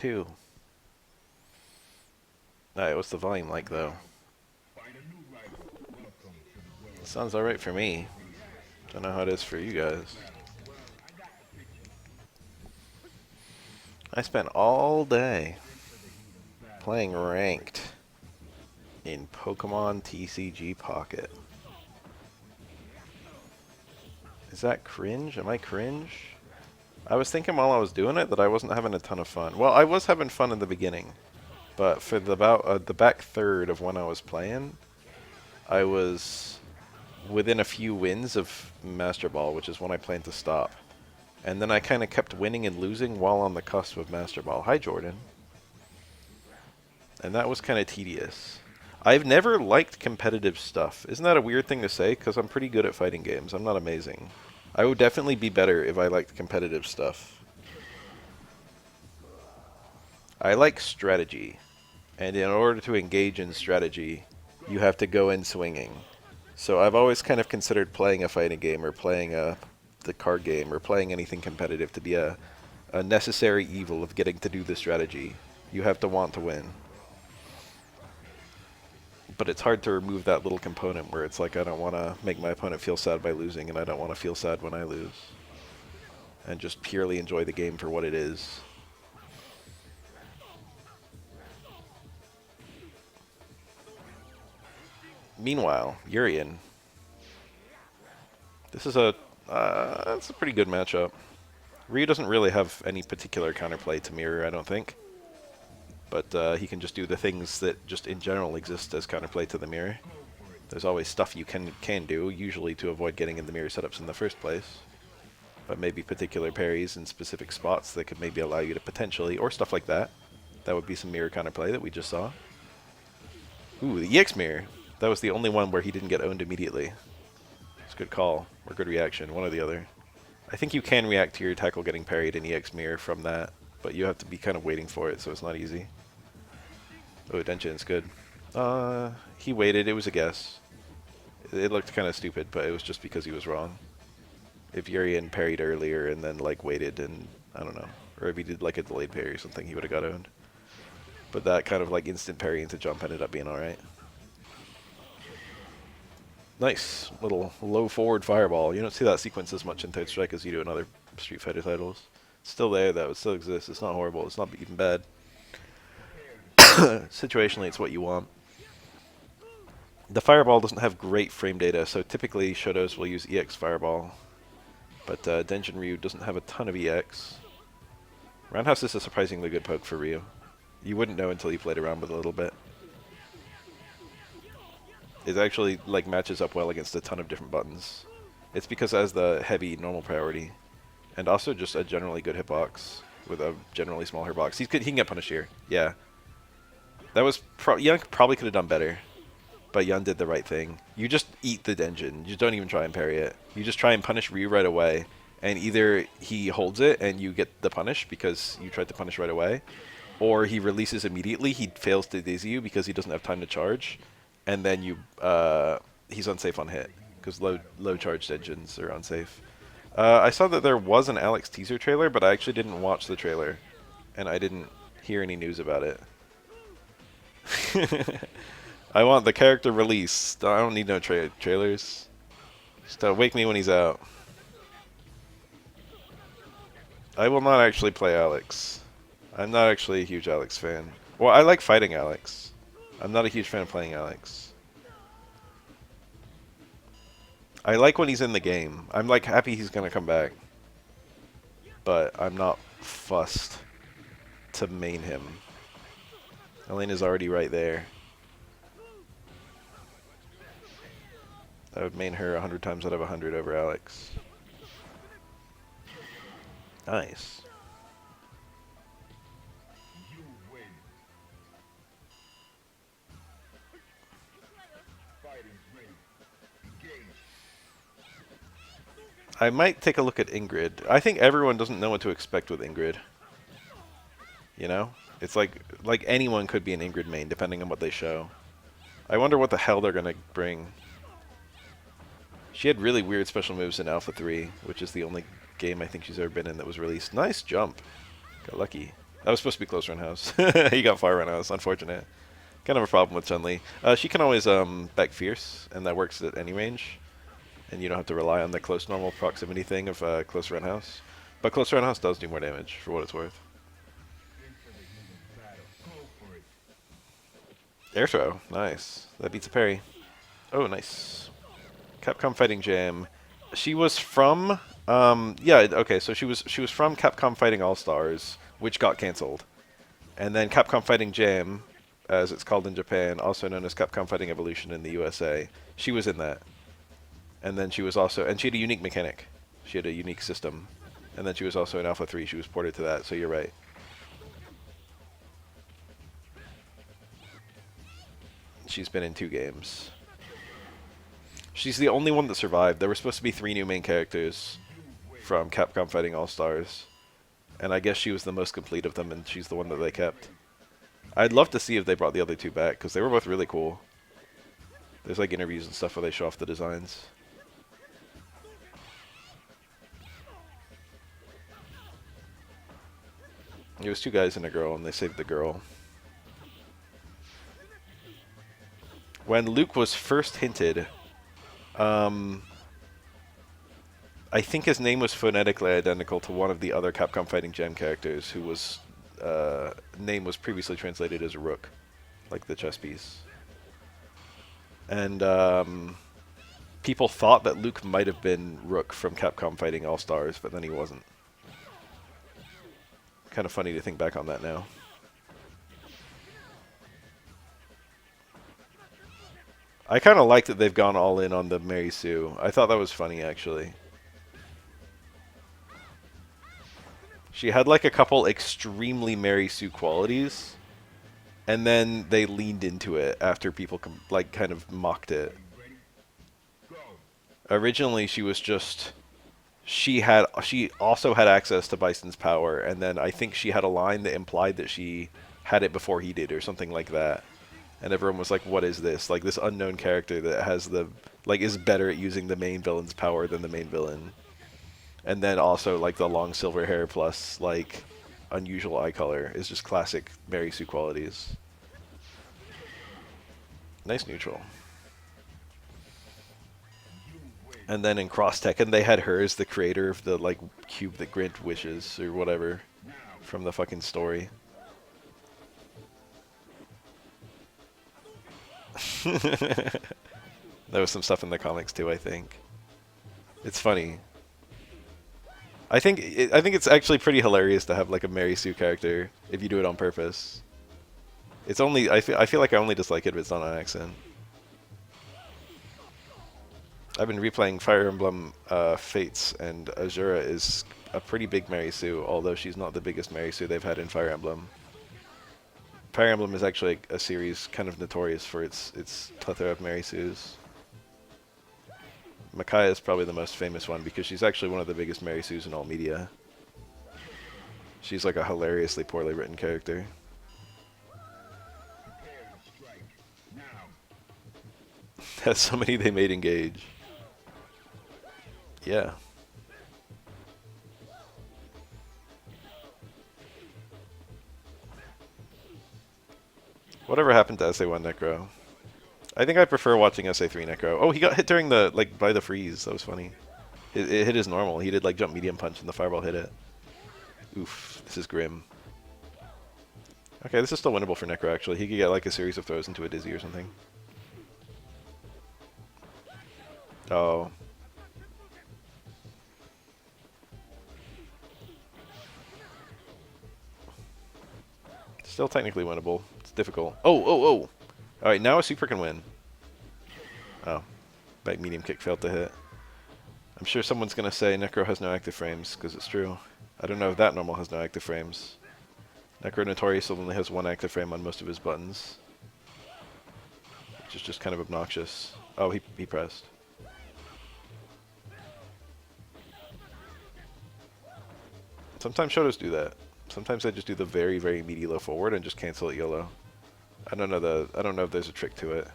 Two. Alright, what's the volume like though? Sounds alright for me. Don't know how it is for you guys. I spent all day playing ranked in Pokemon TCG Pocket. Is that cringe? Am I cringe? I was thinking while I was doing it that I wasn't having a ton of fun. Well, I was having fun in the beginning, but for the back third of when I was playing, I was within a few wins of Master Ball, which is when I plan to stop. And then I kind of kept winning and losing while on the cusp of Master Ball. Hi, Jordan. And that was kind of tedious. I've never liked competitive stuff. Isn't that a weird thing to say? Because I'm pretty good at fighting games. I'm not amazing. I would definitely be better if I liked competitive stuff. I like strategy. And in order to engage in strategy, you have to go in swinging. So I've always kind of considered playing a fighting game or playing the card game or playing anything competitive to be a necessary evil of getting to do the strategy. You have to want to win. But it's hard to remove that little component where it's like I don't want to make my opponent feel sad by losing and I don't want to feel sad when I lose. And just purely enjoy the game for what it is. Meanwhile, Urian. This is that's a pretty good matchup. Ryu doesn't really have any particular counterplay to mirror, I don't think. But he can just do the things that just in general exist as counterplay to the mirror. There's always stuff you can do, usually to avoid getting in the mirror setups in the first place. But maybe particular parries in specific spots that could maybe allow you to potentially, or stuff like that. That would be some mirror counterplay that we just saw. Ooh, the EX mirror. That was the only one where he didn't get owned immediately. It's a good call, or good reaction, one or the other. I think you can react to your tackle getting parried in EX mirror from that, but you have to be kind of waiting for it, so it's not easy. Oh, Denshin's good. He waited, it was a guess. It looked kind of stupid, but it was just because he was wrong. If Urian parried earlier and then like waited and, I don't know, or if he did like a delayed parry or something, he would have got owned. But that kind of like instant parry into jump ended up being alright. Nice little low forward fireball. You don't see that sequence as much in Third Strike as you do in other Street Fighter titles. It's still there though, it still exists. It's not horrible, it's not even bad. Situationally, it's what you want. The fireball doesn't have great frame data, so typically Shotos will use EX fireball. But Denshin Ryu doesn't have a ton of EX. Roundhouse is a surprisingly good poke for Ryu. You wouldn't know until you played around with it a little bit. It actually like matches up well against a ton of different buttons. It's because it has the heavy normal priority, and also just a generally good hitbox with a generally small hitbox. He can get punished here. Yeah, that was Yun probably could have done better, but Yun did the right thing. You just eat the Denjin. You don't even try and parry it. You just try and punish Ryu right away, and either he holds it and you get the punish because you tried to punish right away, or he releases immediately. He fails to daisy you because he doesn't have time to charge, and then he's unsafe on hit because low charged engines are unsafe. I saw that there was an Alex teaser trailer, but I actually didn't watch the trailer, and I didn't hear any news about it. I want the character release. I don't need no trailers. Just wake me when he's out. I will not actually play Alex. I'm not actually a huge Alex fan. Well, I like fighting Alex. I'm not a huge fan of playing Alex. I like when he's in the game. I'm like happy he's gonna come back. But I'm not fussed to main him. Elena's already right there. I would main her 100 times out of 100 over Alex. Nice. I might take a look at Ingrid. I think everyone doesn't know what to expect with Ingrid. You know? It's like anyone could be an Ingrid main depending on what they show. I wonder what the hell they're gonna bring. She had really weird special moves in Alpha 3, which is the only game I think she's ever been in that was released. Nice jump. Got lucky. That was supposed to be close run house. He got far run house. Unfortunate. Kind of a problem with Chun-Li. She can always back fierce, and that works at any range. And you don't have to rely on the close normal proximity thing of close run house. But close run house does do more damage, for what it's worth. Air throw. Nice. That beats a parry. Oh, nice. Capcom Fighting Jam. She was from... yeah, okay, so she was from Capcom Fighting All-Stars, which got cancelled. And then Capcom Fighting Jam, as it's called in Japan, also known as Capcom Fighting Evolution in the USA. She was in that. And then she was also... And she had a unique mechanic. She had a unique system. And then she was also in Alpha 3. She was ported to that, so you're right. She's been in 2 games. She's the only one that survived. There were supposed to be 3 new main characters from Capcom Fighting All-Stars. And I guess she was the most complete of them, and she's the one that they kept. I'd love to see if they brought the other 2 back, because they were both really cool. There's like interviews and stuff where they show off the designs. It was 2 guys and a girl, and they saved the girl. When Luke was first hinted, I think his name was phonetically identical to one of the other Capcom Fighting Jam characters, who was name was previously translated as Rook, like the chess piece. And people thought that Luke might have been Rook from Capcom Fighting All-Stars, but then he wasn't. Kind of funny to think back on that now. I kind of like that they've gone all in on the Mary Sue. I thought that was funny, actually. She had like a couple extremely Mary Sue qualities, and then they leaned into it after people like kind of mocked it. Originally, she was just... She also had access to Bison's power, and then I think she had a line that implied that she had it before he did, or something like that. And everyone was like, what is this? Like, this unknown character that has the... Like, is better at using the main villain's power than the main villain. And then also, like, the long silver hair plus, like, unusual eye color is just classic Mary Sue qualities. Nice neutral. And then in Cross Tekken, they had her as the creator of the, like, cube that grant wishes, or whatever, from the fucking story. There was some stuff in the comics too, I think. It's funny. I think it's actually pretty hilarious to have like a Mary Sue character if you do it on purpose. It's only I feel like I only dislike it if it's not on accident. I've been replaying Fire Emblem Fates, and Azura is a pretty big Mary Sue, although she's not the biggest Mary Sue they've had in Fire Emblem. Fire Emblem is actually a series kind of notorious for its plethora of Mary Sues. Micaiah is probably the most famous one because she's actually one of the biggest Mary Sues in all media. She's like a hilariously poorly written character. Has so many they made engage. Yeah. Whatever happened to SA1 Necro? I think I prefer watching SA3 Necro. Oh, he got hit during the, like, by the freeze. That was funny. It hit his normal. He did, like, jump medium punch and the fireball hit it. Oof, this is grim. Okay, this is still winnable for Necro, actually. He could get, like, a series of throws into a dizzy or something. Oh. Still technically winnable. It's difficult. Oh! Alright, now a super can win. Oh. Back medium kick failed to hit. I'm sure someone's going to say Necro has no active frames, because it's true. I don't know if that normal has no active frames. Necro Notorious only has 1 active frame on most of his buttons. Which is just kind of obnoxious. Oh, he pressed. Sometimes Shotos do that. Sometimes they just do the very, very meaty low forward and just cancel it YOLO. I don't know if there's a trick to it.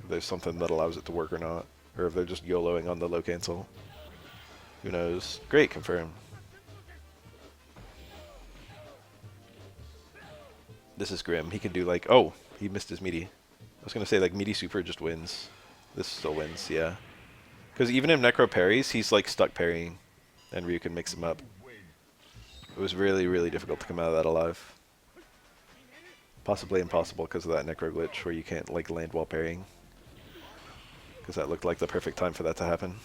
If there's something that allows it to work or not. Or if they're just YOLOing on the low cancel. Who knows? Great, confirm. This is grim. He can do like, oh, he missed his meaty. I was gonna say like meaty super just wins. This still wins, yeah. Because even if Necro parries, he's like stuck parrying, and Ryu can mix him up. It was really, really difficult to come out of that alive. Possibly impossible because of that Necro glitch where you can't like land while parrying. Because that looked like the perfect time for that to happen.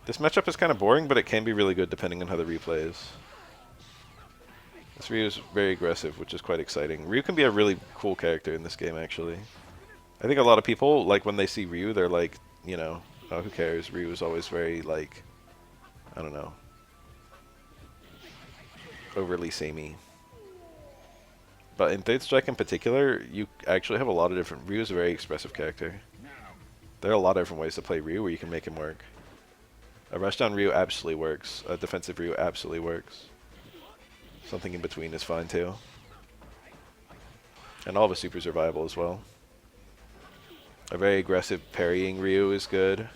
This matchup is kind of boring, but it can be really good depending on how the Ryu plays. This Ryu is very aggressive, which is quite exciting. Ryu can be a really cool character in this game, actually. I think a lot of people, like, when they see Ryu, they're like, you know, oh, who cares? Ryu is always very, like, I don't know, overly samey. But in Third Strike in particular, you actually have a lot of different... Ryu's a very expressive character. There are a lot of different ways to play Ryu where you can make him work. A rushdown Ryu absolutely works. A defensive Ryu absolutely works. Something in between is fine too. And all the supers are viable as well. A very aggressive parrying Ryu is good.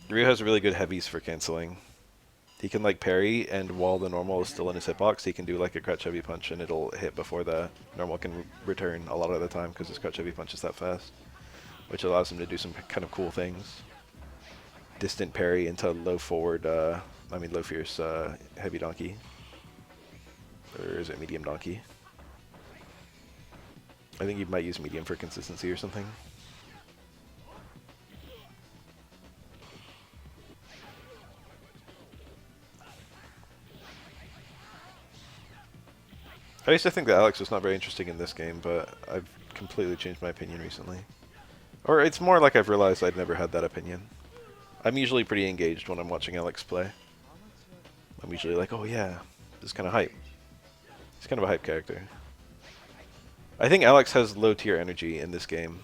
Ryu has really good heavies for canceling. He can like parry, and while the normal is still in his hitbox, he can do like a crutch heavy punch and it'll hit before the normal can return a lot of the time because his crutch heavy punch is that fast. Which allows him to do some kind of cool things. Distant parry into low forward, low fierce heavy donkey. Or is it medium donkey? I think you might use medium for consistency or something. I used to think that Alex was not very interesting in this game, but I've completely changed my opinion recently. Or it's more like I've realized I'd never had that opinion. I'm usually pretty engaged when I'm watching Alex play. I'm usually like, oh yeah, this is kind of hype. He's kind of a hype character. I think Alex has low tier energy in this game.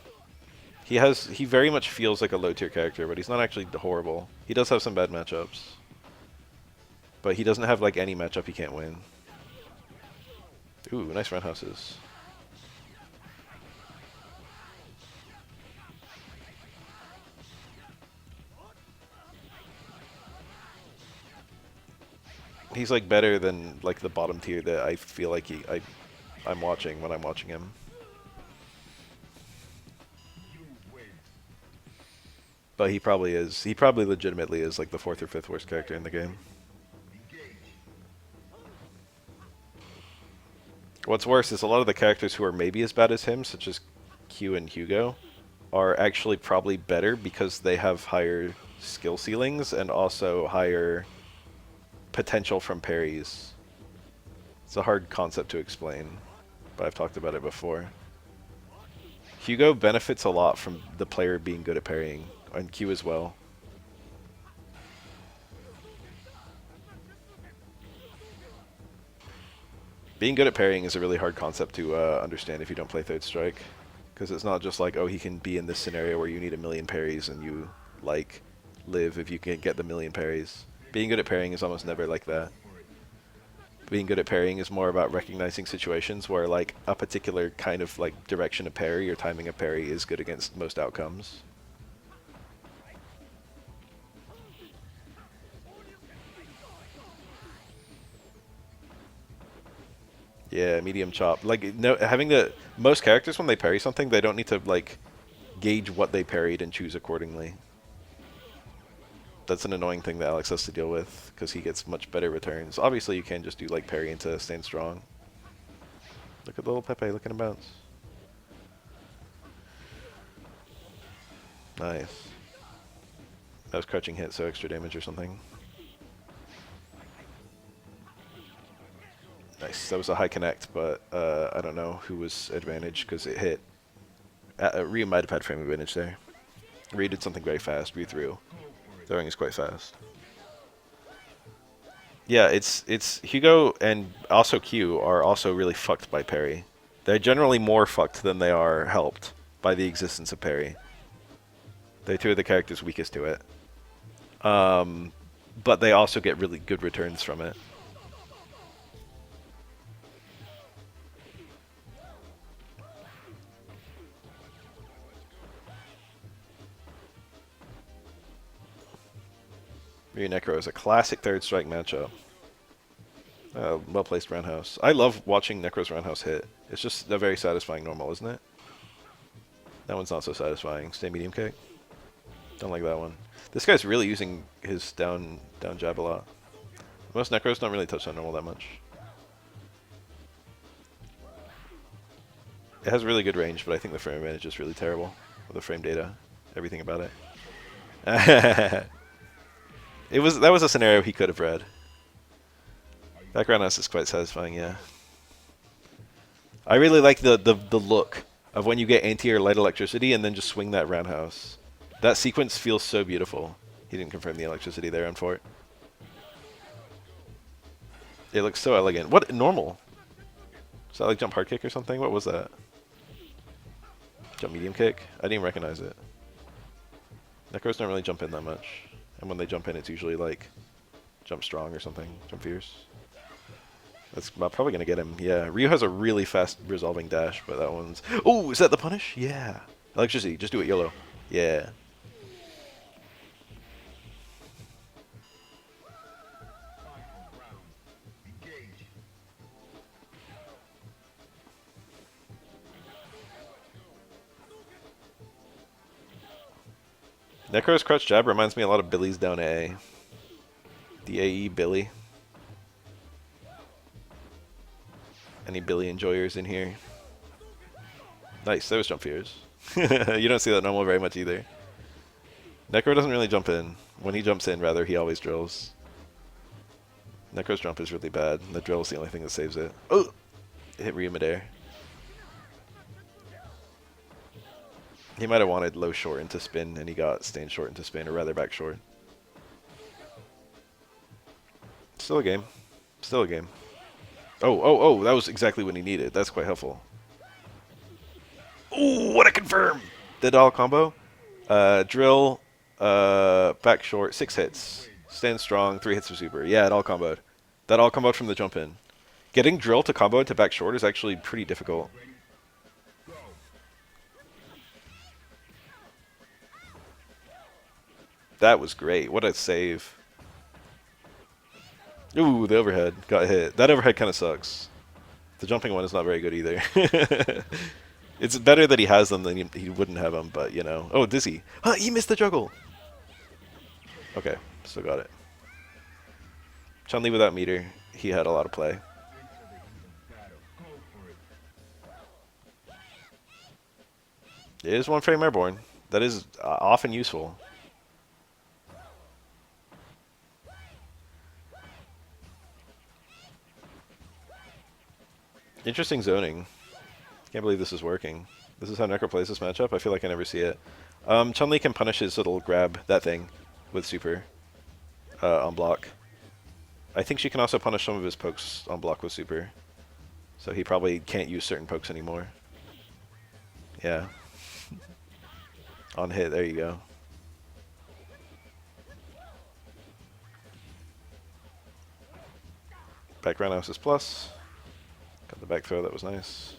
He very much feels like a low tier character, but he's not actually horrible. He does have some bad matchups. But he doesn't have like any matchup he can't win. Ooh, nice roundhouses. He's like better than like the bottom tier that I feel like I'm watching when I'm watching him. But he probably is. He probably legitimately is like the 4th or 5th worst character in the game. What's worse is a lot of the characters who are maybe as bad as him, such as Q and Hugo, are actually probably better because they have higher skill ceilings and also higher potential from parries. It's a hard concept to explain, but I've talked about it before. Hugo benefits a lot from the player being good at parrying, and Q as well. Being good at parrying is a really hard concept to understand if you don't play Third Strike. Because it's not just like, oh, he can be in this scenario where you need 1,000,000 parries and you, like, live if you can get the 1,000,000 parries. Being good at parrying is almost never like that. Being good at parrying is more about recognizing situations where, like, a particular kind of, like, direction of parry or timing of parry is good against most outcomes. Yeah, medium chop. Like, no, having the most characters when they parry something, they don't need to like gauge what they parried and choose accordingly. That's an annoying thing that Alex has to deal with because he gets much better returns. Obviously, you can just do like parry into stand strong. Look at the little Pepe, look at him bounce. Nice. That was crouching hit, so extra damage or something. Nice. That was a high connect, but I don't know who was advantaged because it hit. Ryu might have had frame advantage there. Ryu did something very fast. Ryu threw. Throwing is quite fast. Yeah, it's Hugo and also Q are also really fucked by parry. They're generally more fucked than they are helped by the existence of parry. They're two of the characters weakest to it. But they also get really good returns from it. Ryu Necro is a classic third strike matchup. Well-placed roundhouse. I love watching Necro's roundhouse hit. It's just a very satisfying normal, isn't it? That one's not so satisfying. Stay medium kick. Don't like that one. This guy's really using his down jab a lot. Most Necros don't really touch that normal that much. It has really good range, but I think the frame advantage is really terrible. With the frame data, everything about it. That was a scenario he could have read. Background house is quite satisfying, yeah. I really like the look of when you get anti-air light electricity and then just swing that roundhouse. That sequence feels so beautiful. He didn't confirm the electricity there on Fort. It looks so elegant. What normal? Is that like jump hard kick or something? What was that? Jump medium kick? I didn't even recognize it. Necros don't really jump in that much. And when they jump in, it's usually like jump strong or something. Jump fierce. That's probably going to get him. Yeah, Ryu has a really fast resolving dash, but that one's... Oh, is that the punish? Yeah. Electricity. Just do it YOLO. Yeah. Necro's crouch jab reminds me a lot of Billy's down A. The AE Billy. Any Billy enjoyers in here? Nice, there was jump fears. You don't see that normal very much either. Necro doesn't really jump in. When he jumps in, rather, he always drills. Necro's jump is really bad. The drill is the only thing that saves it. Oh! It hit Ryu midair. He might have wanted low short into spin, and he got stand short into spin, or rather back short. Still a game. Still a game. Oh, that was exactly what he needed. That's quite helpful. Ooh, what a confirm! The doll combo. Drill, back short, 6 hits. Stand strong, 3 hits of super. Yeah, it all comboed. That all comboed from the jump in. Getting drill to combo to back short is actually pretty difficult. That was great. What a save. Ooh, the overhead got hit. That overhead kind of sucks. The jumping one is not very good either. It's better that he has them than he wouldn't have them, but, you know. Oh, dizzy. Huh, he missed the juggle. Okay, still got it. Chun-Li without meter. He had a lot of play. It is one frame airborne. That is often useful. Interesting zoning. Can't believe this is working. This is how Necro plays this matchup. I feel like I never see it. Chun-Li can punish his little grab, that thing, with super on block. I think she can also punish some of his pokes on block with super. So he probably can't use certain pokes anymore. Yeah. On hit, there you go. Back roundhouse is plus. Got the back throw, that was nice.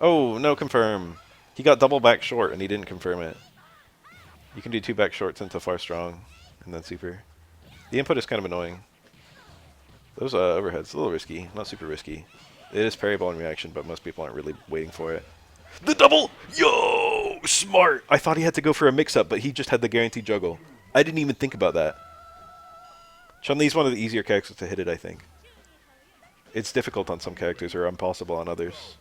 Oh, no confirm. He got double back short and he didn't confirm it. You can do 2 back shorts into far strong and then super. The input is kind of annoying. Those overheads, a little risky, not super risky. It is parryable in reaction, but most people aren't really waiting for it. The double! Yo! Smart! I thought he had to go for a mix-up, but he just had the guaranteed juggle. I didn't even think about that. Chun-Li's one of the easier characters to hit it, I think. It's difficult on some characters, or impossible on others.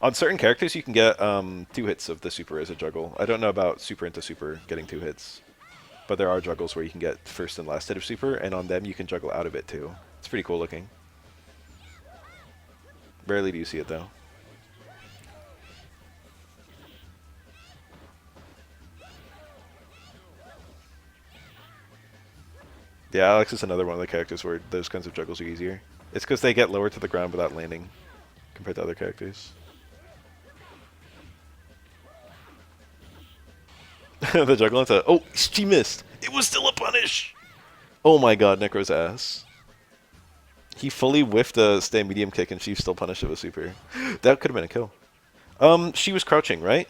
On certain characters, you can get 2 hits of the super as a juggle. I don't know about super into super getting 2 hits. But there are juggles where you can get first and last hit of super, and on them you can juggle out of it too. It's pretty cool looking. Rarely do you see it though. Yeah, Alex is another one of the characters where those kinds of juggles are easier. It's because they get lower to the ground without landing compared to other characters. The juggle into... Oh, she missed! It was still a punish! Oh my god, Necro's ass. He fully whiffed a stay medium kick and she still punished it with super. That could have been a kill. She was crouching, right?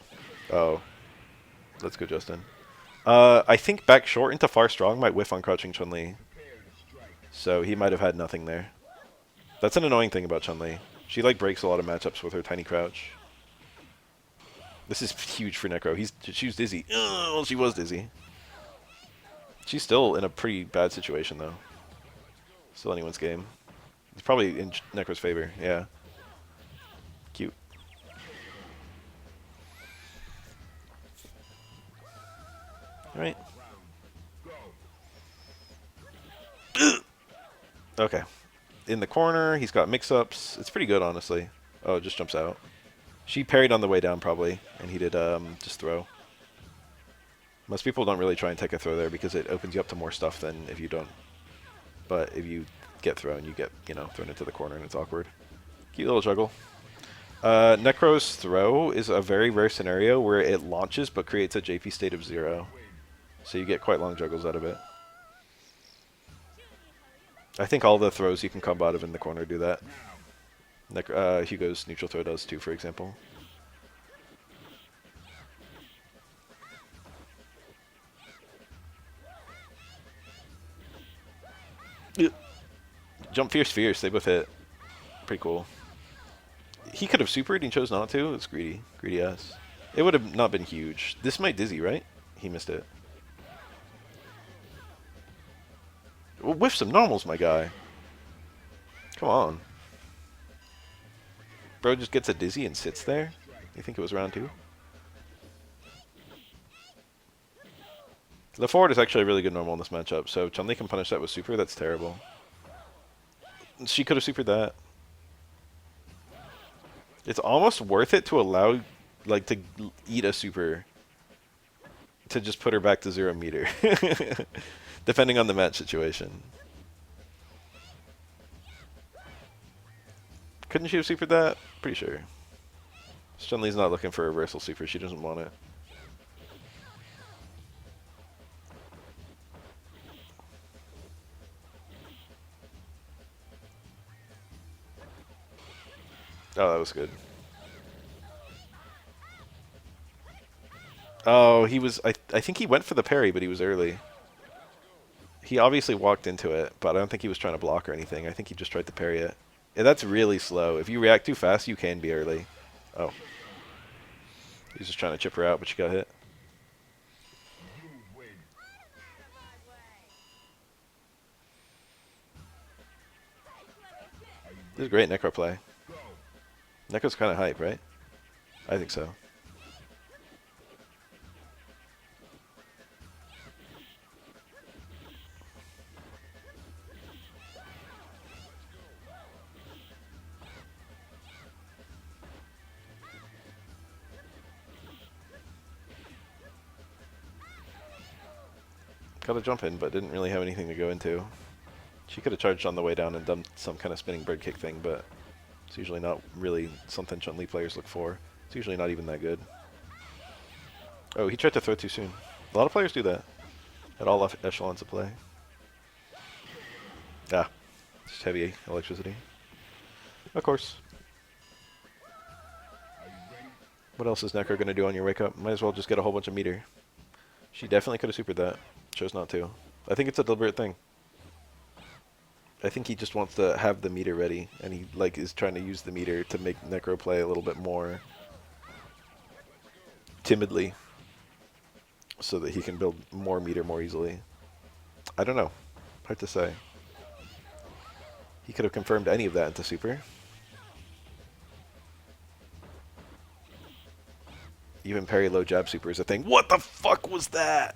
Oh. Let's go, Justin. I think back short into far strong might whiff on crouching Chun-Li. So he might have had nothing there. That's an annoying thing about Chun-Li. She like breaks a lot of matchups with her tiny crouch. This is huge for Necro. She was dizzy. Well, she was dizzy. She's still in a pretty bad situation though. Still anyone's game. It's probably in Necro's favor. Yeah. Cute. All right. Okay. In the corner, he's got mix-ups. It's pretty good, honestly. Oh, it just jumps out. She parried on the way down, probably, and he did just throw. Most people don't really try and take a throw there because it opens you up to more stuff than if you don't. But if you get thrown, you get, thrown into the corner, and it's awkward. Cute little juggle. Necro's throw is a very rare scenario where it launches but creates a JP state of 0. So you get quite long juggles out of it. I think all the throws you can combo out of in the corner do that. Hugo's neutral throw does too, for example. Jump fierce fierce, they both hit. Pretty cool. He could have supered, he chose not to. It's greedy. Greedy ass. It would have not been huge. This might dizzy, right? He missed it. Well, whiff some normals, my guy. Come on. Bro just gets a dizzy and sits there? You think it was round 2? The forward is actually a really good normal in this matchup, so Chun-Li can punish that with super. That's terrible. She could have supered that. It's almost worth it to allow, to eat a super to just put her back to 0 meter. Depending on the match situation. Couldn't she have supered that? Pretty sure. Chun-Li's not looking for a reversal super. She doesn't want it. Oh, that was good. Oh, he was... I think he went for the parry, but he was early. He obviously walked into it, but I don't think he was trying to block or anything. I think he just tried to parry it. Yeah, that's really slow. If you react too fast, you can be early. Oh. He's just trying to chip her out, but she got hit. This is a great Necro play. Necro's kind of hype, right? I think so. Got a jump in, but didn't really have anything to go into. She could have charged on the way down and done some kind of spinning bird kick thing, but it's usually not really something Chun-Li players look for. It's usually not even that good. Oh, he tried to throw too soon. A lot of players do that at all echelons of play. Ah, just heavy electricity. Of course. What else is Necro going to do on your wake up? Might as well just get a whole bunch of meter. She definitely could have supered that. Chose not to. I think it's a deliberate thing. I think he just wants to have the meter ready, and he is trying to use the meter to make Necro play a little bit more timidly, so that he can build more meter more easily. I don't know. Hard to say. He could have confirmed any of that into super. Even parry low jab super is a thing. What the fuck was that?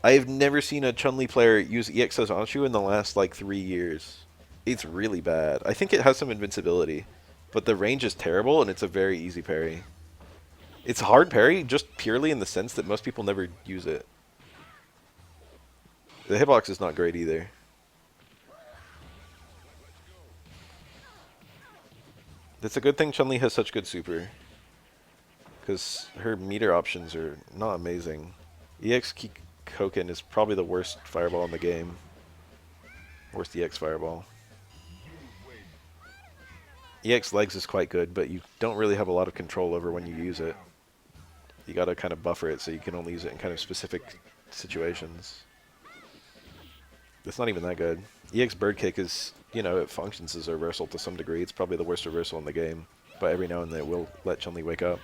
I have never seen a Chun-Li player use EX as Anshu in the last 3 years. It's really bad. I think it has some invincibility, but the range is terrible and it's a very easy parry. It's hard parry just purely in the sense that most people never use it. The hitbox is not great either. It's a good thing Chun-Li has such good super, because her meter options are not amazing. EX Koken is probably the worst fireball in the game. Worst EX fireball. EX legs is quite good, but you don't really have a lot of control over when you use it. You gotta kind of buffer it so you can only use it in kind of specific situations. It's not even that good. EX Bird Kick is, you know, it functions as a reversal to some degree. It's probably the worst reversal in the game, but every now and then it will let Chun-Li wake up.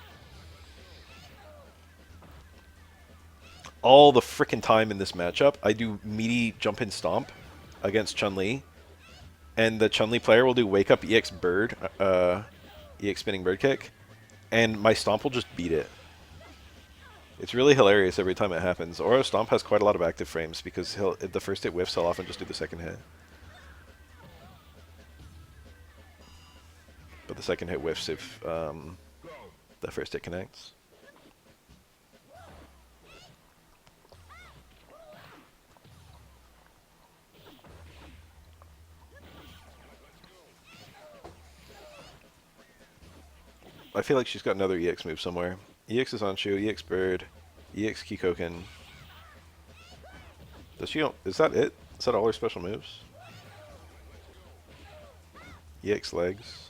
All the frickin' time in this matchup, I do meaty jump and stomp against Chun-Li, and the Chun-Li player will do wake up EX Bird, EX Spinning Bird Kick, and my stomp will just beat it. It's really hilarious every time it happens. Oro Stomp has quite a lot of active frames because if the first hit whiffs, he'll often just do the second hit. But the second hit whiffs if the first hit connects. I feel like she's got another EX move somewhere. EX is Anshu, EX Bird, EX Kikoken. Does she? Is that it? Is that all her special moves? EX Legs,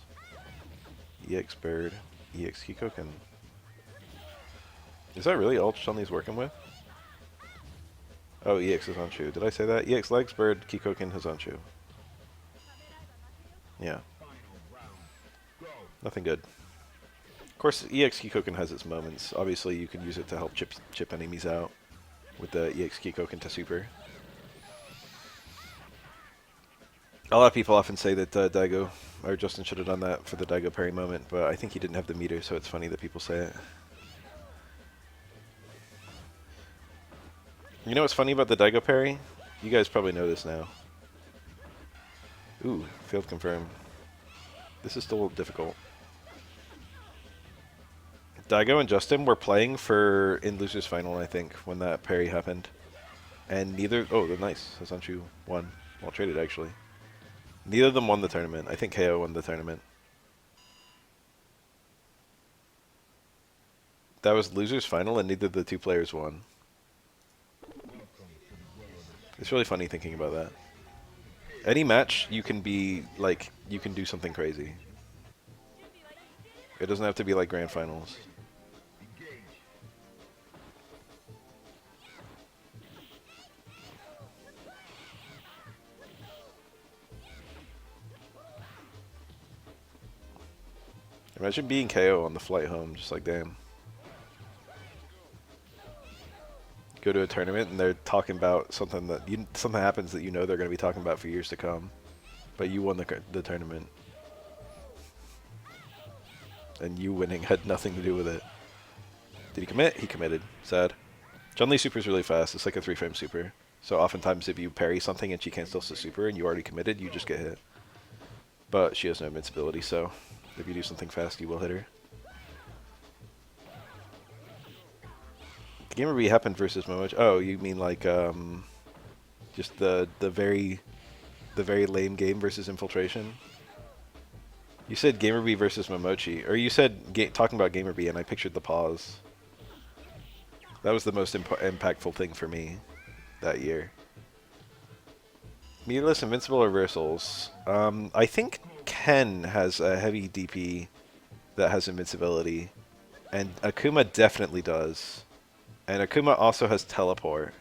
EX Bird, EX Kikoken. Is that really all Chun-Li's working with? Oh, EX is Anshu. Did I say that? EX Legs, Bird, Kikoken, Hazanshu. Yeah. Nothing good. Of course, EX Kikoken has its moments. Obviously, you can use it to help chip enemies out with the EX Kikoken to super. A lot of people often say that Daigo, or Justin should have done that for the Daigo parry moment, but I think he didn't have the meter, so it's funny that people say it. You know what's funny about the Daigo parry? You guys probably know this now. Ooh, failed confirm. This is still difficult. Daigo and Justin were playing for in losers final, I think, when that parry happened, and neither. Oh, they're nice. Hazanshu won. Well traded actually. Neither of them won the tournament. I think KO won the tournament. That was losers final, and neither of the two players won. It's really funny thinking about that. Any match, you can be like, you can do something crazy. It doesn't have to be like grand finals. Imagine being KO on the flight home, just like, damn. Go to a tournament and they're talking about something that something happens that you know they're going to be talking about for years to come, but you won the tournament, and you winning had nothing to do with it. Did he commit? He committed. Sad. Chun-Li super is really fast. It's like a 3-frame super. So oftentimes if you parry something and she can't still super and you already committed, you just get hit. But she has no invincibility, so if you do something fast, you will hit her. The Gamer B happened versus Momochi. Oh, you mean like just the very lame game versus Infiltration? You said Gamer B versus Momochi, or you said talking about Gamer B, and I pictured the pause. That was the most impactful thing for me that year. Meterless invincible reversals. I think Ken has a heavy DP that has invincibility, and Akuma definitely does. And Akuma also has teleport.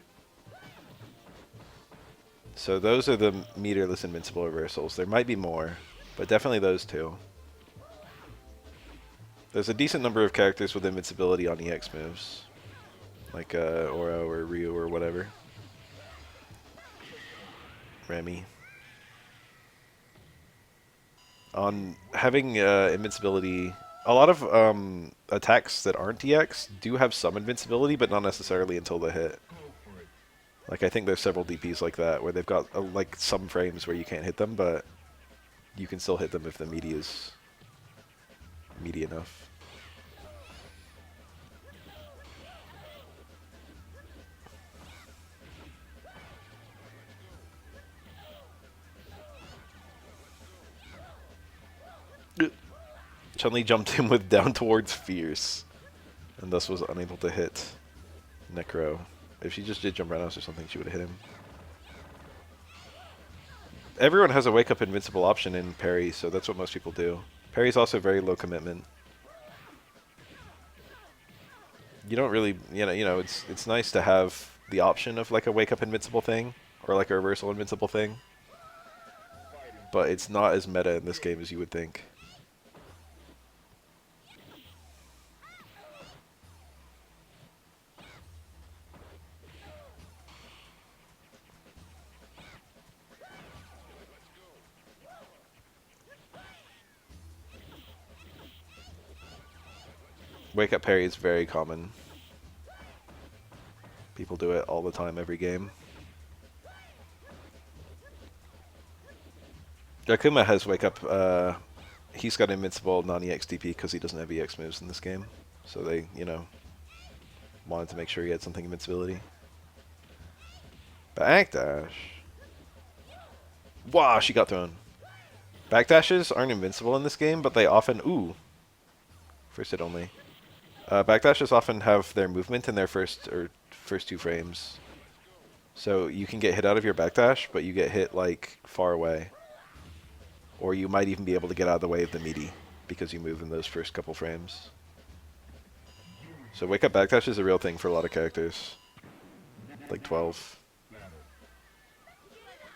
So those are the meterless invincible reversals. There might be more, but definitely those two. There's a decent number of characters with invincibility on EX moves, like Oro or Ryu or whatever. Remy. On having invincibility, a lot of attacks that aren't EX do have some invincibility, but not necessarily until the hit. Like, I think there's several DPs like that, where they've got like some frames where you can't hit them, but you can still hit them if the meaty is meaty enough. Chun-Li jumped him with down towards fierce, and thus was unable to hit Necro. If she just did jump roundhouse or something, she would have hit him. Everyone has a wake-up invincible option in parry, so that's what most people do. Parry's also very low commitment. You don't really, it's nice to have the option of like a wake up invincible thing or like a reversal invincible thing, but it's not as meta in this game as you would think. Wake up parry is very common. People do it all the time, every game. Akuma has wake up. He's got invincible non-EX DP because he doesn't have EX moves in this game. So they, wanted to make sure he had something invincibility. Backdash. Wow, she got thrown. Backdashes aren't invincible in this game, but they often... Ooh. First hit only. Backdashes often have their movement in their first two frames. So you can get hit out of your backdash, but you get hit, like, far away. Or you might even be able to get out of the way of the meaty, because you move in those first couple frames. So wake up backdash is a real thing for a lot of characters. Like 12.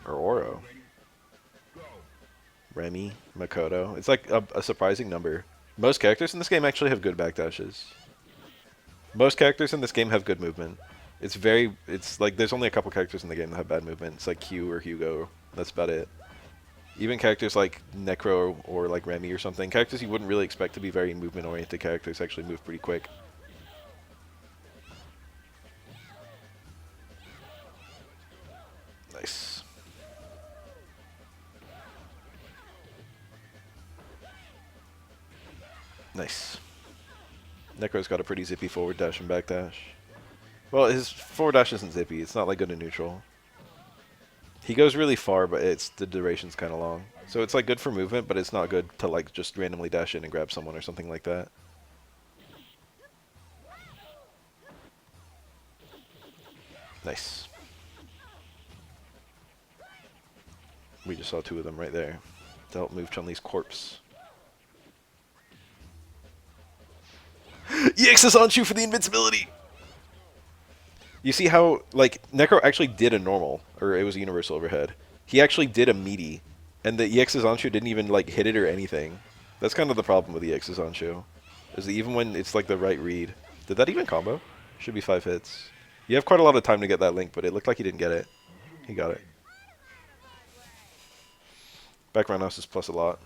Or Oro. Remy, Makoto. It's like a surprising number. Most characters in this game actually have good backdashes. Most characters in this game have good movement. It's like there's only a couple characters in the game that have bad movement. It's like Q or Hugo. That's about it. Even characters like Necro or like Remy or something, characters you wouldn't really expect to be very movement-oriented characters actually move pretty quick. Nice. Nice. Necro's got a pretty zippy forward dash and back dash. Well, his forward dash isn't zippy. It's not like good in neutral. He goes really far, but the duration's kind of long. So it's like good for movement, but it's not good to like just randomly dash in and grab someone or something like that. Nice. We just saw two of them right there to help move Chun-Li's corpse. EX is on you for the invincibility! You see how, like, Necro actually did a normal, or it was a universal overhead. He actually did a meaty, and the EX's Anshu didn't even, like, hit it or anything. That's kind of the problem with the EX's Anshu, is that even when it's, like, the right read... Did that even combo? Should be 5 hits. You have quite a lot of time to get that link, but it looked like he didn't get it. He got it. Back roundhouse is plus a lot.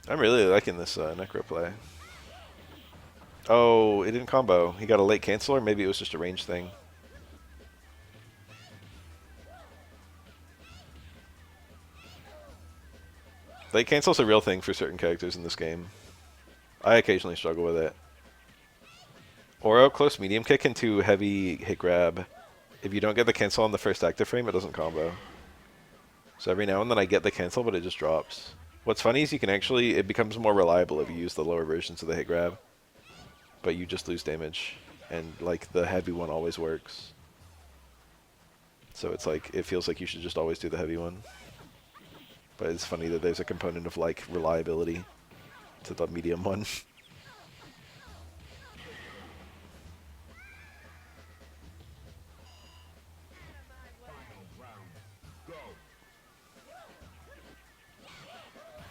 I'm really liking this Necro play. Oh, it didn't combo. He got a late cancel, or maybe it was just a range thing. Late cancel's a real thing for certain characters in this game. I occasionally struggle with it. Oro, close medium kick into heavy hit grab. If you don't get the cancel on the first active frame, it doesn't combo. So every now and then I get the cancel, but it just drops. What's funny is you can actually, it becomes more reliable if you use the lower versions of the hit grab. But you just lose damage. And like the heavy one always works. So it's like, it feels like you should just always do the heavy one. But it's funny that there's a component of like reliability to the medium one.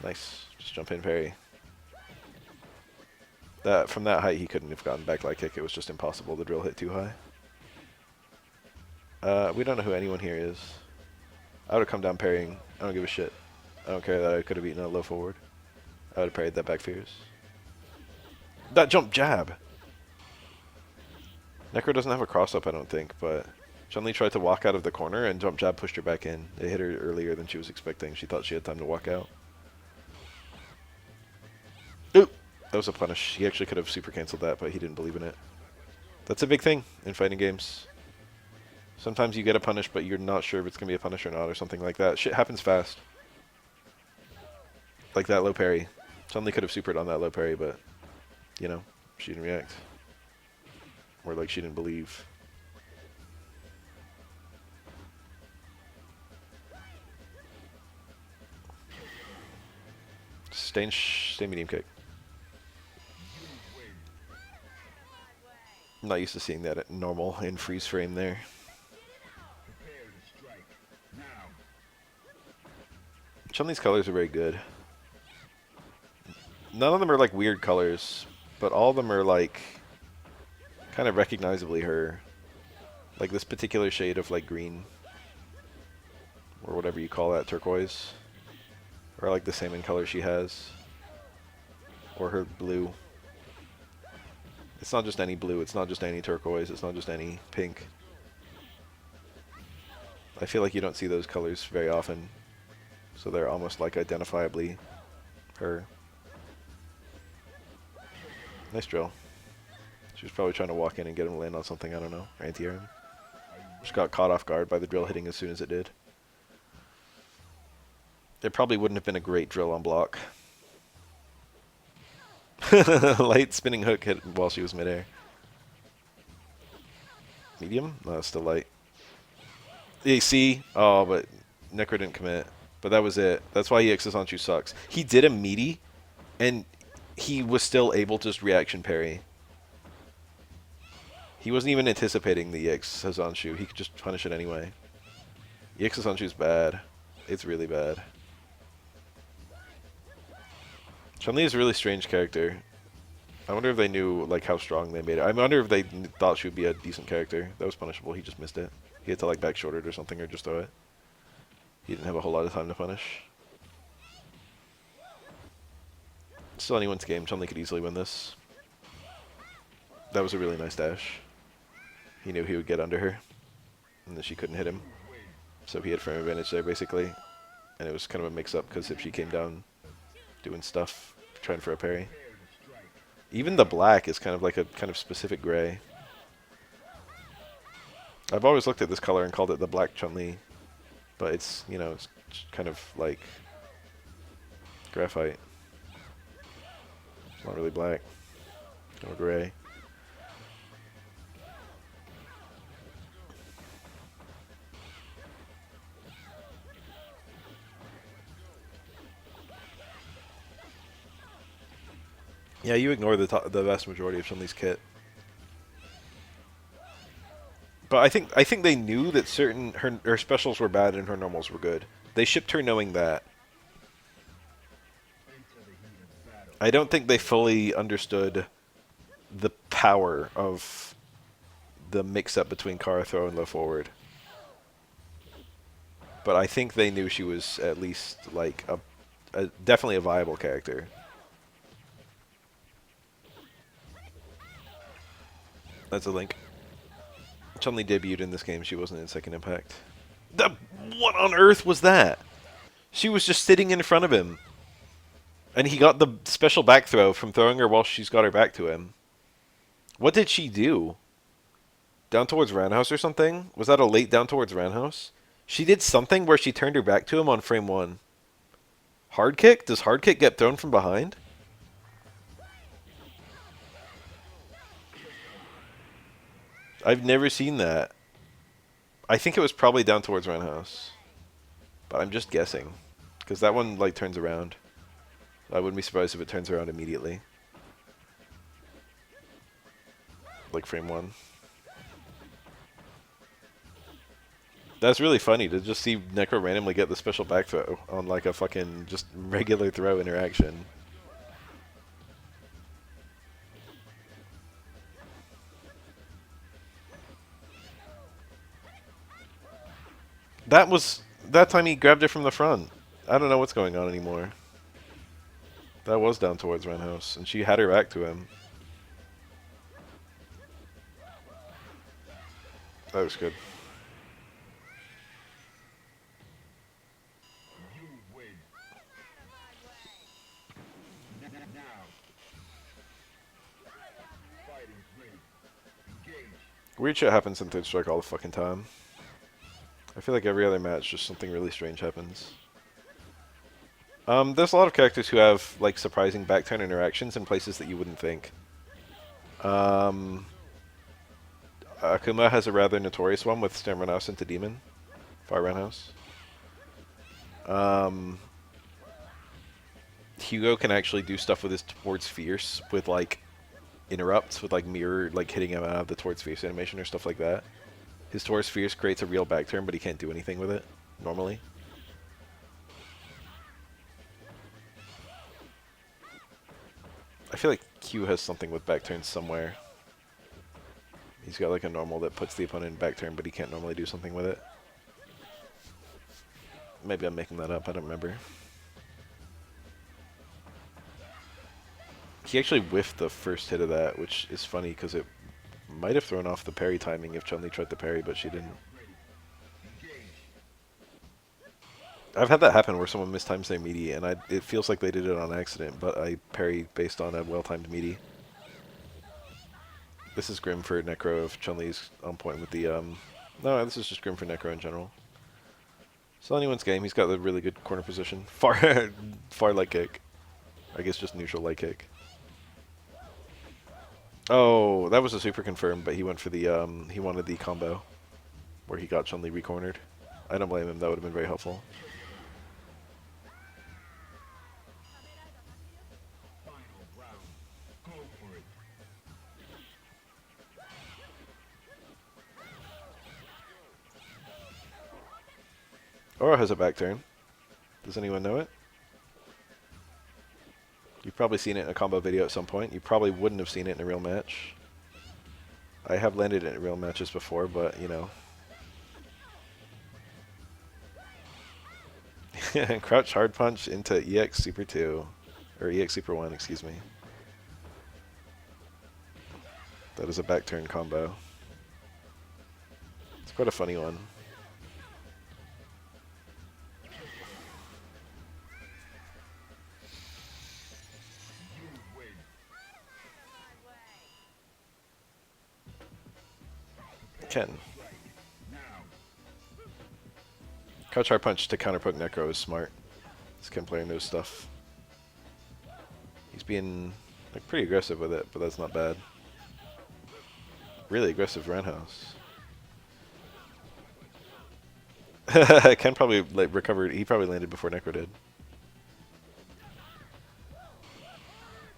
Nice. Just jump in parry. From that height, he couldn't have gotten back light kick. It was just impossible. The drill hit too high. We don't know who anyone here is. I would have come down parrying. I don't give a shit. I don't care that I could have eaten a low forward. I would have parried that back fierce. That jump jab! Necro doesn't have a cross-up, I don't think, but Chun-Li tried to walk out of the corner and jump jab pushed her back in. It hit her earlier than she was expecting. She thought she had time to walk out. Oop! That was a punish. He actually could have super canceled that, but he didn't believe in it. That's a big thing in fighting games. Sometimes you get a punish, but you're not sure if it's going to be a punish or not, or something like that. Shit happens fast. Like that low parry. Chun-Li could have supered on that low parry, but, you know, she didn't react. Or like she didn't believe. Stay medium kick. I'm not used to seeing that at normal in freeze frame there. Chun-Li's colors are very good. None of them are like weird colors, but all of them are like kind of recognizably her. Like this particular shade of like green, or whatever you call that, turquoise. Or like the salmon color she has. Or her blue. It's not just any blue, it's not just any turquoise, it's not just any pink. I feel like you don't see those colors very often. So they're almost like identifiably her. Nice drill. She was probably trying to walk in and get him to land on something, I don't know. Or anti-air him. Just got caught off guard by the drill hitting as soon as it did. It probably wouldn't have been a great drill on block. Light spinning hook hit while she was midair. Medium? No, it's still light. AC? Oh, but Necro didn't commit. But that was it. That's why EX's Anshu sucks. He did a meaty, and he was still able to just reaction parry. He wasn't even anticipating the EX Hazanshu. He could just punish it anyway. EX Hazanshu is bad. It's really bad. Chun-Li is a really strange character. I wonder if they knew like how strong they made it. I wonder if they thought she would be a decent character. That was punishable. He just missed it. He had to like back short it or something, or just throw it. He didn't have a whole lot of time to punish. Still anyone's game. Chun-Li could easily win this. That was a really nice dash. He knew he would get under her, and then she couldn't hit him. So he had frame advantage there, basically. And it was kind of a mix-up, because if she came down doing stuff, trying for a parry. Even the black is kind of like a kind of specific gray. I've always looked at this color and called it the black Chun-Li. But it's, you know, it's kind of like graphite. It's not really black. Or gray. Yeah, you ignore the vast majority of Chun-Li's kit. But I think they knew that certain her specials were bad and her normals were good. They shipped her knowing that. I don't think they fully understood the power of the mix-up between Kara throw and low forward. But I think they knew she was at least like definitely a viable character. That's a link. Chun-Li debuted in this game. She wasn't in Second Impact. What on earth was that? She was just sitting in front of him. And he got the special back throw from throwing her while she's got her back to him. What did she do? Down towards Roundhouse or something? Was that a late down towards Roundhouse? She did something where she turned her back to him on frame 1. Hard kick? Does hard kick get thrown from behind? I've never seen that. I think it was probably down towards Roundhouse. But I'm just guessing. Because that one, like, turns around. I wouldn't be surprised if it turns around immediately. Like frame 1. That's really funny to just see Necro randomly get the special back throw on like a fucking just regular throw interaction. That time he grabbed it from the front. I don't know what's going on anymore. That was down towards Roundhouse, and she had her back to him. That was good. Weird shit happens in Third Strike all the fucking time. I feel like every other match, just something really strange happens. There's a lot of characters who have like surprising back turn interactions in places that you wouldn't think. Um, Akuma has a rather notorious one with Stem Roundhouse into Demon, Fire Roundhouse. Hugo can actually do stuff with his Towards Fierce with like interrupts, with like mirror, like hitting him out of the Towards Fierce animation or stuff like that. His Towards Fierce creates a real back turn, but he can't do anything with it normally. I feel like Q has something with back turns somewhere. He's got like a normal that puts the opponent in back turn, but he can't normally do something with it. Maybe I'm making that up, I don't remember. He actually whiffed the first hit of that, which is funny because it might have thrown off the parry timing if Chun-Li tried to parry, but she didn't. I've had that happen where someone mistimes their meaty, and it feels like they did it on accident, but I parry based on a well-timed meaty. This is grim for Necro if Chun-Li's on point with the, no, this is just grim for Necro in general. It's anyone's game. He's got the really good corner position. Far leg kick. I guess just neutral leg kick. Oh, that was a super confirm, but he went for the, he wanted the combo where he got Chun-Li recornered. I don't blame him. That would have been very helpful. Oro has a back turn. Does anyone know it? You've probably seen it in a combo video at some point. You probably wouldn't have seen it in a real match. I have landed in real matches before, but, you know. Crouch hard punch into EX Super 2. Or EX Super 1, excuse me. That is a back turn combo. It's quite a funny one. Ken. Crouch hard punch to counterpoke Necro is smart. This Ken player knows stuff. He's being like pretty aggressive with it, but that's not bad. Really aggressive roundhouse. Ken probably like recovered. He probably landed before Necro did.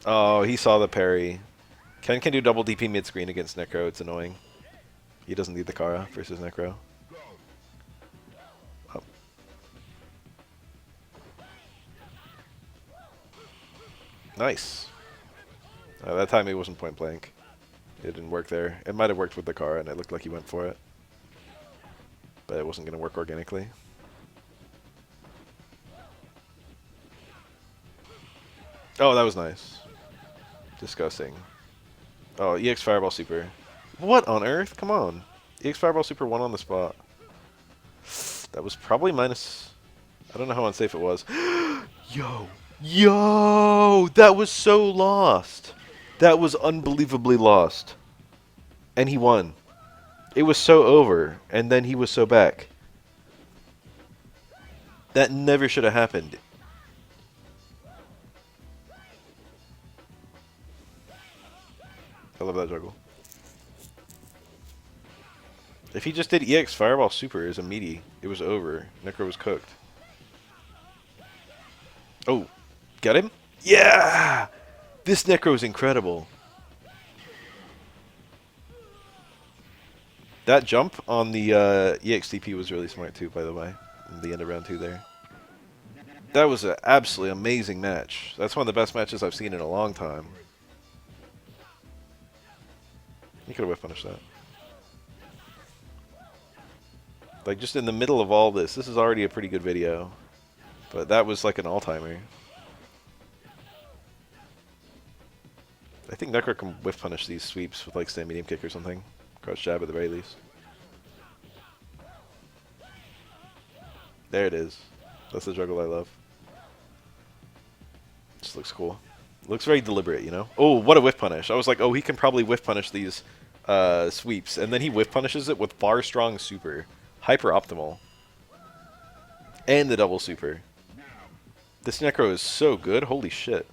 Oh, he saw the parry. Ken can do double DP mid screen against Necro. It's annoying. He doesn't need the Kara versus Necro. Oh. Nice. That time he wasn't point blank. It didn't work there. It might have worked with the Kara, and it looked like he went for it. But it wasn't going to work organically. Oh, that was nice. Disgusting. Oh, EX Fireball Super. What on earth? Come on. EX Fireball Super 1 on the spot. That was probably minus... I don't know how unsafe it was. Yo! Yo! That was so lost! That was unbelievably lost. And he won. It was so over, and then he was so back. That never should have happened. I love that juggle. If he just did EX Fireball Super as a meaty, it was over. Necro was cooked. Oh, got him? Yeah! This Necro is incredible. That jump on the EXTP was really smart too, by the way. In the end of round 2 there. That was an absolutely amazing match. That's one of the best matches I've seen in a long time. You could have whiff punished that. Like, just in the middle of all this is already a pretty good video. But that was like an all-timer. I think Necro can whiff punish these sweeps with like stand medium kick or something. Crouch jab at the very least. There it is. That's the juggle I love. Just looks cool. Looks very deliberate, you know? Oh, what a whiff punish. I was like, oh, he can probably whiff punish these sweeps. And then he whiff punishes it with Far Strong Super. Hyper optimal. And the double super. This Necro is so good, holy shit.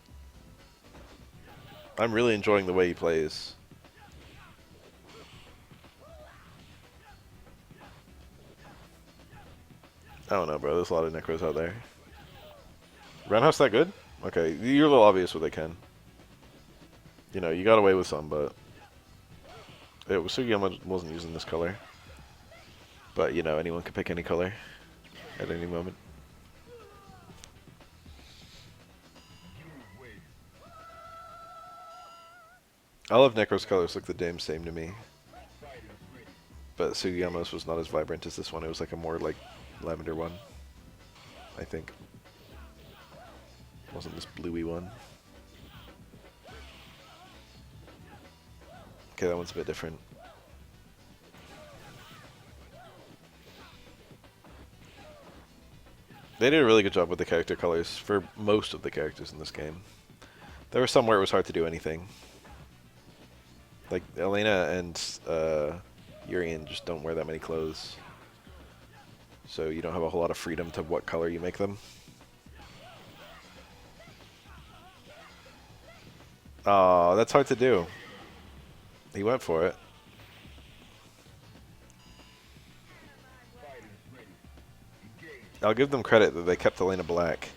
I'm really enjoying the way he plays. I don't know, bro. There's a lot of Necros out there. Roundhouse that good? Okay, you're a little obvious with it, Ken. You know, you got away with some, but... Sugiyama wasn't using this color. But, you know, anyone can pick any color at any moment. All of Necro's colors look the damn same to me. But Sugiyama's was not as vibrant as this one. It was like a more, like, lavender one. I think. It wasn't this bluey one. Okay, that one's a bit different. They did a really good job with the character colors for most of the characters in this game. There were some where it was hard to do anything. Like, Elena and Urian just don't wear that many clothes. So you don't have a whole lot of freedom to what color you make them. Oh, that's hard to do. He went for it. I'll give them credit that they kept Elena black.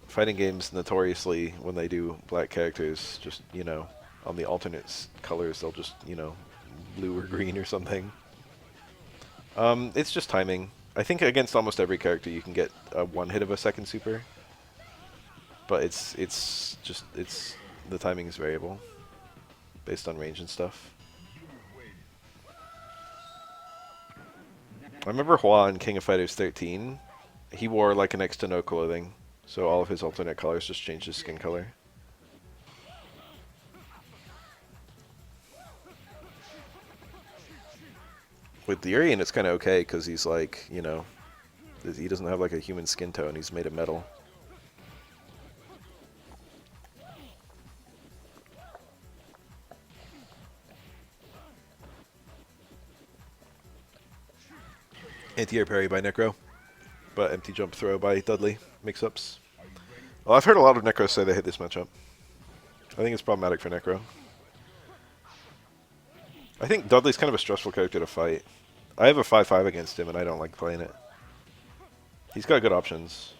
Fighting games notoriously, when they do black characters, just, you know, on the alternate colors, they'll just, you know, blue or green or something. It's just timing. I think against almost every character you can get one hit of a second super. But it's the timing is variable based on range and stuff. I remember Hua in King of Fighters 13. He wore like an next to no clothing, so all of his alternate colors just changed his skin color. With the Urian, it's kind of okay because he's like, you know, he doesn't have like a human skin tone. He's made of metal. Anti-air parry by Necro, but empty jump throw by Dudley. Mix-ups. Well, I've heard a lot of Necros say they hate this matchup. I think it's problematic for Necro. I think Dudley's kind of a stressful character to fight. I have a 5-5 against him, and I don't like playing it. He's got good options.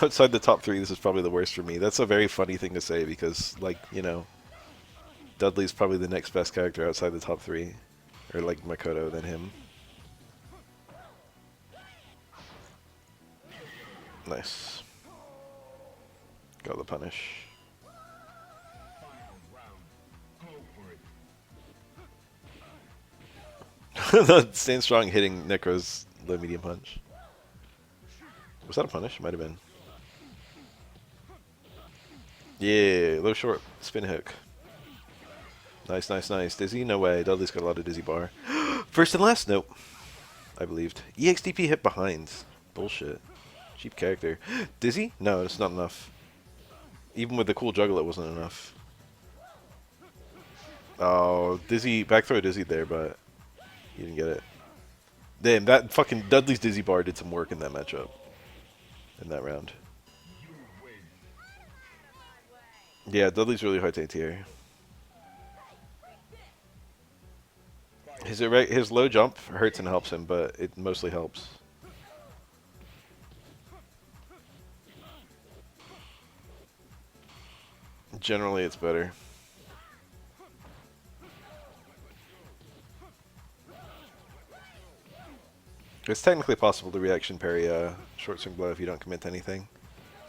Outside the top 3, this is probably the worst for me. That's a very funny thing to say because, like, you know, Dudley's probably the next best character outside the top 3. Or, like, Makoto than him. Nice. Got the punish. Stand strong hitting Necro's low medium punch. Was that a punish? Might have been. Yeah, low short spin hook. Nice, nice, nice. Dizzy? No way. Dudley's got a lot of dizzy bar. First and last? Nope. I believed. EXDP hit behind. Bullshit. Cheap character. Dizzy? No, it's not enough. Even with the cool juggle, it wasn't enough. Oh, Dizzy. Back throw Dizzy there, but he didn't get it. Damn, that fucking Dudley's dizzy bar did some work in that matchup. In that round. Yeah, Dudley's really hard to ATR. His low jump hurts and helps him, but it mostly helps. Generally, it's better. It's technically possible to reaction parry short swing blow if you don't commit to anything,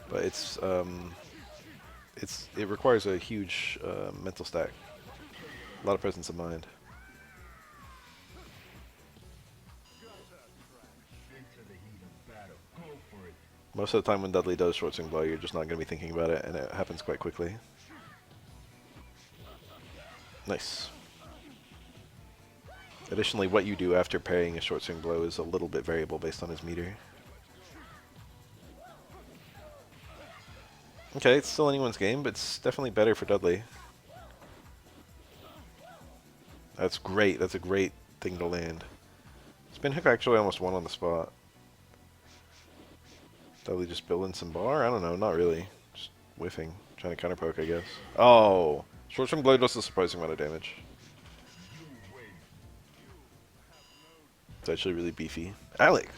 but it requires a huge mental stack, a lot of presence of mind. Most of the time when Dudley does short swing blow, you're just not going to be thinking about it, and it happens quite quickly. Nice. Additionally, what you do after parrying a short swing blow is a little bit variable based on his meter. Okay, it's still anyone's game, but it's definitely better for Dudley. That's great. That's a great thing to land. Spin hook actually almost won on the spot. Dudley just building some bar? I don't know, not really. Just whiffing. Trying to counterpoke, I guess. Oh! Short-term blade does a surprising amount of damage. It's actually really beefy. Alex!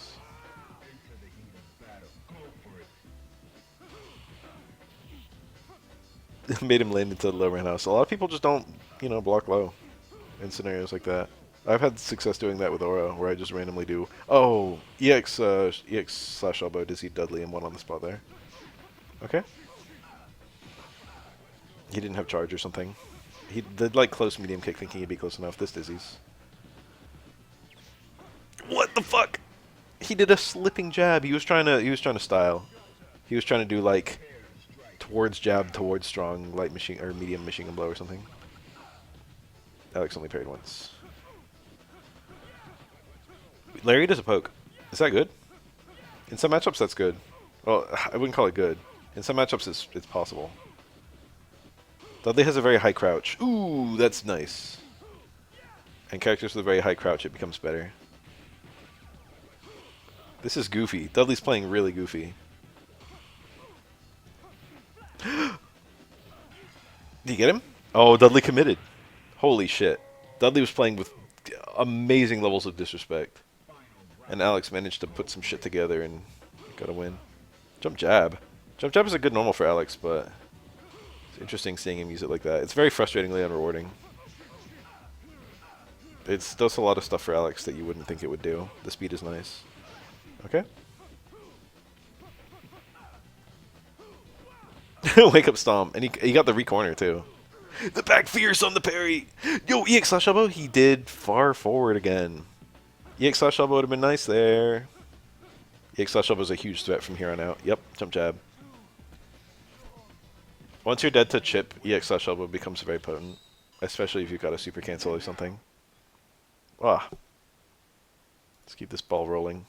Made him land into the low ran house. A lot of people just don't, block low in scenarios like that. I've had success doing that with Aura, where I just randomly do, oh, EX slash elbow to see Dudley and one on the spot there. Okay. He didn't have charge or something. He did like close medium kick thinking he'd be close enough. This dizzies. What the fuck? He did a slipping jab. He was trying to style. He was trying to do like towards jab, towards strong, light machine or medium machine gun blow or something. Alex only parried once. Larry does a poke. Is that good? In some matchups, that's good. Well, I wouldn't call it good. In some matchups, it's possible. Dudley has a very high crouch. Ooh, that's nice. And characters with a very high crouch, it becomes better. This is goofy. Dudley's playing really goofy. Did you get him? Oh, Dudley committed. Holy shit. Dudley was playing with amazing levels of disrespect. And Alex managed to put some shit together and got a win. Jump jab. Jump jab is a good normal for Alex, but it's interesting seeing him use it like that. It's very frustratingly unrewarding. It does a lot of stuff for Alex that you wouldn't think it would do. The speed is nice. Okay. Wake up stomp. And he got the re-corner too. The back fierce on the parry. Yo, EX slash elbow. He did far forward again. EX slash elbow would have been nice there. EX slash elbow is a huge threat from here on out. Yep, jump jab. Once you're dead to chip, EX slash elbow becomes very potent. Especially if you've got a super cancel or something. Ah. Let's keep this ball rolling.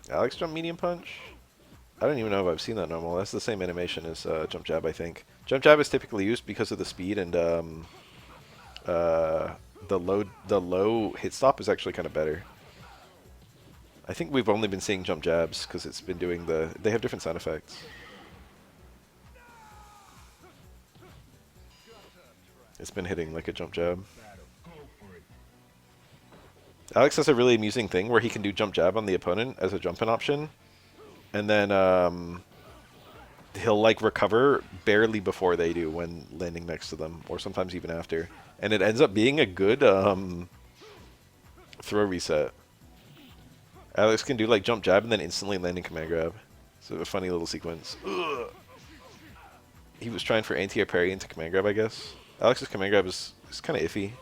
Alex jump medium punch? I don't even know if I've seen that normal. That's the same animation as jump jab, I think. Jump jab is typically used because of the speed, and the low hit stop is actually kind of better. I think we've only been seeing jump jabs because it's been doing the... They have different sound effects. It's been hitting like a jump jab. Alex has a really amusing thing where he can do jump jab on the opponent as a jump-in option. And then he'll like recover barely before they do when landing next to them, or sometimes even after. And it ends up being a good throw reset. Alex can do like jump jab and then instantly landing command grab. So a funny little sequence. Ugh. He was trying for anti-air parry into command grab, I guess. Alex's command grab is kind of iffy.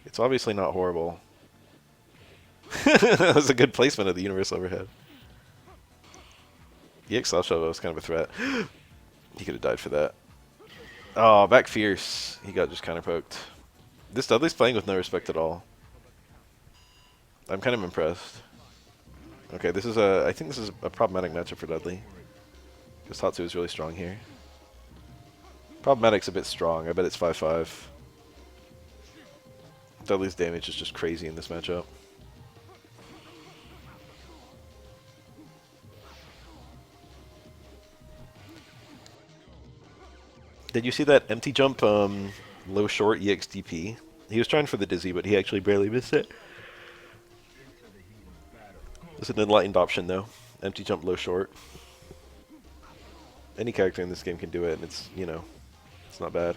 It's obviously not horrible. That was a good placement of the universe overhead. EX slash elbow was kind of a threat. He could have died for that. Oh, back fierce. He got just counterpoked. This Dudley's playing with no respect at all. I'm kind of impressed. Okay, this is I think this is a problematic matchup for Dudley. Because Tatsu is really strong here. Problematic's a bit strong. I bet it's 5-5. Dudley's damage is just crazy in this matchup. Did you see that empty jump low short EXDP? He was trying for the dizzy, but he actually barely missed it. It's an enlightened option though. Empty jump low short. Any character in this game can do it, and it's, it's not bad.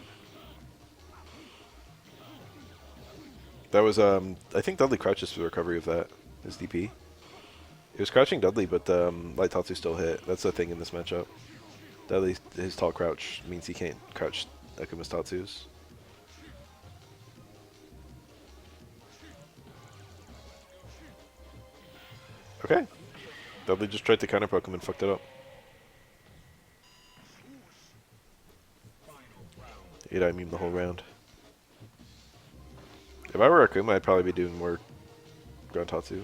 That was, I think Dudley crouches for the recovery of that, his DP. It was crouching Dudley, but Light Tatsu still hit. That's the thing in this matchup. Dudley, his tall crouch means he can't crouch Akuma's Tatsu's. Okay. Dudley just tried to counter poke him and fucked it up. 8-eye meme the whole round. If I were Akuma, I'd probably be doing more Grantatsu.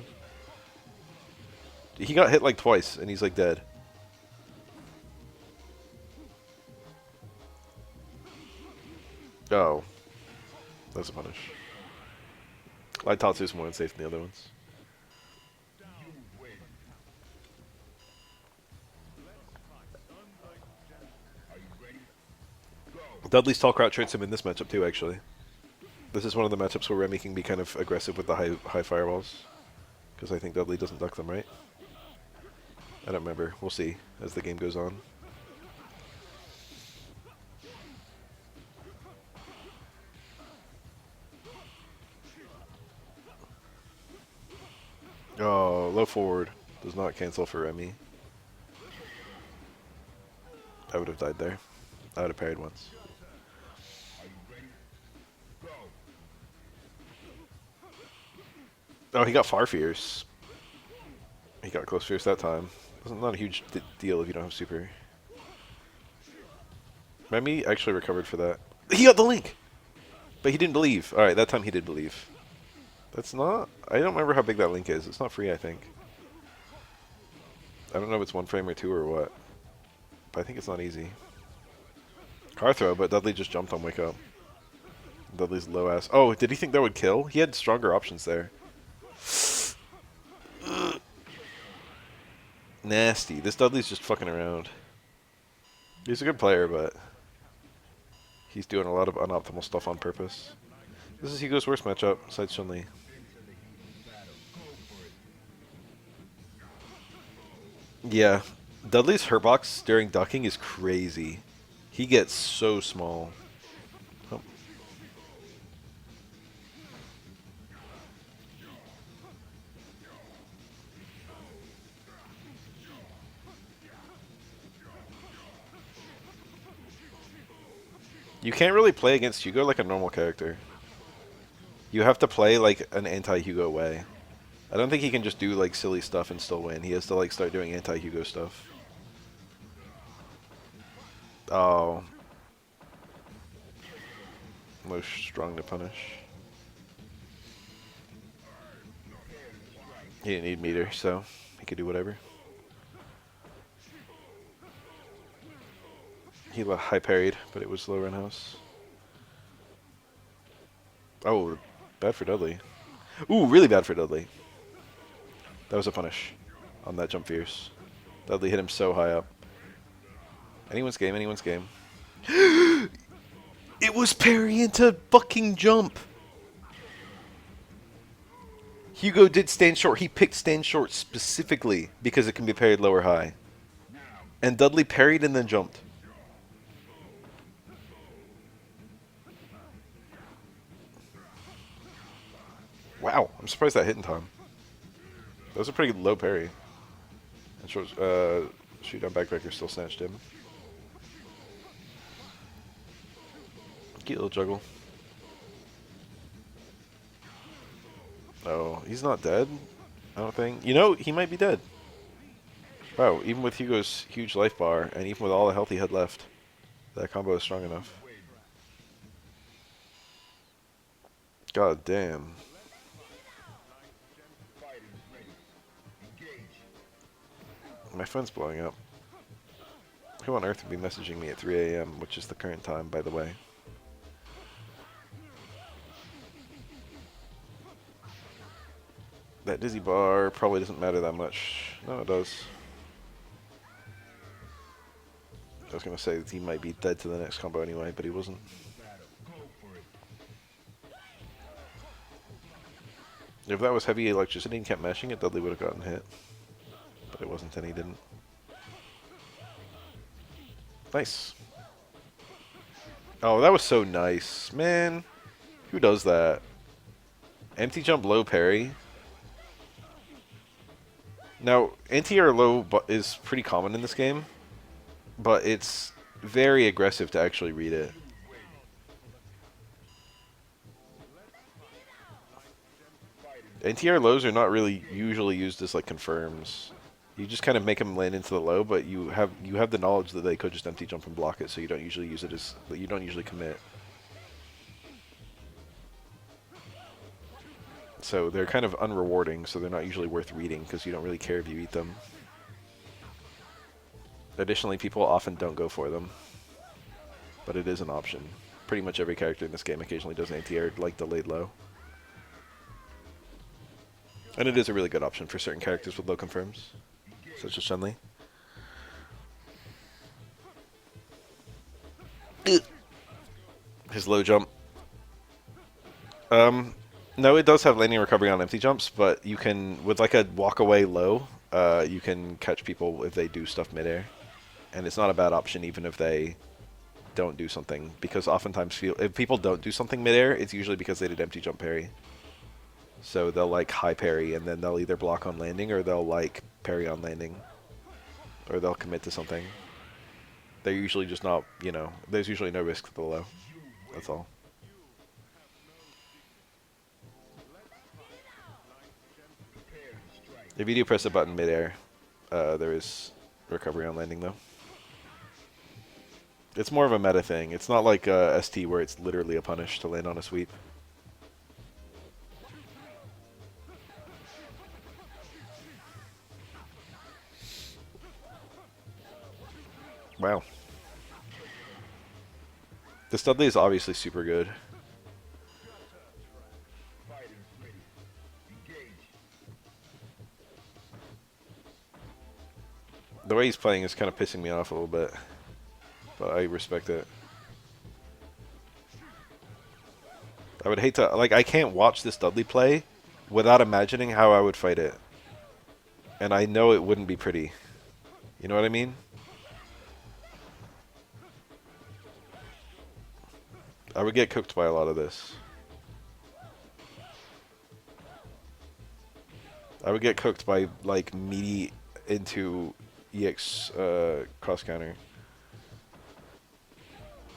He got hit like twice, and he's like dead. Oh. That's a punish. Light Tatsu's more unsafe than the other ones. Dudley's tall crouch hurts him in this matchup too, actually. This is one of the matchups where Remy can be kind of aggressive with the high fireballs. Because I think Dudley doesn't duck them, right? I don't remember. We'll see as the game goes on. Oh, low forward. Does not cancel for Remy. I would have died there. I would have parried once. Oh, he got far fierce. He got close fierce that time. It's not a huge deal if you don't have super. Remy actually recovered for that. He got the link! But he didn't believe. Alright, that time he did believe. That's not... I don't remember how big that link is. It's not free, I think. I don't know if it's 1 frame or 2 or what. But I think it's not easy. Car throw, but Dudley just jumped on Wake Up. Dudley's low ass. Oh, did he think that would kill? He had stronger options there. Nasty. This Dudley's just fucking around. He's a good player, but he's doing a lot of unoptimal stuff on purpose. This is Hugo's worst matchup, besides Chun-Li. Yeah. Dudley's hurtbox during ducking is crazy. He gets so small. Oh. You can't really play against Hugo like a normal character. You have to play like an anti-Hugo way. I don't think he can just do like silly stuff and still win. He has to like start doing anti-Hugo stuff. Oh. Most strong to punish. He didn't need meter, so he could do whatever. He high parried, but it was low run house. Oh, bad for Dudley. Ooh, really bad for Dudley. That was a punish on that jump fierce. Dudley hit him so high up. Anyone's game, anyone's game. It was parry into fucking jump. Hugo did stand short. He picked stand short specifically because it can be parried low or high. And Dudley parried and then jumped. Wow, I'm surprised that hit in time. That was a pretty low parry. And shoot down backbreaker still snatched him. Cute little juggle. Oh, he's not dead? I don't think. You know, he might be dead. Wow, even with Hugo's huge life bar, and even with all the health he had left, that combo is strong enough. God damn. My phone's blowing up. Who on earth would be messaging me at 3 a.m., which is the current time, by the way? That dizzy bar probably doesn't matter that much. No, it does. I was going to say that he might be dead to the next combo anyway, but he wasn't. If that was heavy electricity and kept mashing it, Dudley would have gotten hit. But it wasn't, and he didn't. Nice. Oh, that was so nice. Man, who does that? Empty jump low parry. Now, anti-air low is pretty common in this game, but it's very aggressive to actually read it. Anti-air lows are not really usually used as like confirms. You just kind of make them land into the low, but you have the knowledge that they could just empty jump and block it, so you don't usually use it as you don't usually commit. So they're kind of unrewarding, so they're not usually worth reading because you don't really care if you eat them. Additionally, people often don't go for them, but it is an option. Pretty much every character in this game occasionally does an anti-air like delayed low. And it is a really good option for certain characters with low confirms, such as Chun-Li. His low jump. No, it does have landing recovery on empty jumps, but you can, with like a walk away low, you can catch people if they do stuff midair. And it's not a bad option even if they don't do something, because oftentimes if people don't do something midair, it's usually because they did empty jump parry. So they'll like high parry and then they'll either block on landing or they'll like parry on landing. Or they'll commit to something. They're usually just not, there's usually no risk to the low. That's all. If you do press a button midair, there is recovery on landing though. It's more of a meta thing. It's not like ST where it's literally a punish to land on a sweep. Wow. This Dudley is obviously super good. The way he's playing is kind of pissing me off a little bit, but I respect it. I would hate to, like, I can't watch this Dudley play without imagining how I would fight it. And I know it wouldn't be pretty. You know what I mean? I would get cooked by a lot of this. I would get cooked by, like, meaty into EX cross counter.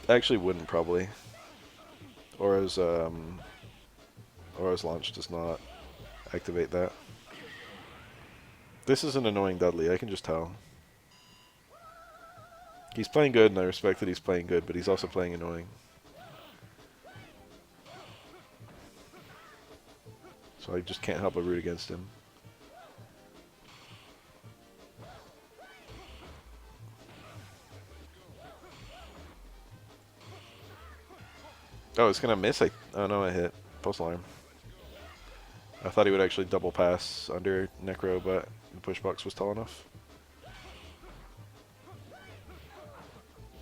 I actually wouldn't, probably. Aura's launch does not activate that. This is an annoying Dudley, I can just tell. He's playing good, and I respect that he's playing good, but he's also playing annoying. So I just can't help but root against him. Oh, it's gonna miss. Oh no, I hit. Post alarm. I thought he would actually double pass under Necro, but the push box was tall enough.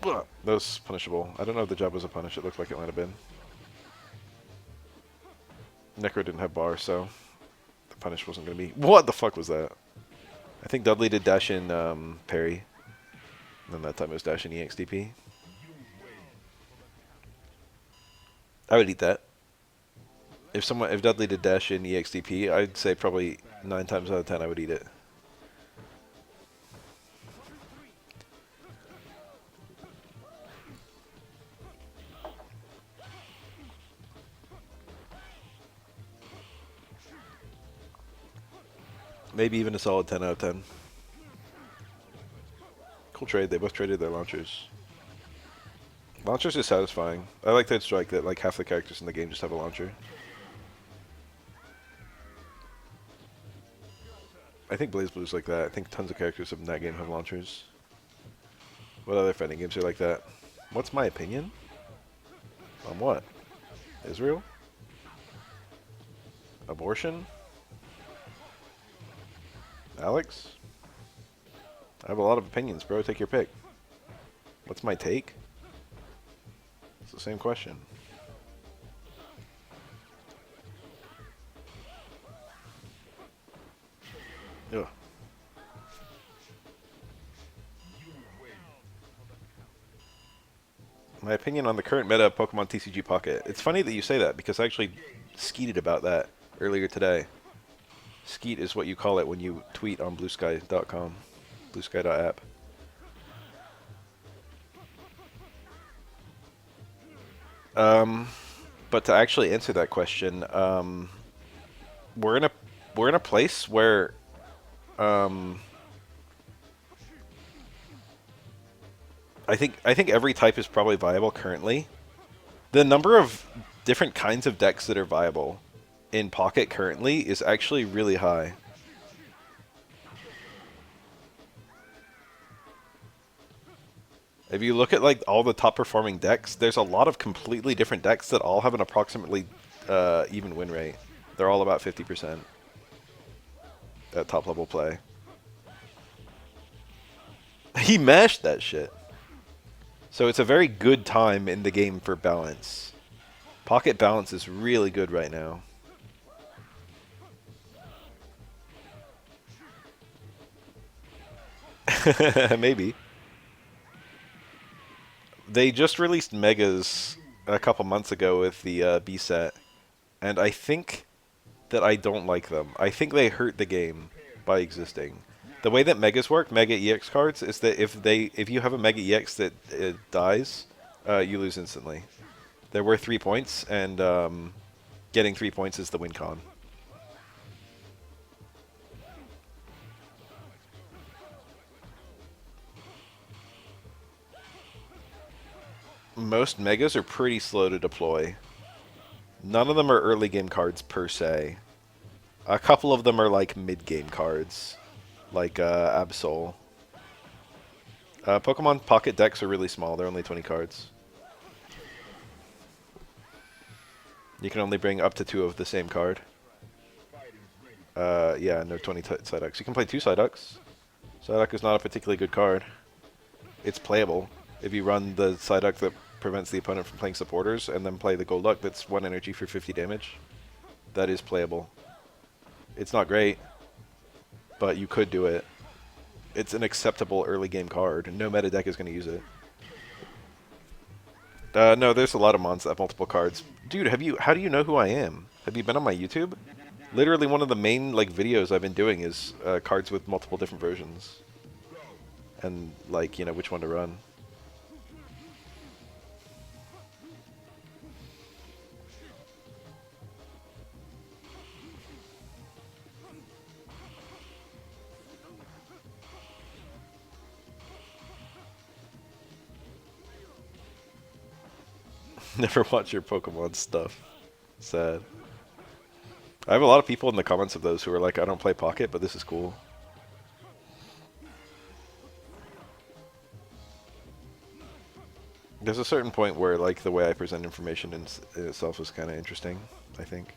That was punishable. I don't know if the jab was a punish. It looked like it might have been. Necro didn't have bar, so the punish wasn't going to be... What the fuck was that? I think Dudley did dash in parry. And then that time it was dash in EXDP. I would eat that. If Dudley did dash in EXDP, I'd say probably 9 times out of 10 I would eat it. Maybe even a solid 10 out of 10. Cool trade. They both traded their launchers. Launchers is satisfying. I like that strike that like half the characters in the game just have a launcher. I think BlazBlue's like that. I think tons of characters in that game have launchers. What other fighting games are like that? What's my opinion? On what? Israel? Abortion? Alex? I have a lot of opinions, bro. Take your pick. What's my take? It's the same question. Ugh. My opinion on the current meta of Pokemon TCG Pocket. It's funny that you say that because I actually skeeted about that earlier today. Skeet is what you call it when you tweet on bluesky.com, bluesky.app. But to actually answer that question, we're in a place where I think every type is probably viable currently. The number of different kinds of decks that are viable in Pocket currently is actually really high. If you look at like all the top performing decks, there's a lot of completely different decks that all have an approximately even win rate. They're all about 50% at top level play. He mashed that shit. So it's a very good time in the game for balance. Pocket balance is really good right now. Maybe. They just released Megas a couple months ago with the B set, and I think that I don't like them. I think they hurt the game by existing. The way that Megas work, Mega EX cards, is that if you have a Mega EX that dies, you lose instantly. They're worth 3 points, and getting 3 points is the win con. Most Megas are pretty slow to deploy. None of them are early game cards per se. A couple of them are like mid game cards, like Absol. Pokemon Pocket decks are really small. They're only 20 cards. You can only bring up to 2 of the same card. Yeah, no 20 Psyducks. You can play 2 Psyducks. Psyduck is not a particularly good card. It's playable. If you run the Psyduck that prevents the opponent from playing supporters, and then play the Golduck that's 1 energy for 50 damage, that is playable. It's not great, but you could do it. It's an acceptable early game card. No meta deck is going to use it. No, there's a lot of mons that have multiple cards. Dude, how do you know who I am? Have you been on my YouTube? Literally one of the main like videos I've been doing is cards with multiple different versions. And like, which one to run. Never watch your Pokemon stuff. Sad. I have a lot of people in the comments of those who are like, I don't play Pocket, but this is cool. There's a certain point where like the way I present information in itself is kind of interesting, I think.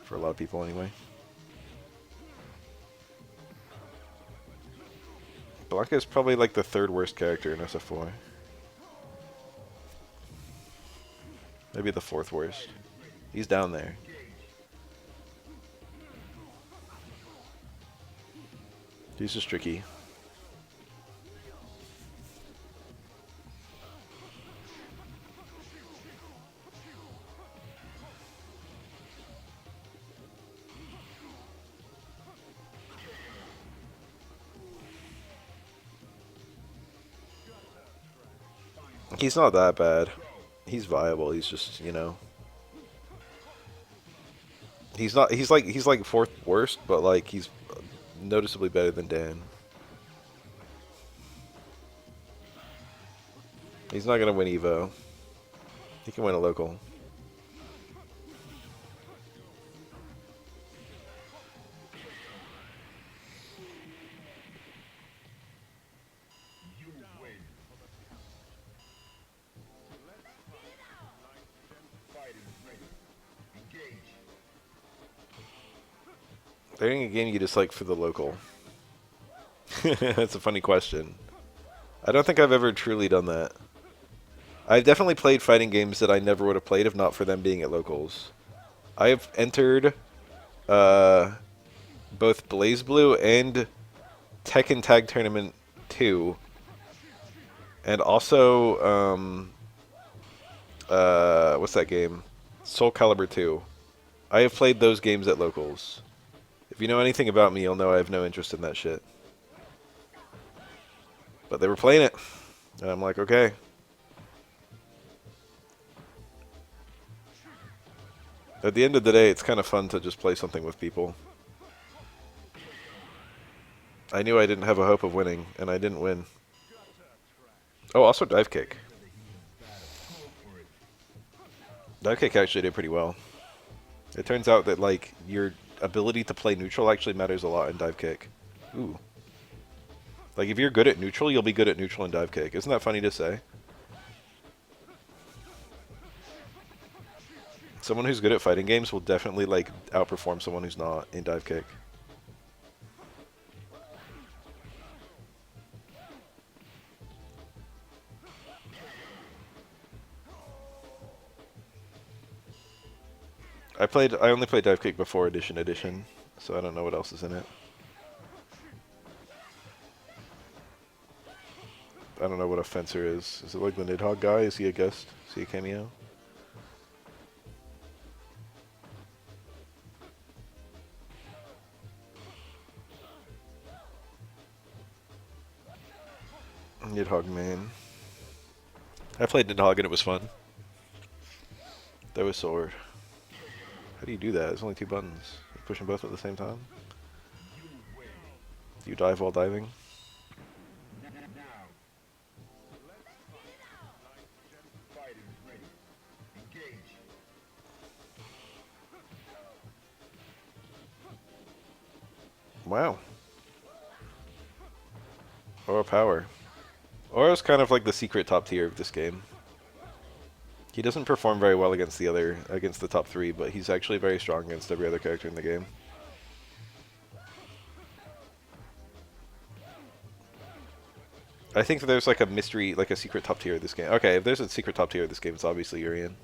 For a lot of people anyway. Blanca is probably like the 3rd worst character in SF4. Maybe the 4th worst. He's down there. He's just tricky. He's not that bad. He's viable. He's just, he's not. He's like 4th worst, but like he's noticeably better than Dan. He's not gonna win Evo. He can win a local. Playing a game you dislike for the local. That's a funny question. I don't think I've ever truly done that. I've definitely played fighting games that I never would have played if not for them being at locals. I have entered both BlazBlue and Tekken Tag Tournament 2, and also what's that game? Soul Calibur 2. I have played those games at locals. If you know anything about me, you'll know I have no interest in that shit. But they were playing it, and I'm like, okay. At the end of the day, it's kind of fun to just play something with people. I knew I didn't have a hope of winning, and I didn't win. Oh, also dive kick. Dive kick actually did pretty well. It turns out that like your ability to play neutral actually matters a lot in dive kick. Ooh. Like if you're good at neutral, you'll be good at neutral and dive kick. Isn't that funny to say? Someone who's good at fighting games will definitely like outperform someone who's not in dive kick. I only played dive kick before edition, so I don't know what else is in it. I don't know what a fencer is. Is it like the Nidhogg guy? Is he a guest? Is he a cameo? Nidhogg main. I played Nidhogg and it was fun. That was sword. How do you do that? There's only two buttons. You push them both at the same time? Do you dive while diving? Wow. Aura power. Aura's kind of like the secret top tier of this game. He doesn't perform very well against the top three, but he's actually very strong against every other character in the game. I think there's like a mystery, like a secret top tier of this game. Okay, if there's a secret top tier of this game, it's obviously Urian.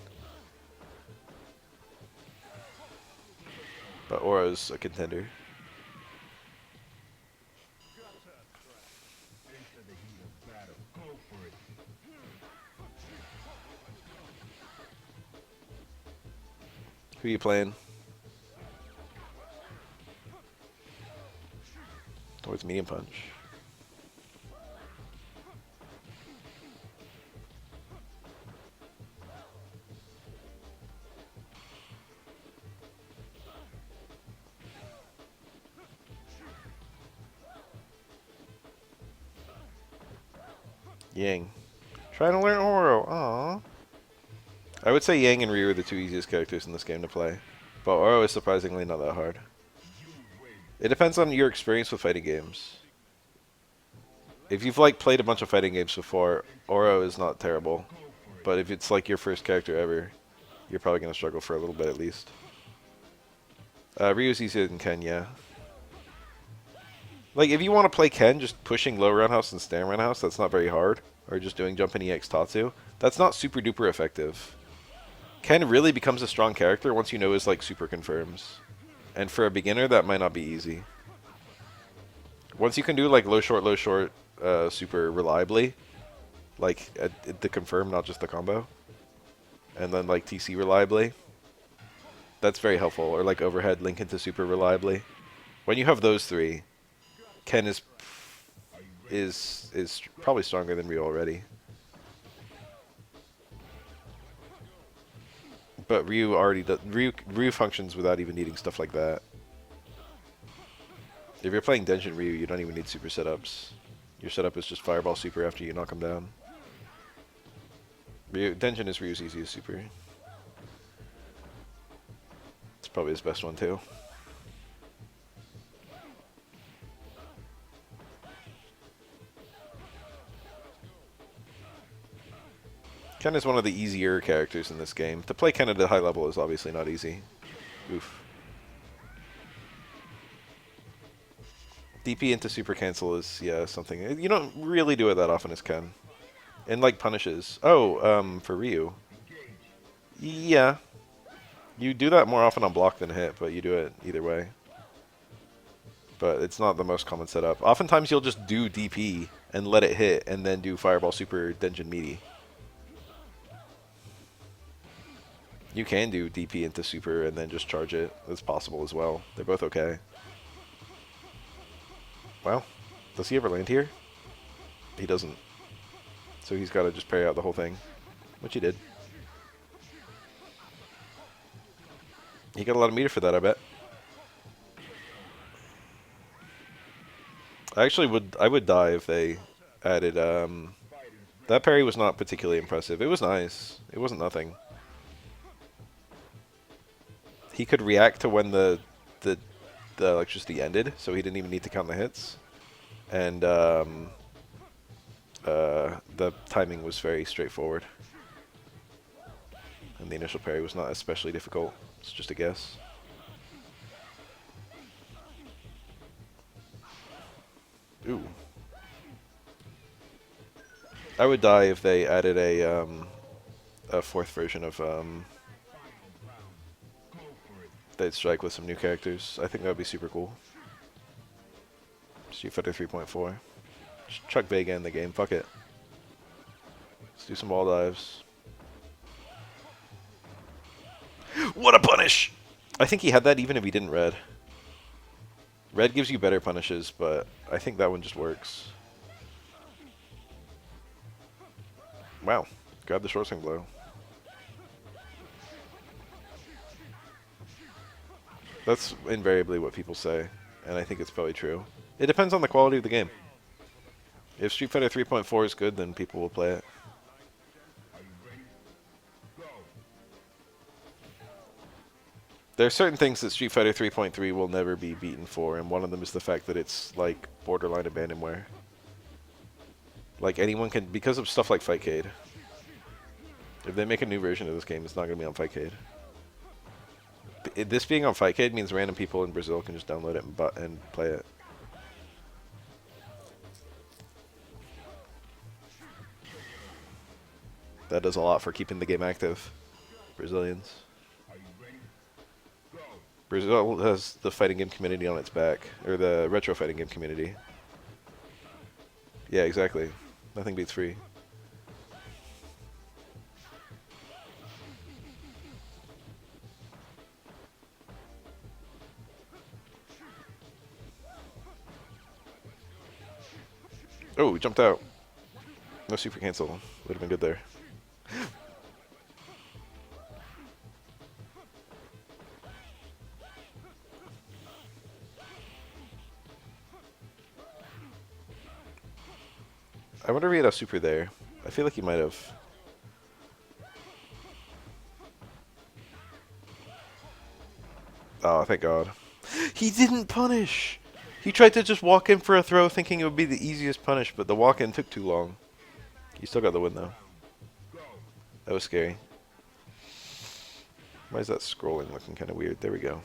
But Aura's a contender. Who are you playing? Oh, it's medium punch. Yang. Trying to learn Oro. Aww. I would say Yang and Ryu are the two easiest characters in this game to play. But Oro is surprisingly not that hard. It depends on your experience with fighting games. If you've like played a bunch of fighting games before, Oro is not terrible. But if it's like your first character ever, you're probably going to struggle for a little bit at least. Ryu's easier than Ken, yeah. Like, if you want to play Ken, just pushing low roundhouse and stand roundhouse, that's not very hard. Or just doing jump and EX Tatsu. That's not super duper effective. Ken really becomes a strong character once you know his, like, super confirms. And for a beginner, that might not be easy. Once you can do, like, low short, super reliably, like, the confirm, not just the combo, and then, like, TC reliably, that's very helpful. Or, like, overhead, link into super reliably. When you have those three, Ken is probably stronger than Ryu already. But Ryu already does, Ryu functions without even needing stuff like that. If you're playing Denshin Ryu, you don't even need super setups. Your setup is just Fireball Super after you knock him down. Denshin is Ryu's easiest super. It's probably his best one too. Ken is one of the easier characters in this game. To play Ken at a high level is obviously not easy. Oof. DP into super cancel is, yeah, something. You don't really do it that often as Ken. And, like, punishes. Oh, for Ryu. Yeah. You do that more often on block than hit, but you do it either way. But it's not the most common setup. Oftentimes you'll just do DP and let it hit, and then do Fireball Super Denjin Meaty. You can do DP into super and then just charge it. That's possible as well. They're both okay. Well, does he ever land here? He doesn't. So he's got to just parry out the whole thing, which he did. He got a lot of meter for that, I bet. I would die if they added That parry was not particularly impressive. It was nice. It wasn't nothing. He could react to when the the electricity ended, so he didn't even need to count the hits. And the timing was very straightforward. And the initial parry was not especially difficult. It's just a guess. Ooh. I would die if they added a fourth version of Dead Strike with some new characters. I think that would be super cool. Street Fighter 3.4. Just chuck Vega in the game. Fuck it. Let's do some wall dives. What a punish! I think he had that even if he didn't red. Red gives you better punishes, but I think that one just works. Wow. Grab the short swing blow. That's invariably what people say, and I think it's probably true. It depends on the quality of the game. If Street Fighter 3.4 is good, then people will play it. There are certain things that Street Fighter 3.3 will never be beaten for, and one of them is the fact that it's like borderline abandonware. Like anyone can, because of stuff like Fightcade. If they make a new version of this game, it's not going to be on Fightcade. This being on Fightcade means random people in Brazil can just download it and play it. That does a lot for keeping the game active. Brazilians. Brazil has the fighting game community on its back, or the retro fighting game community. Yeah, exactly. Nothing beats free. Oh, we jumped out. No super cancel. Would have been good there. I wonder if he had a super there. I feel like he might have. Oh, thank God. He didn't punish! He tried to just walk in for a throw thinking it would be the easiest punish, but the walk-in took too long. He still got the win, though. That was scary. Why is that scrolling looking kind of weird? There we go.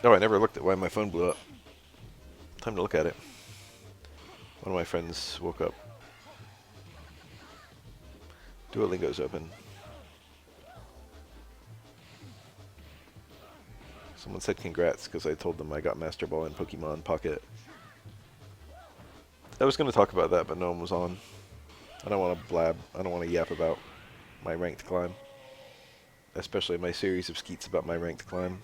Oh, I never looked at why my phone blew up. Time to look at it. One of my friends woke up. Duolingo's open. Someone said congrats because I told them I got Master Ball in Pokemon Pocket. I was going to talk about that, but no one was on. I don't want to blab. I don't want to yap about my ranked climb. Especially my series of skeets about my ranked climb.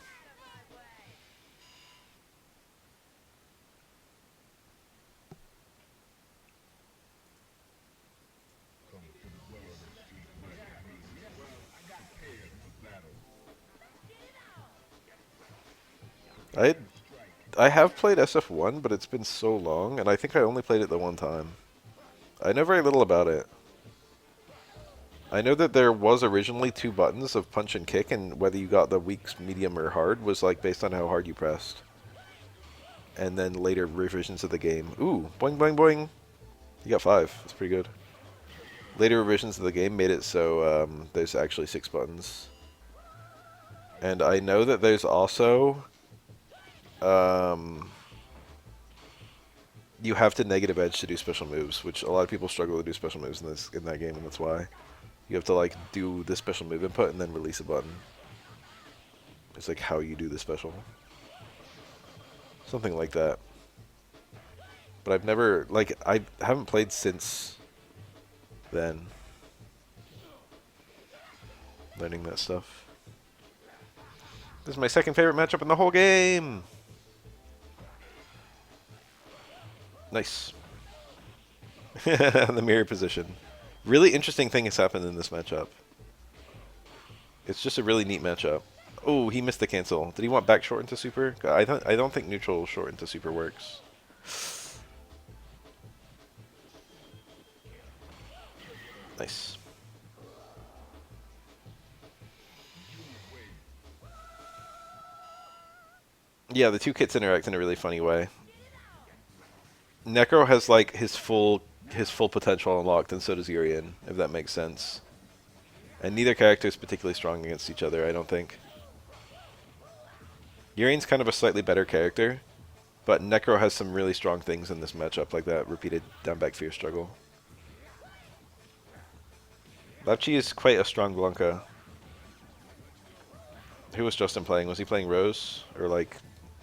I have played SF1, but it's been so long, and I think I only played it the one time. I know very little about it. I know that there was originally 2 buttons of punch and kick, and whether you got the weak, medium, or hard was like based on how hard you pressed. And then later revisions of the game. Ooh, boing, boing, boing. You got 5. That's pretty good. Later revisions of the game made it so there's actually 6 buttons. And I know that there's also... you have to negative edge to do special moves, which a lot of people struggle to do special moves in that game, and that's why. You have to like do the special move input and then release a button. It's like how you do the special. Something like that. But I've never, like, I haven't played since then. Learning that stuff. This is my second favorite matchup in the whole game! Nice. The mirror position. Really interesting thing has happened in this matchup. It's just a really neat matchup. Oh, he missed the cancel. Did he want back short into super? I don't think neutral short into super works. Nice. Yeah, the two kits interact in a really funny way. Necro has like his full potential unlocked, and so does Urian, if that makes sense. And neither character is particularly strong against each other, I don't think. Urian's kind of a slightly better character, but Necro has some really strong things in this matchup, like that repeated down back fear struggle. Lapchi is quite a strong Blanca. Who was Justin playing? Was he playing Rose, or like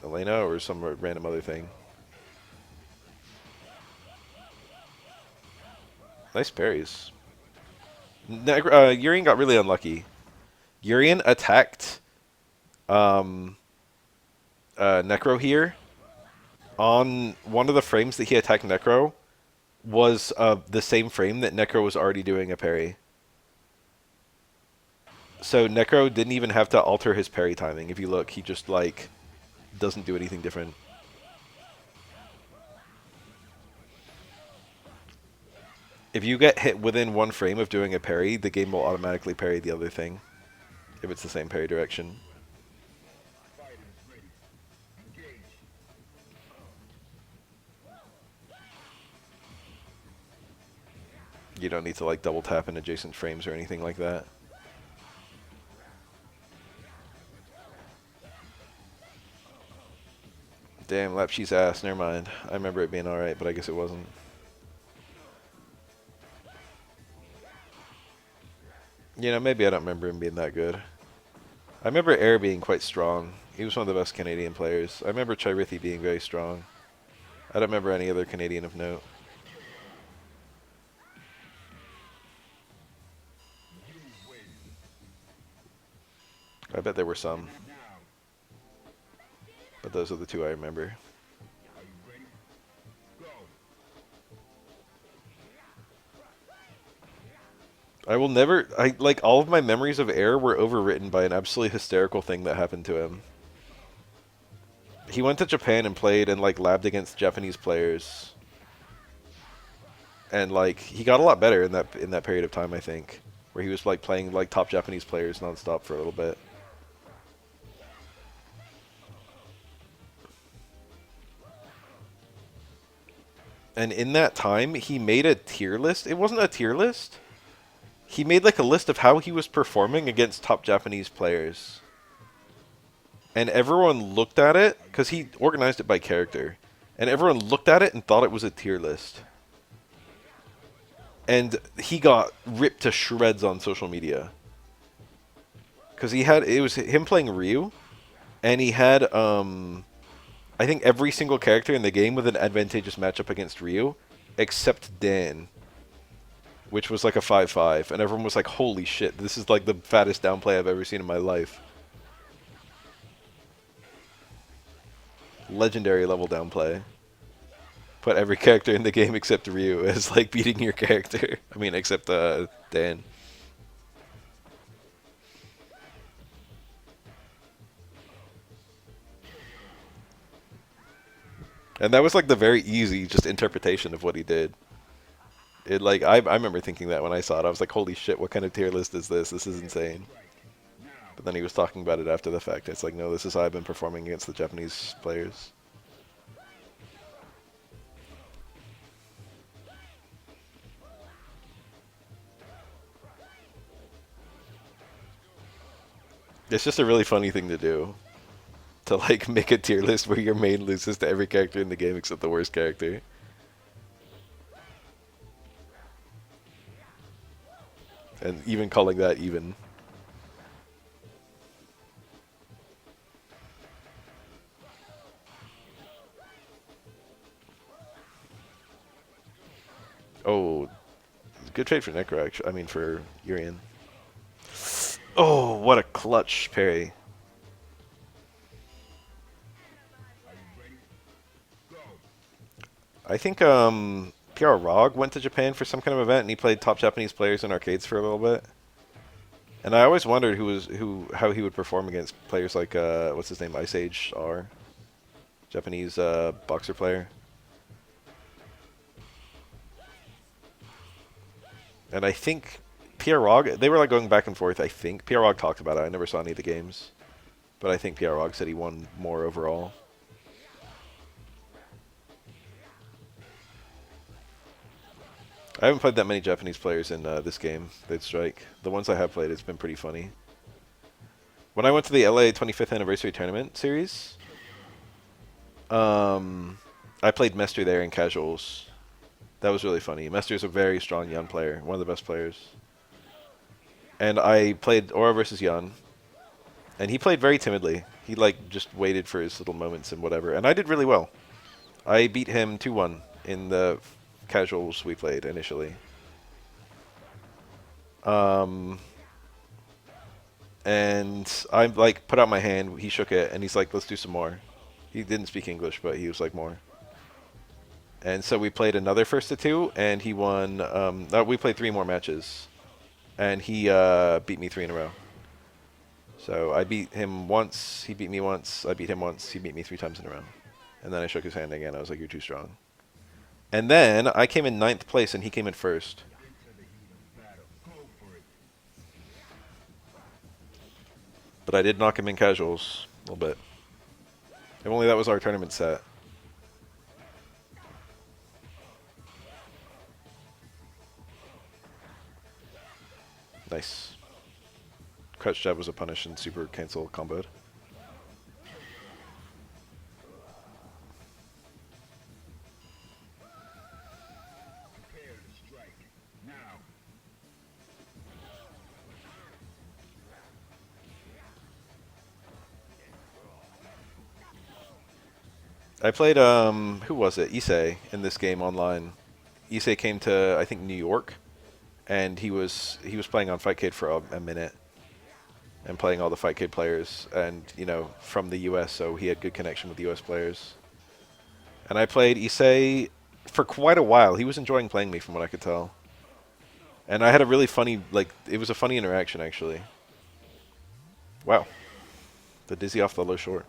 Elena, or some random other thing? Nice parries. Urian got really unlucky. Urian attacked um, Necro here. On one of the frames that he attacked Necro was the same frame that Necro was already doing a parry. So Necro didn't even have to alter his parry timing. If you look, he just like doesn't do anything different. If you get hit within one frame of doing a parry, the game will automatically parry the other thing, if it's the same parry direction. You don't need to like double tap in adjacent frames or anything like that. Damn, Lapchi's ass. Never mind. I remember it being alright, but I guess it wasn't. You know, maybe I don't remember him being that good. I remember Air being quite strong. He was one of the best Canadian players. I remember Chirithi being very strong. I don't remember any other Canadian of note. I bet there were some. But those are the two I remember. I will never... like, all of my memories of Air were overwritten by an absolutely hysterical thing that happened to him. He went to Japan and played and, like, labbed against Japanese players. And, like, he got a lot better in that period of time, I think. Where he was, like, playing, like, top Japanese players nonstop for a little bit. And in that time, he made a tier list. It wasn't a tier list. He made like a list of how he was performing against top Japanese players. And everyone looked at it, because he organized it by character. And everyone looked at it and thought it was a tier list. And he got ripped to shreds on social media. Because it was him playing Ryu. And he had, I think every single character in the game with an advantageous matchup against Ryu, except Dan, which was like a 5-5, and everyone was like, holy shit, this is like the fattest downplay I've ever seen in my life. Legendary level downplay. Put every character in the game except Ryu as like beating your character. I mean, except Dan. And that was like the very easy just interpretation of what he did. It like I remember thinking that when I saw it, I was like, holy shit, what kind of tier list is this? This is insane. But then he was talking about it after the fact. It's like, no, this is how I've been performing against the Japanese players. It's just a really funny thing to do. To like make a tier list where your main loses to every character in the game except the worst character. And even calling that even. Oh, good trade for Necro, actually. I mean, for Urian. Oh, what a clutch parry. I think PR Rog went to Japan for some kind of event, and he played top Japanese players in arcades for a little bit. And I always wondered how he would perform against players like what's his name, Ice Age R, Japanese boxer player. And I think Pierre Rog, they were like going back and forth. I think Pierre Rog talked about it. I never saw any of the games, but I think Pierre Rog said he won more overall. I haven't played that many Japanese players in this game, They'd Strike. The ones I have played, it's been pretty funny. When I went to the LA 25th anniversary tournament series, I played Mester there in casuals. That was really funny. Mester's a very strong Yun player, one of the best players. And I played Aura versus Yun, and he played very timidly. He like just waited for his little moments and whatever, and I did really well. I beat him 2-1 in the casuals we played initially. And I like put out my hand, he shook it, and he's like, let's do some more. He didn't speak English, but he was like, more. And so we played another first to two, and he won. We played 3 more matches, and he beat me 3 in a row. So I beat him once, he beat me once, I beat him once, he beat me 3 times in a row. And then I shook his hand again. I was like, you're too strong. And then I came in 9th place, and he came in 1st. But I did knock him in casuals a little bit. If only that was our tournament set. Nice. Crouch jab was a punish and super cancel comboed. I played who was it? Issei in this game online. Issei came to I think New York, and he was playing on Fightcade for a minute, and playing all the Fightcade players, and you know from the U.S. so he had good connection with U.S. players. And I played Issei for quite a while. He was enjoying playing me from what I could tell. And I had a really funny it was a funny interaction actually. Wow, the dizzy off the low short.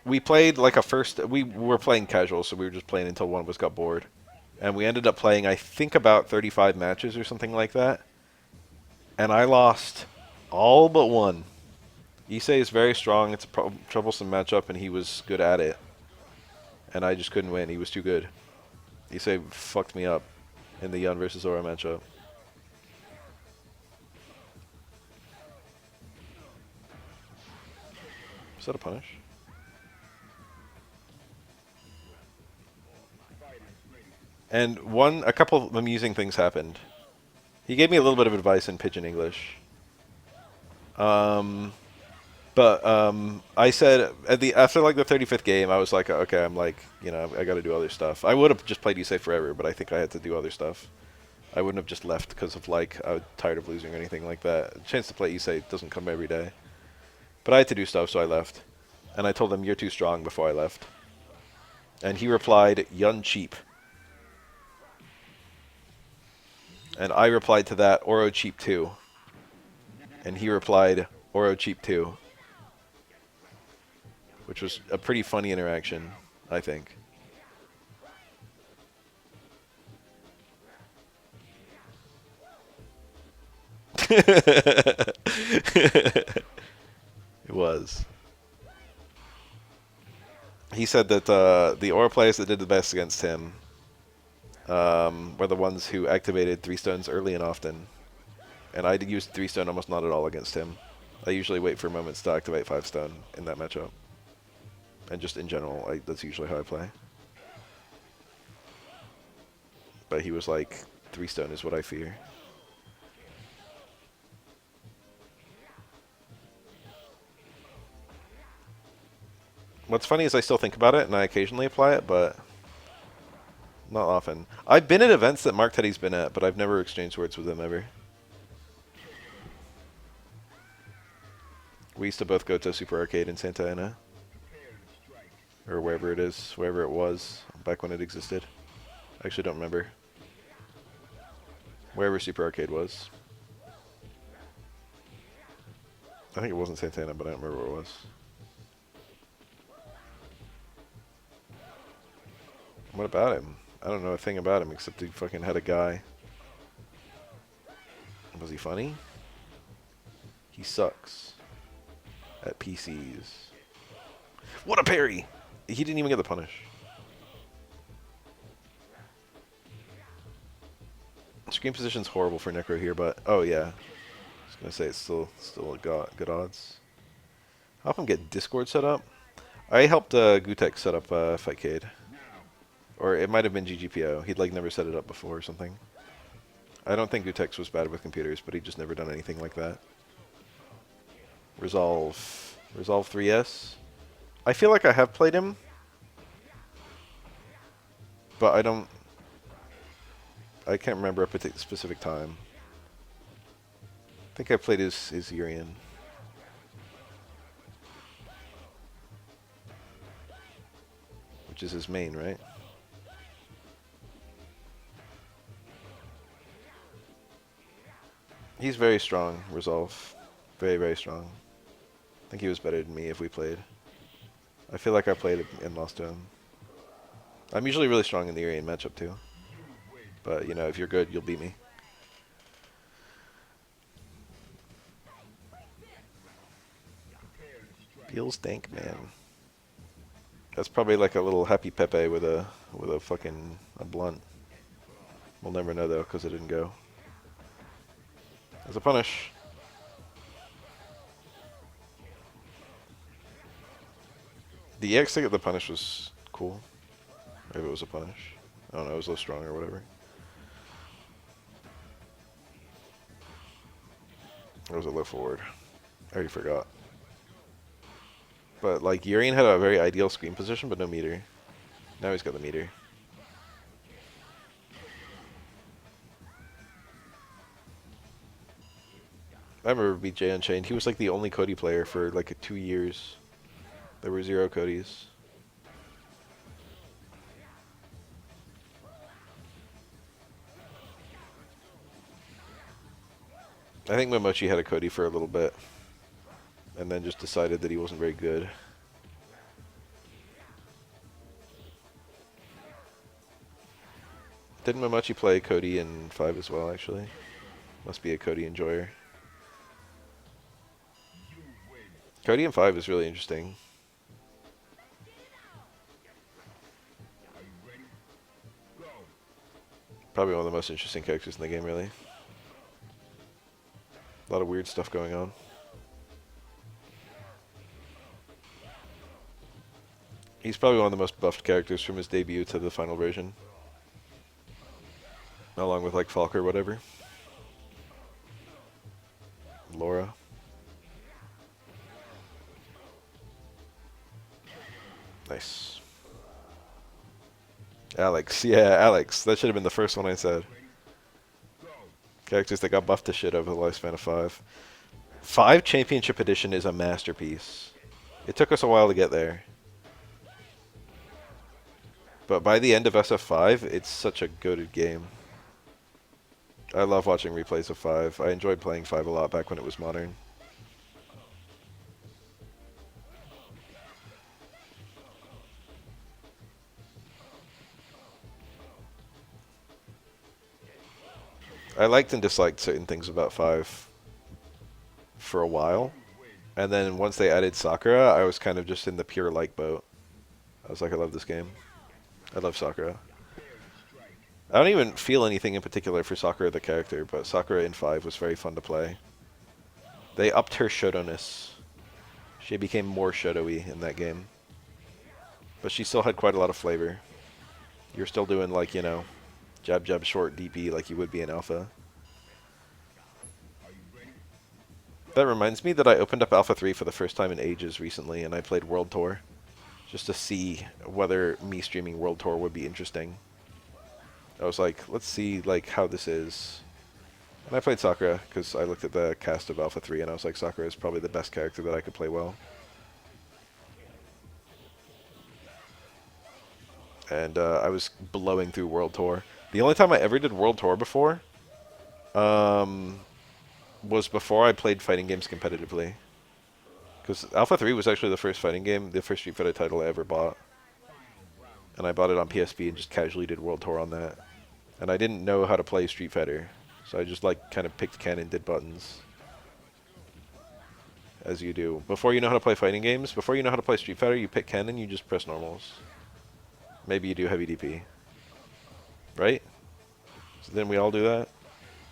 We played like a first. We were playing casual, so we were just playing until one of us got bored, and we ended up playing I think about 35 matches or something like that. And I lost all but one. Issei is very strong. It's a troublesome matchup, and he was good at it. And I just couldn't win. He was too good. Issei fucked me up in the Yun versus Aura matchup. Is that a punish? And a couple of amusing things happened. He gave me a little bit of advice in Pidgin English. I said after like the 35th game, I was like, okay, I'm like, you know, I got to do other stuff. I would have just played Issei forever, but I think I had to do other stuff. I wouldn't have just left because of like I was tired of losing or anything like that. A chance to play Issei doesn't come every day. But I had to do stuff, so I left. And I told him, you're too strong before I left. And he replied, Yun cheap. And I replied to that, Oro cheap too. And he replied, Oro cheap too. Which was a pretty funny interaction, I think. It was. He said that the Aura players that did the best against him were the ones who activated 3 stones early and often. And I used 3 stone almost not at all against him. I usually wait for moments to activate 5 stone in that matchup. And just in general, that's usually how I play. But he was like, 3 stone is what I fear. What's funny is I still think about it, and I occasionally apply it, but not often. I've been at events that Mark Teddy's been at, but I've never exchanged words with him ever. We used to both go to Super Arcade in Santa Ana. Or wherever it is, wherever it was, back when it existed. I actually don't remember. Wherever Super Arcade was. I think it wasn't Santana, but I don't remember where it was. What about him? I don't know a thing about him except he fucking had a guy. Was he funny? He sucks at PCs. What a parry! He didn't even get the punish. Screen position's horrible for Necro here, but oh yeah, I was gonna say it's still got good odds. Help him get Discord set up. I helped Gutek set up Fightcade, or it might have been GGPO. He'd like never set it up before or something. I don't think Gutex was bad with computers, but he'd just never done anything like that. Resolve 3S. I feel like I have played him, but I can't remember a specific time. I think I played his Urian. Which is his main, right? He's very strong, Resolve. Very, very strong. I think he was better than me if we played. I feel like I played and lost to him. I'm usually really strong in the Urian matchup too. But, you know, if you're good, you'll beat me. Feels dank, man. That's probably like a little Happy Pepe with a fucking a blunt. We'll never know though, because it didn't go. There's a punish. The EX to get the punish was cool. Maybe it was a punish. I don't know, it was low strong or whatever. Or was it low forward? I already forgot. But like Urian had a very ideal screen position, but no meter. Now he's got the meter. I remember BJ Unchained. He was like the only Cody player for like 2 years. There were 0 Codys. I think Momochi had a Cody for a little bit. And then just decided that he wasn't very good. Didn't Momochi play Cody in 5 as well, actually? Must be a Cody enjoyer. Cody in 5 is really interesting. Probably one of the most interesting characters in the game, really. A lot of weird stuff going on. He's probably one of the most buffed characters from his debut to the final version. Along with like Falk or whatever. Laura. Nice. Alex. Yeah, Alex. That should have been the first one I said. Characters that got buffed to shit over the lifespan of 5. 5 Championship Edition is a masterpiece. It took us a while to get there. But by the end of SF5, it's such a goated game. I love watching replays of 5. I enjoyed playing 5 a lot back when it was modern. I liked and disliked certain things about 5 for a while. And then once they added Sakura, I was kind of just in the pure like boat. I was like, I love this game. I love Sakura. I don't even feel anything in particular for Sakura the character, but Sakura in 5 was very fun to play. They upped her Shoto-ness. She became more Shoto-y in that game. But she still had quite a lot of flavor. You're still doing like, you know, jab jab short DP like you would be in Alpha. That reminds me that I opened up Alpha 3 for the first time in ages recently, and I played World Tour. Just to see whether me streaming World Tour would be interesting. I was like, let's see like how this is. And I played Sakura, because I looked at the cast of Alpha 3, and I was like, Sakura is probably the best character that I could play well. And I was blowing through World Tour. The only time I ever did World Tour before Um, was before I played fighting games competitively. Because Alpha 3 was actually the first fighting game, the first Street Fighter title I ever bought. And I bought it on PSP and just casually did World Tour on that. And I didn't know how to play Street Fighter. So I just like kind of picked Ken and did buttons. As you do. Before you know how to play fighting games, before you know how to play Street Fighter, you pick Ken and you just press normals. Maybe you do heavy DP. Right? So then we all do that.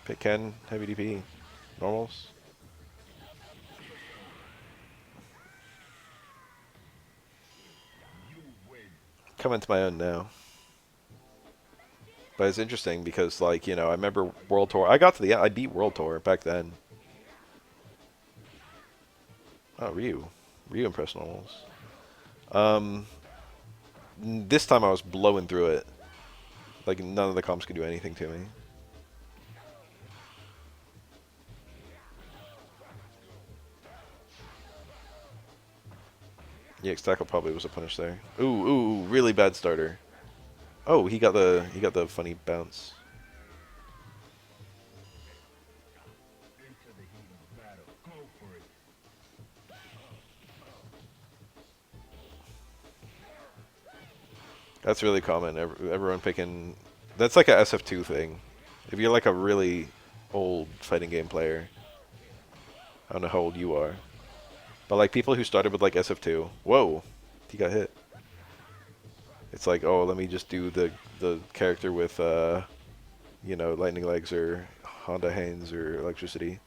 Pick Ken, heavy DP, normals. Coming to my own now. But it's interesting because, like, you know, I remember World Tour. I got to the end. I beat World Tour back then. Oh, Ryu. Ryu impressed normals. Um, this time I was blowing through it. Like, none of the comps could do anything to me. Yeah, Tackle probably was a punish there. Ooh, really bad starter. Oh, he got the funny bounce. That's really common. Everyone picking. That's like a SF2 thing. If you're like a really old fighting game player, I don't know how old you are, but like people who started with like SF2. Whoa, he got hit. It's like, oh, let me just do the character with you know, lightning legs or Honda hands or electricity,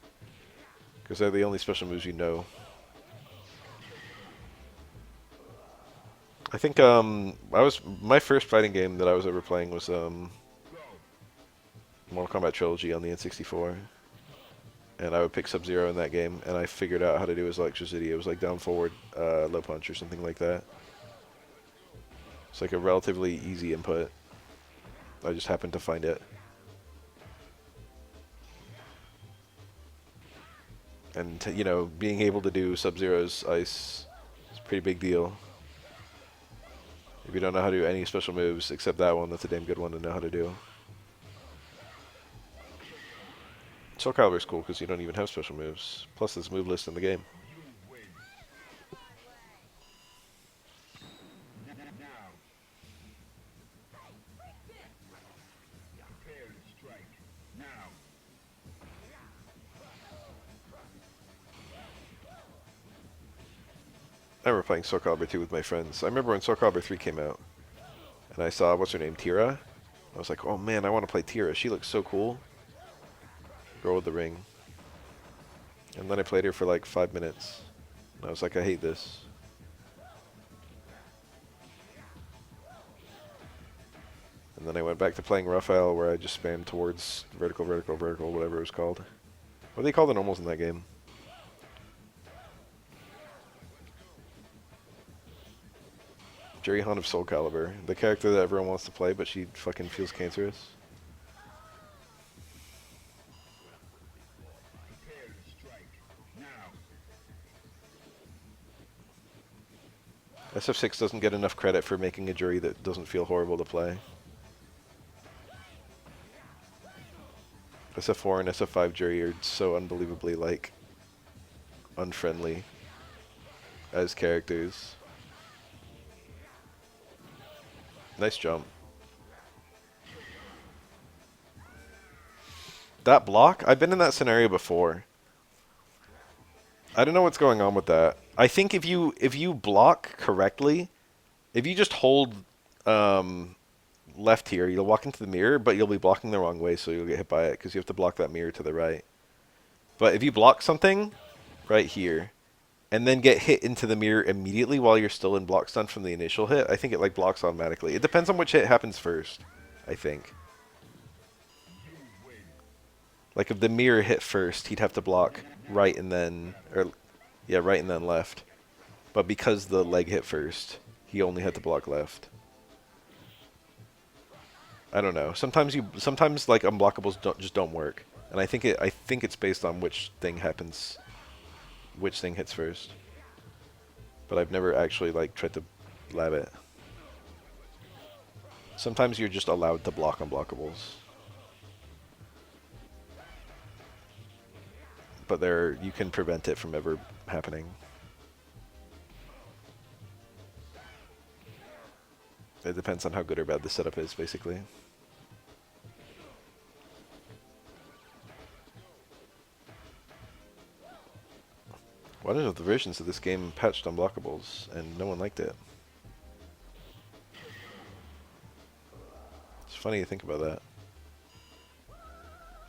because they're the only special moves you know. I think I was my first fighting game that I was ever playing was Mortal Kombat Trilogy on the N64, and I would pick Sub-Zero in that game, and I figured out how to do his electricity. It was like down forward, low punch or something like that. It's like a relatively easy input. I just happened to find it. And, you know, being able to do Sub-Zero's ice is a pretty big deal. If you don't know how to do any special moves except that one, that's a damn good one to know how to do. Soul Calibur's cool because you don't even have special moves. Plus, there's move list in the game. I remember playing Soul Calibur 2 with my friends. I remember when Soul Calibur 3 came out, and I saw, what's her name, Tira? I was like, oh man, I want to play Tira. She looks so cool. Girl with the ring. And then I played her for like 5 minutes. And I was like, I hate this. And then I went back to playing Raphael, where I just spammed towards vertical, vertical, vertical, whatever it was called. What do they call the normals in that game? Jerry Hunt of Soul Calibur. The character that everyone wants to play, but she fucking feels cancerous. SF6 doesn't get enough credit for making a jury that doesn't feel horrible to play. SF4 and SF5 jury are so unbelievably, like, unfriendly as characters. Nice jump. That block? I've been in that scenario before. I don't know what's going on with that. I think if you block correctly, if you just hold left here, you'll walk into the mirror, but you'll be blocking the wrong way, so you'll get hit by it because you have to block that mirror to the right. But if you block something right here, and then get hit into the mirror immediately while you're still in block stun from the initial hit, I think it like blocks automatically. It depends on which hit happens first, I think. Like if the mirror hit first, he'd have to block right and then, or yeah, right and then left. But because the leg hit first, he only had to block left. I don't know. Sometimes like unblockables just don't work, and I think it's based on which thing happens, which thing hits first. But I've never actually like tried to lab it. Sometimes you're just allowed to block unblockables. but you can prevent it from ever happening. It depends on how good or bad the setup is, basically. One of the versions of this game patched unblockables, and no one liked it. It's funny to think about that.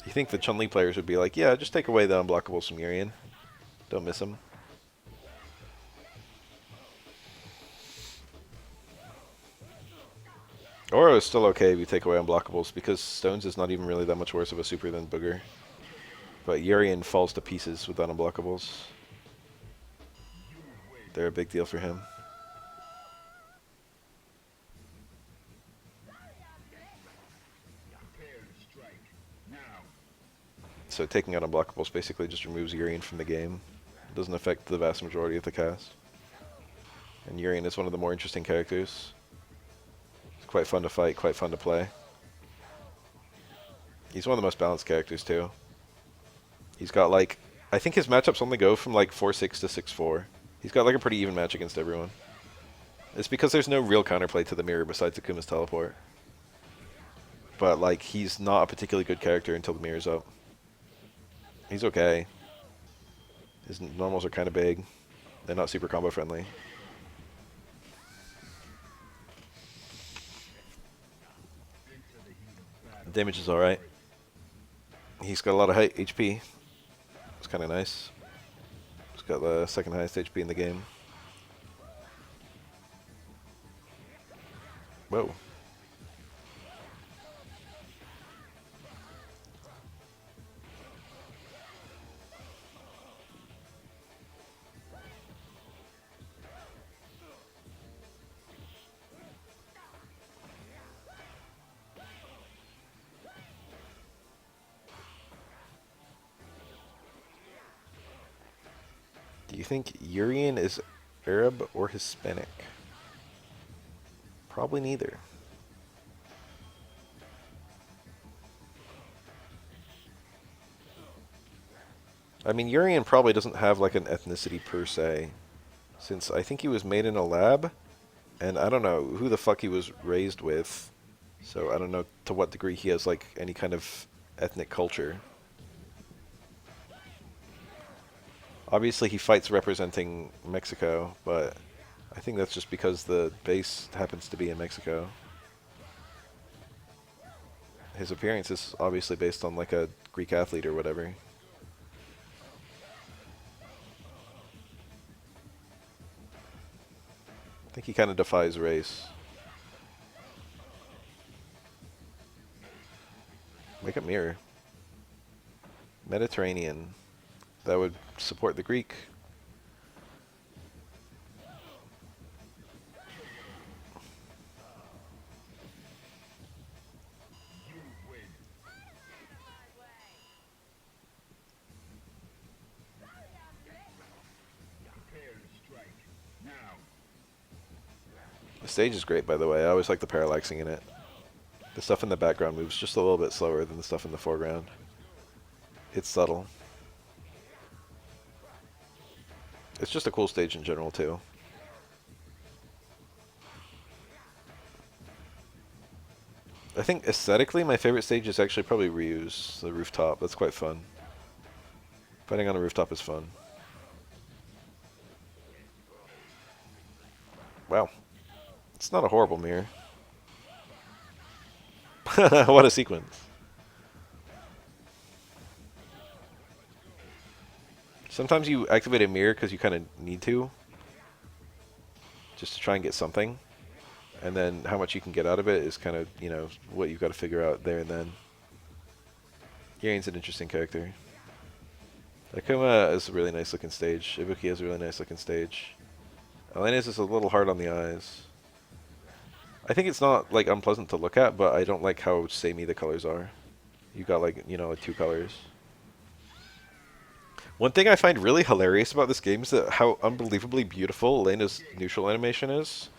You think the Chun-Li players would be like, yeah, just take away the unblockables from Urian. Don't miss them. Oro is still okay if you take away unblockables, because Stones is not even really that much worse of a super than Booger. But Urian falls to pieces without unblockables. They're a big deal for him. So taking out unblockables basically just removes Urian from the game. It doesn't affect the vast majority of the cast. And Urian is one of the more interesting characters. It's quite fun to fight, quite fun to play. He's one of the most balanced characters too. He's got like, I think his matchups only go from like 4-6 to 6-4. He's got like a pretty even match against everyone. It's because there's no real counterplay to the mirror besides Akuma's teleport. But like, he's not a particularly good character until the mirror's up. He's okay. His normals are kind of big. They're not super combo friendly. Damage is alright. He's got a lot of HP. It's kind of nice. He's got the second highest HP in the game. Whoa. Do you think Urian is Arab or Hispanic? Probably neither. I mean, Urian probably doesn't have like an ethnicity per se, since I think he was made in a lab, and I don't know who the fuck he was raised with, so I don't know to what degree he has like any kind of ethnic culture. Obviously he fights representing Mexico, but I think that's just because the base happens to be in Mexico. His appearance is obviously based on like a Greek athlete or whatever. I think he kind of defies race. Make a mirror. Mediterranean. That would support the Greek. The stage is great, by the way. I always like the parallaxing in it. The stuff in the background moves just a little bit slower than the stuff in the foreground. It's subtle. It's just a cool stage in general, too. I think aesthetically, my favorite stage is actually probably Ryu's, the rooftop. That's quite fun. Fighting on a rooftop is fun. Wow. It's not a horrible mirror. What a sequence. Sometimes you activate a mirror because you kind of need to. Just to try and get something. And then how much you can get out of it is kind of, you know, what you've got to figure out there and then. Urian's an interesting character. Akuma is a really nice looking stage. Ibuki has a really nice looking stage. Elena's is a little hard on the eyes. I think it's not like unpleasant to look at, but I don't like how samey the colors are. You've got like, you know, like 2 colors. One thing I find really hilarious about this game is that how unbelievably beautiful Elena's neutral animation is.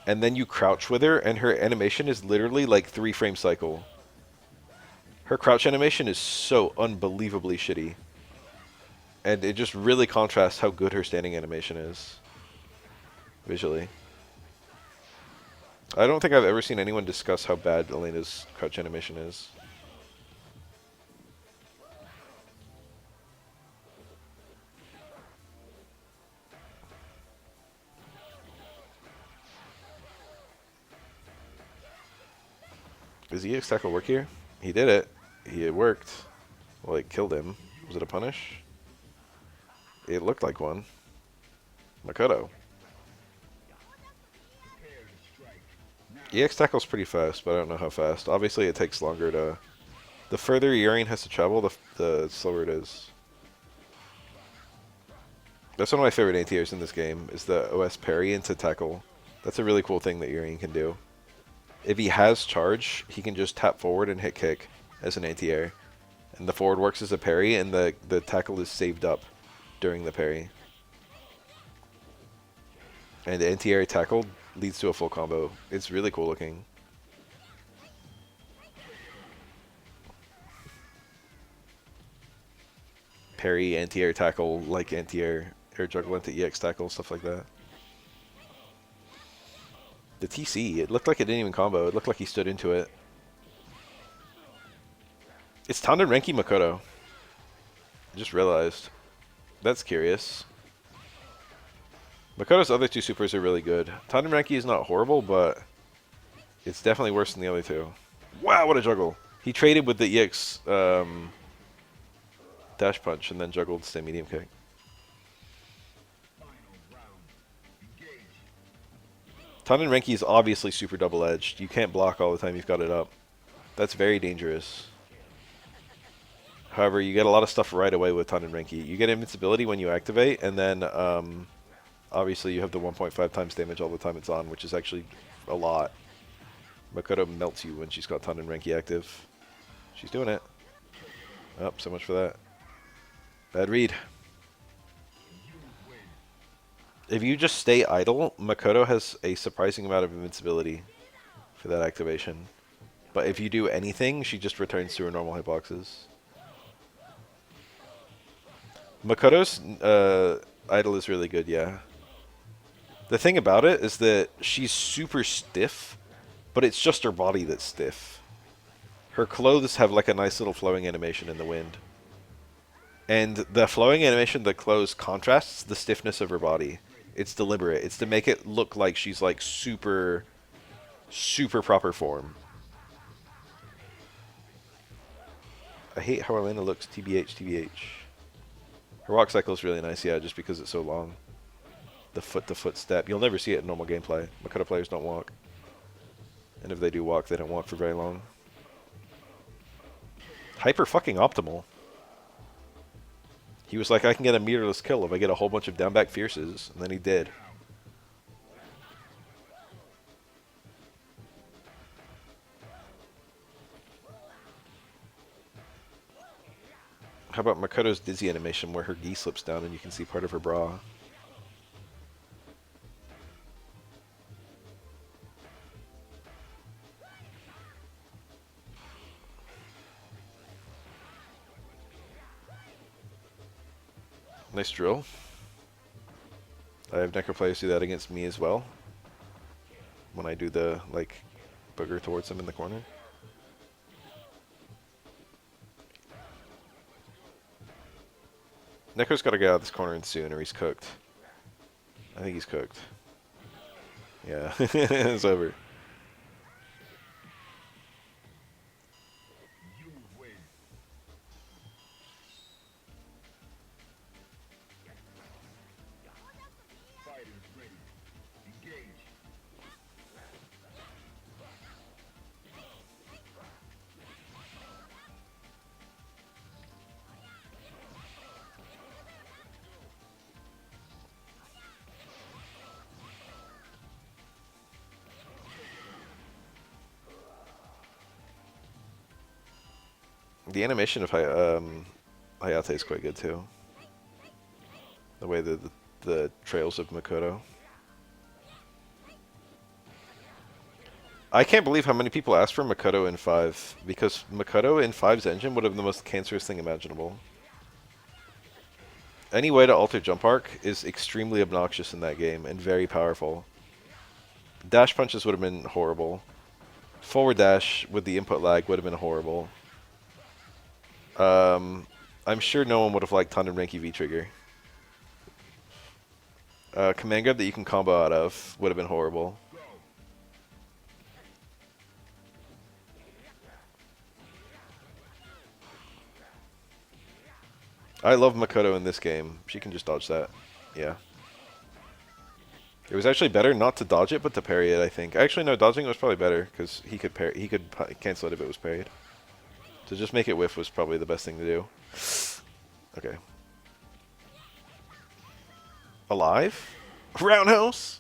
And then you crouch with her, and her animation is literally like 3-frame cycle. Her crouch animation is so unbelievably shitty. And it just really contrasts how good her standing animation is, visually. I don't think I've ever seen anyone discuss how bad Elena's crouch animation is. Does EX tackle work here? He did it. It worked. Well, it killed him. Was it a punish? It looked like one. Makoto. EX tackle's pretty fast, but I don't know how fast. Obviously, it takes longer to... The further Urien has to travel, the slower it is. That's one of my favorite anti-airs in this game, is the OS parry into tackle. That's a really cool thing that Urien can do. If he has charge, he can just tap forward and hit kick as an anti-air. And the forward works as a parry, and the tackle is saved up during the parry. And the anti-air tackle leads to a full combo. It's really cool looking. Parry, anti-air tackle, like anti-air, air juggle into EX tackle, stuff like that. The TC, it looked like it didn't even combo. It looked like he stood into it. It's Tanden Renki Makoto. I just realized. That's curious. Makoto's other two supers are really good. Tanden Renki is not horrible, but it's definitely worse than the other two. Wow, what a juggle. He traded with the EX dash punch and then juggled stay medium kick. Tanden Renki is obviously super double-edged. You can't block all the time you've got it up. That's very dangerous. However, you get a lot of stuff right away with Tanden Renki. You get invincibility when you activate, and then obviously you have the 1.5 times damage all the time it's on, which is actually a lot. Makoto melts you when she's got Tanden Renki active. She's doing it. Oh, so much for that. Bad read. If you just stay idle, Makoto has a surprising amount of invincibility for that activation. But if you do anything, she just returns to her normal hitboxes. Makoto's idle is really good, yeah. The thing about it is that she's super stiff, but it's just her body that's stiff. Her clothes have like a nice little flowing animation in the wind. And the flowing animation that clothes contrasts the stiffness of her body. It's deliberate. It's to make it look like she's like super proper form. I hate how Elena looks TBH, TBH. Her walk cycle is really nice, yeah, just because it's so long. The foot-to-foot step. You'll never see it in normal gameplay. Makoto players don't walk. And if they do walk, they don't walk for very long. Hyper fucking optimal. He was like, I can get a meterless kill if I get a whole bunch of down back fierces, and then he did. How about Makoto's dizzy animation where her gi slips down and you can see part of her bra? Nice drill. I have Necro players do that against me as well. When I do the, like, booger towards him in the corner. Necro's got to get out of this corner soon or he's cooked. I think he's cooked. Yeah, it's over. The animation of Hayate is quite good too. The way the trails of Makoto. I can't believe how many people asked for Makoto in 5, because Makoto in 5's engine would have been the most cancerous thing imaginable. Any way to alter jump arc is extremely obnoxious in that game and very powerful. Dash punches would have been horrible. Forward dash with the input lag would have been horrible. I'm sure no one would have liked Tandem Renki V-Trigger. Command grab that you can combo out of would have been horrible. I love Makoto in this game. She can just dodge that. Yeah. It was actually better not to dodge it, but to parry it, I think. Actually, no, dodging it was probably better, because he could cancel it if it was parried. To just make it whiff was probably the best thing to do. Okay. Alive? Roundhouse?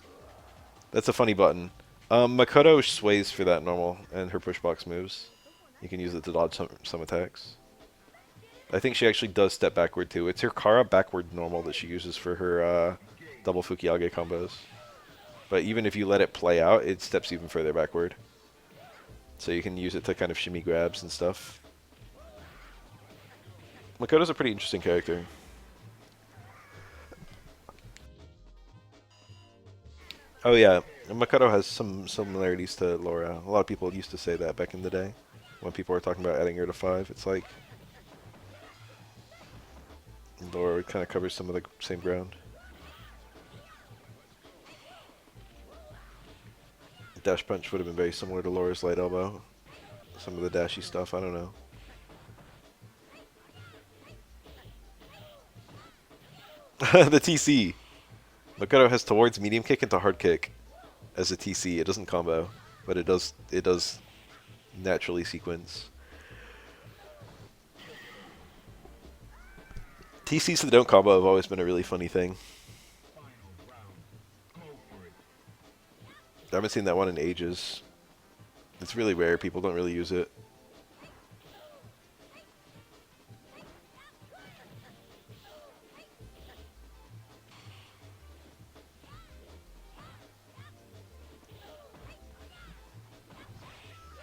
That's a funny button. Makoto sways for that normal, and her push box moves. You can use it to dodge some attacks. I think she actually does step backward too. It's her Kara backward normal that she uses for her double Fukiage combos. But even if you let it play out, it steps even further backward. So you can use it to kind of shimmy grabs and stuff. Makoto's a pretty interesting character. Oh yeah, Makoto has some similarities to Laura. A lot of people used to say that back in the day. When people were talking about adding her to 5, it's like Laura kind of covers some of the same ground. Dash punch would have been very similar to Laura's light elbow. Some of the dashy stuff, I don't know. The TC. Makoto has towards medium kick into hard kick as a TC. It doesn't combo, but it does naturally sequence. TCs that don't combo have always been a really funny thing. I haven't seen that one in ages. It's really rare. People don't really use it.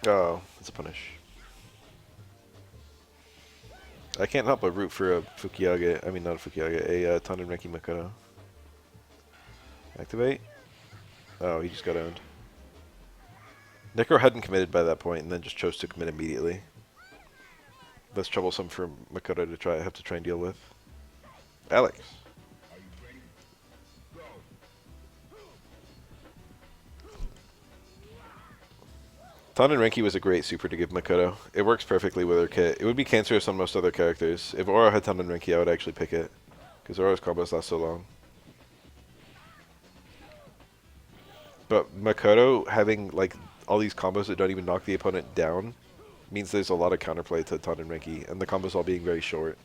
Oh, it's a punish. I can't help but root for a Fukiage. I mean, not a Fukiage. A Tandem Renki Makoto. Activate. Oh, he just got owned. Necro hadn't committed by that point, and then just chose to commit immediately. That's troublesome for Makoto to have to try and deal with. Alex. Tandem Renki was a great super to give Makoto. It works perfectly with her kit. It would be cancerous on most other characters. If Oro had Tandem Renki, I would actually pick it. Because Oro's combos last so long. But Makoto having like all these combos that don't even knock the opponent down means there's a lot of counterplay to Tandem Renki, and the combos all being very short.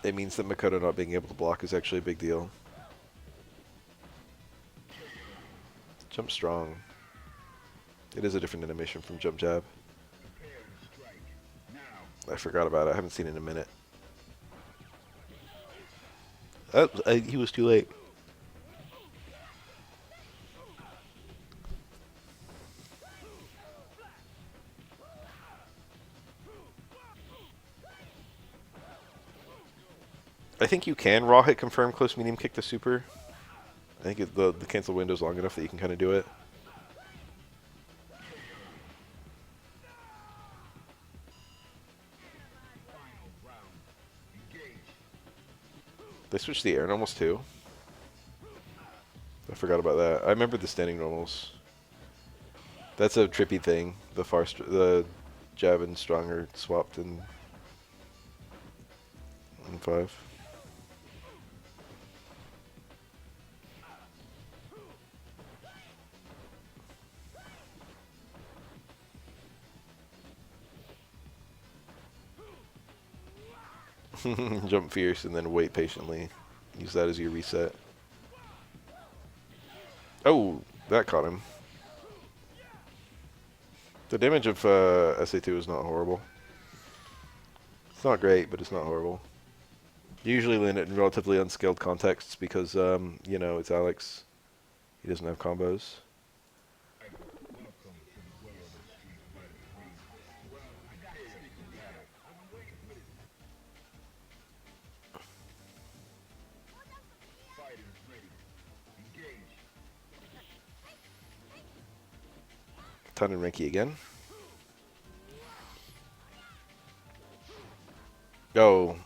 It means that Makoto not being able to block is actually a big deal. Jump strong. It is a different animation from jump jab. I forgot about it. I haven't seen it in a minute. Oh, he was too late. I think you can raw hit confirm close medium kick to super. I think the cancel window is long enough that you can kind of do it. They switched the air normals too. I forgot about that. I remember the standing normals. That's a trippy thing. The jab and strong are swapped in 5. Jump fierce and then wait patiently. Use that as your reset. Oh, that caught him. The damage of SA2 is not horrible. It's not great, but it's not horrible. You usually land it in relatively unskilled contexts because, you know, it's Alex. He doesn't have combos. Tanenriki again. Oh.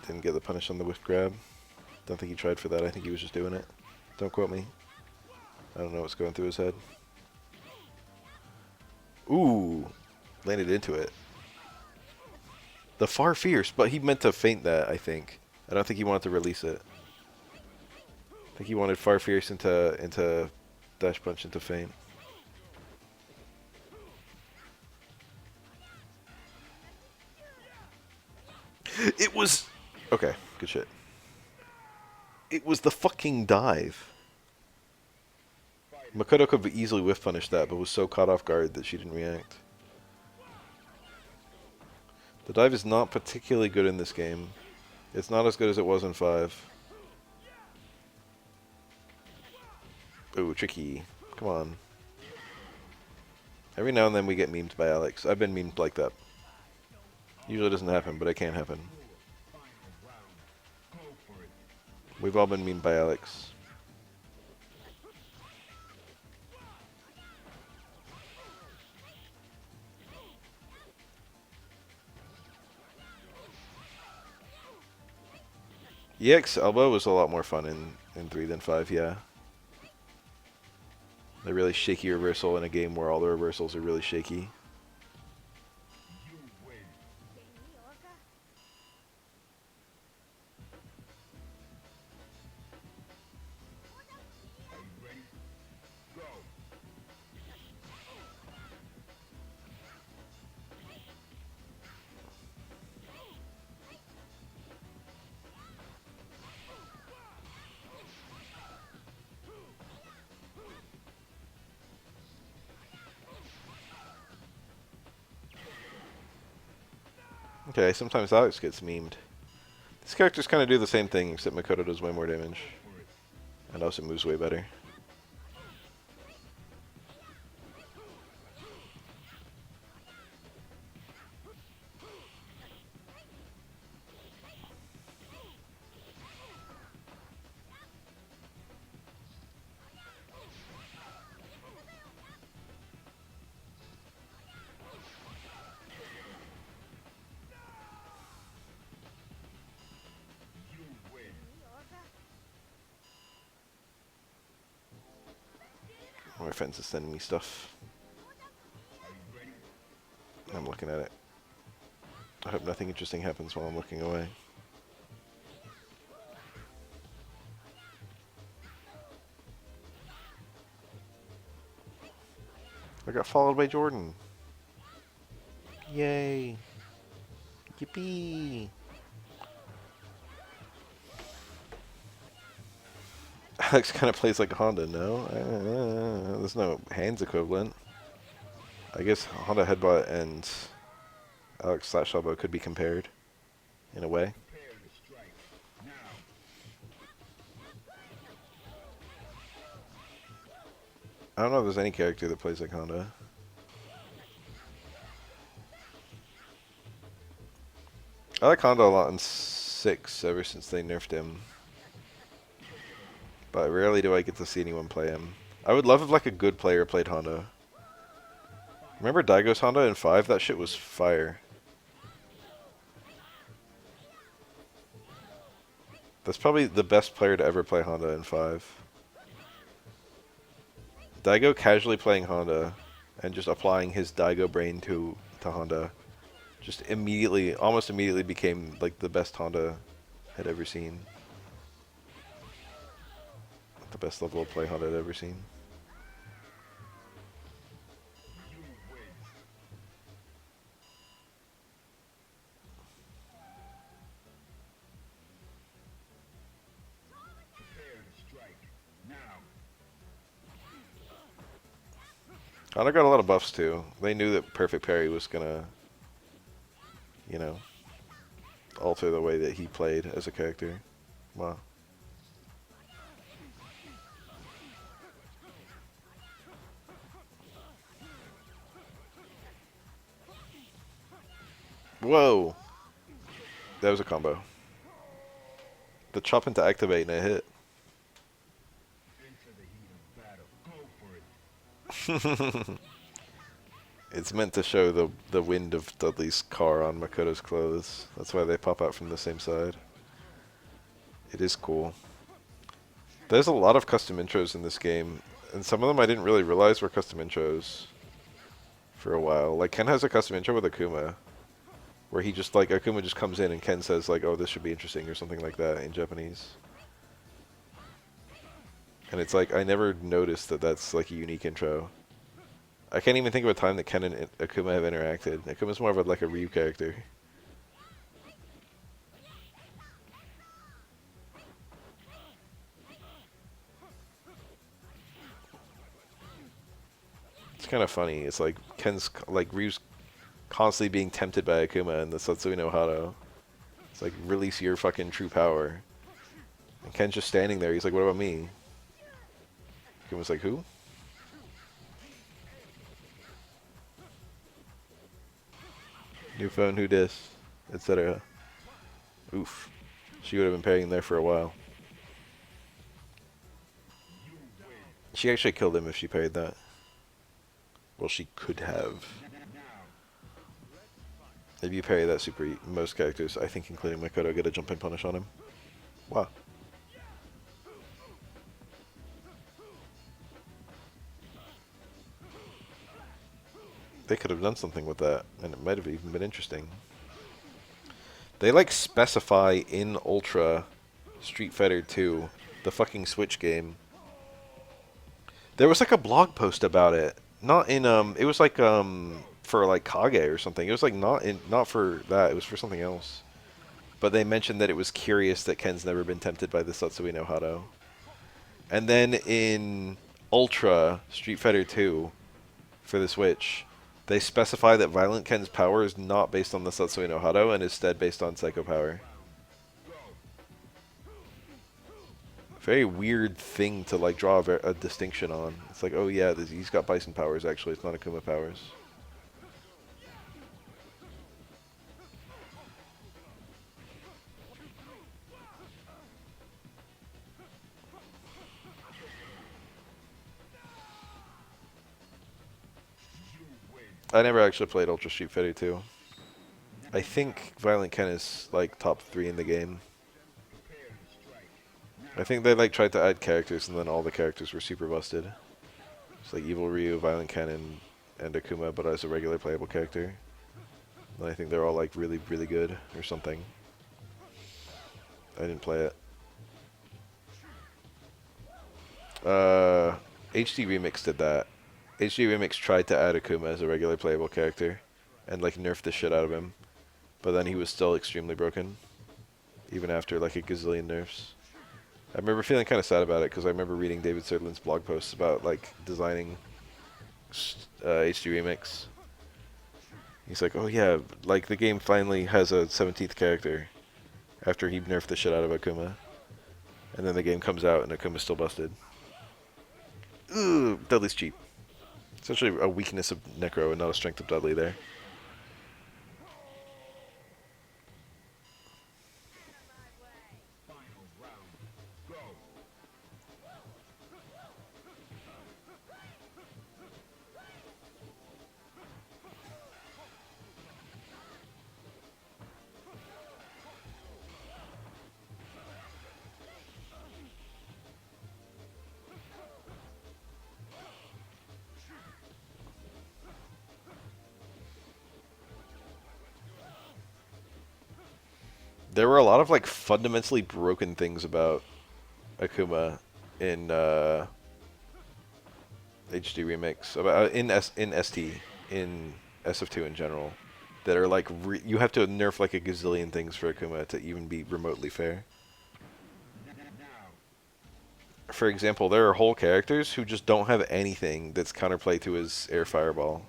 Didn't get the punish on the whiff grab. Don't think he tried for that. I think he was just doing it. Don't quote me. I don't know what's going through his head. Ooh. Landed into it. The far fierce, but he meant to feint that, I think. I don't think he wanted to release it. I think he wanted far fierce into dash punch into feint. It was... Okay, good shit. It was the fucking dive. Makoto could have easily whiff punished that, but was so caught off guard that she didn't react. The dive is not particularly good in this game. It's not as good as it was in 5. Ooh, tricky. Come on. Every now and then we get memed by Alex. I've been memed like that. Usually doesn't happen, but it can happen. We've all been memed by Alex. EX elbow was a lot more fun in 3 than 5, yeah. A really shaky reversal in a game where all the reversals are really shaky. Okay, sometimes Alex gets memed. These characters kind of do the same thing, except Makoto does way more damage. And also moves way better. My friends are sending me stuff. I'm looking at it. I hope nothing interesting happens while I'm looking away. I got followed by Jordan. Yay. Yippee. Alex kind of plays like Honda, no? There's no hands equivalent. I guess Honda headbutt and Alex slash elbow could be compared, in a way. I don't know if there's any character that plays like Honda. I like Honda a lot in 6 ever since they nerfed him. But rarely do I get to see anyone play him. I would love if like a good player played Honda. Remember Daigo's Honda in 5? That shit was fire. That's probably the best player to ever play Honda in 5. Daigo casually playing Honda and just applying his Daigo brain to Honda just immediately, almost immediately became like the best Honda had ever seen. The best level of play Honda had ever seen. Honda got a lot of buffs too. They knew that Perfect Parry was gonna, you know, alter the way that he played as a character. Wow. Whoa! That was a combo. The chop into activate and a hit. It's meant to show the wind of Dudley's car on Makoto's clothes. That's why they pop out from the same side. It is cool. There's a lot of custom intros in this game, and some of them I didn't really realize were custom intros for a while. Like, Ken has a custom intro with Akuma, where he just, like, Akuma just comes in and Ken says, like, oh, this should be interesting, or something like that in Japanese. And it's like, I never noticed that that's, like, a unique intro. I can't even think of a time that Ken and Akuma have interacted. Akuma's more of a, like a Ryu character. It's kind of funny. It's like Ken's, like, Ryu's constantly being tempted by Akuma and the Satsui no Hado. It's like, release your fucking true power. And Ken's just standing there. He's like, what about me? Akuma's like, who? New phone, who dis? Etc. Oof. She would have been paying there for a while. She actually killed him if she parried that. Well, she could have. If you parry that super, most characters, I think including Makoto, get a jump and punish on him. Wow. They could have done something with that, and it might have even been interesting. They, like, specify in Ultra Street Fighter 2, the fucking Switch game. There was, like, a blog post about it. Not in, it was, like, for, like, Kage or something. It was, like, not for that. It was for something else. But they mentioned that it was curious that Ken's never been tempted by the Satsui no Hado. And then in Ultra Street Fighter 2, for the Switch, they specify that Violent Ken's power is not based on the Satsui no Hado and instead based on Psycho Power. Very weird thing to, like, draw a distinction on. It's like, oh yeah, he's got Bison powers actually, it's not Akuma powers. I never actually played Ultra Street Fighter 2. I think Violent Ken is, like, top 3 in the game. I think they, like, tried to add characters and then all the characters were super busted. It's like Evil Ryu, Violent Ken, and Akuma, but as a regular playable character. And I think they're all, like, really, really good or something. I didn't play it. HD Remix did that. HD Remix tried to add Akuma as a regular playable character and, like, nerfed the shit out of him. But then he was still extremely broken, even after, like, a gazillion nerfs. I remember feeling kind of sad about it because I remember reading David Sirlin's blog posts about, like, designing HD Remix. He's like, oh yeah, like, the game finally has a 17th character after he nerfed the shit out of Akuma. And then the game comes out and Akuma's still busted. Ooh, Dudley's cheap. It's actually a weakness of Necro and not a strength of Dudley there. There were a lot of, like, fundamentally broken things about Akuma in HD Remix, about in ST, in SF2 in general, that are like you have to nerf like a gazillion things for Akuma to even be remotely fair. For example, there are whole characters who just don't have anything that's counterplay to his air fireball.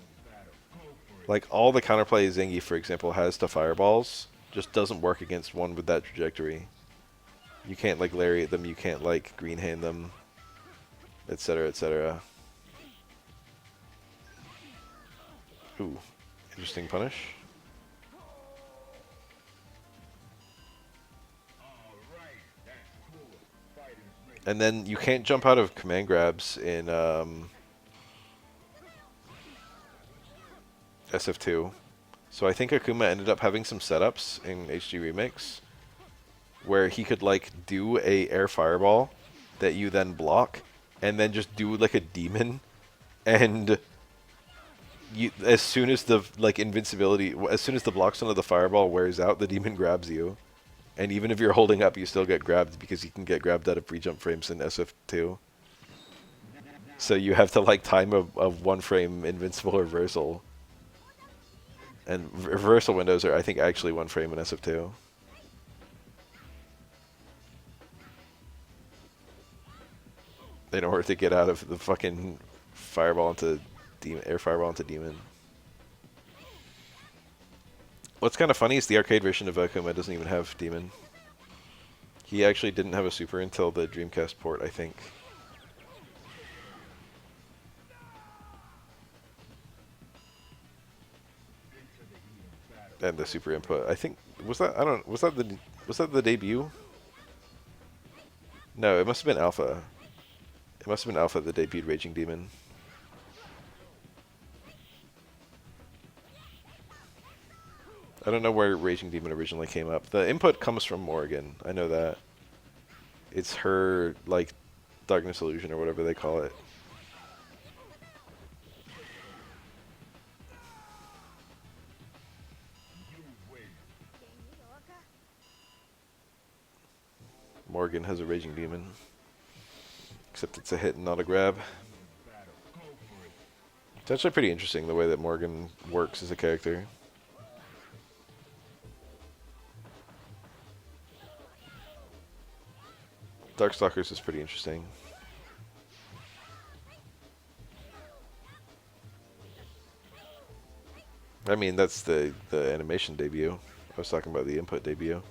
Like, all the counterplay Zangief, for example, has to fireballs just doesn't work against one with that trajectory. You can't, like, lariat them, you can't, like, green hand them, etc., etc. Ooh, interesting punish. And then you can't jump out of command grabs in SF2. So I think Akuma ended up having some setups in HD Remix where he could like do a air fireball that you then block, and then just do like a demon, and you, as soon as the like invincibility, as soon as the block stun of the fireball wears out, the demon grabs you, and even if you're holding up, you still get grabbed because you can get grabbed out of pre-jump frames in SF2. So you have to like time a 1 frame invincible reversal, and reversal windows are I think actually 1 frame in SF2. In order to get out of the fucking fireball into demon, air fireball into demon. What's kind of funny is the arcade version of Akuma doesn't even have demon. He actually didn't have a super until the Dreamcast port, I think. And the super input. I think was that was that the debut? No, it must have been Alpha. It must have been Alpha that debuted Raging Demon. I don't know where Raging Demon originally came up. The input comes from Morrigan. I know that. It's her, like, Darkness Illusion or whatever they call it. Morrigan has a Raging Demon. Except it's a hit and not a grab. It's actually pretty interesting the way that Morrigan works as a character. Darkstalkers is pretty interesting. I mean, that's the animation debut. I was talking about the input debut.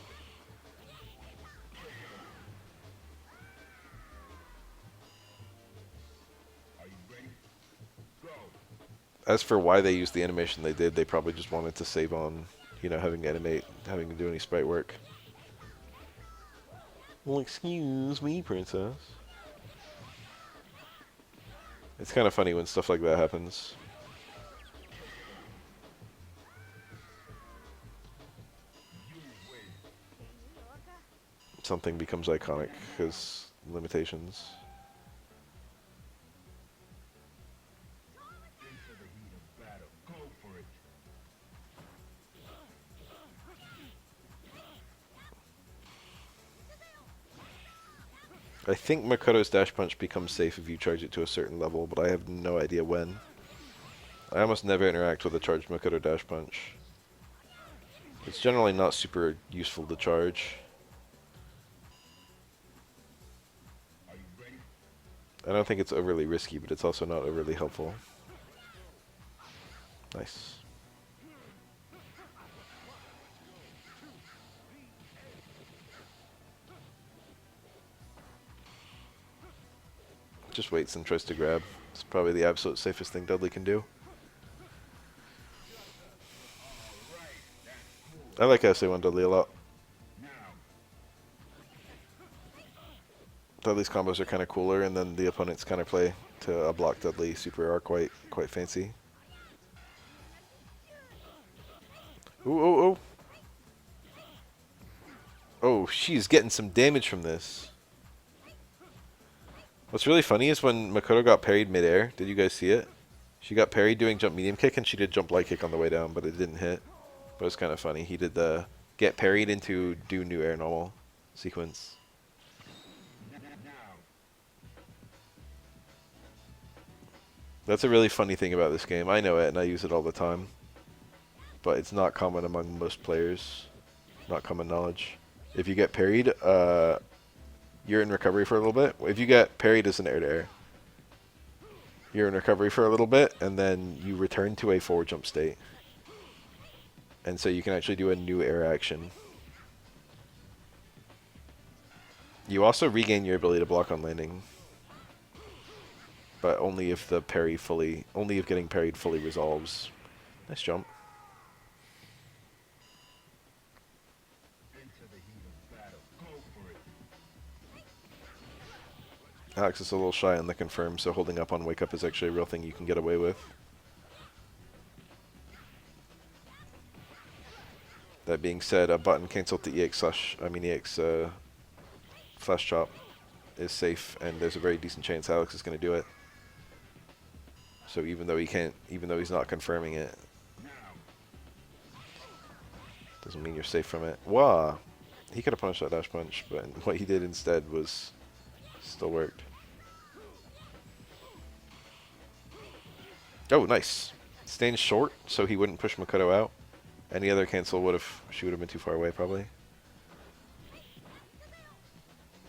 As for why they used the animation they did, they probably just wanted to save on, you know, having to do any sprite work. Well, excuse me, princess. It's kind of funny when stuff like that happens. Something becomes iconic because limitations. I think Makoto's dash punch becomes safe if you charge it to a certain level, but I have no idea when. I almost never interact with a charged Makoto dash punch. It's generally not super useful to charge. I don't think it's overly risky, but it's also not overly helpful. Nice. Just waits and tries to grab. It's probably the absolute safest thing Dudley can do. I like SA1 Dudley a lot. Dudley's combos are kind of cooler, and then the opponent's kind of play to a block Dudley super are quite fancy. Ooh, ooh, ooh. Oh, she's getting some damage from this. What's really funny is when Makoto got parried midair. Did you guys see it? She got parried doing jump medium kick, and she did jump light kick on the way down, but it didn't hit. But it's kind of funny. He did the get parried into do new air normal sequence. That's a really funny thing about this game. I know it, and I use it all the time. But it's not common among most players. Not common knowledge. If you get parried, you're in recovery for a little bit. If you get parried as an air-to-air, you're in recovery for a little bit, and then you return to a forward jump state. And so you can actually do a new air action. You also regain your ability to block on landing. But only if the parry only if getting parried fully resolves. Nice jump. Alex is a little shy on the confirm, so holding up on wake up is actually a real thing you can get away with. That being said, a button cancel to EX flash chop is safe, and there's a very decent chance Alex is going to do it. So even though he's not confirming it, doesn't mean you're safe from it. Wow, he could have punished that dash punch, but what he did instead was still worked. Oh, nice. Staying short so he wouldn't push Makoto out. Any other cancel she would have been too far away probably.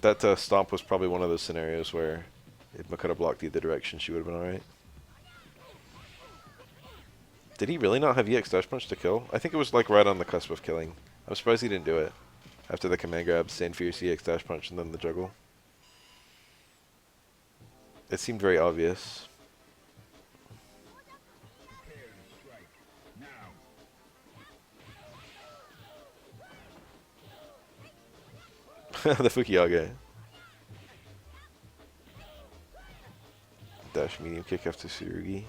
That stomp was probably one of those scenarios where if Makoto blocked the other direction, she would have been alright. Did he really not have EX dash punch to kill? I think it was like right on the cusp of killing. I'm surprised he didn't do it. After the command grab, Stand Fierce EX dash punch, and then the juggle. It seemed very obvious. The Fukiyage. Dash medium kick after Tsurugi.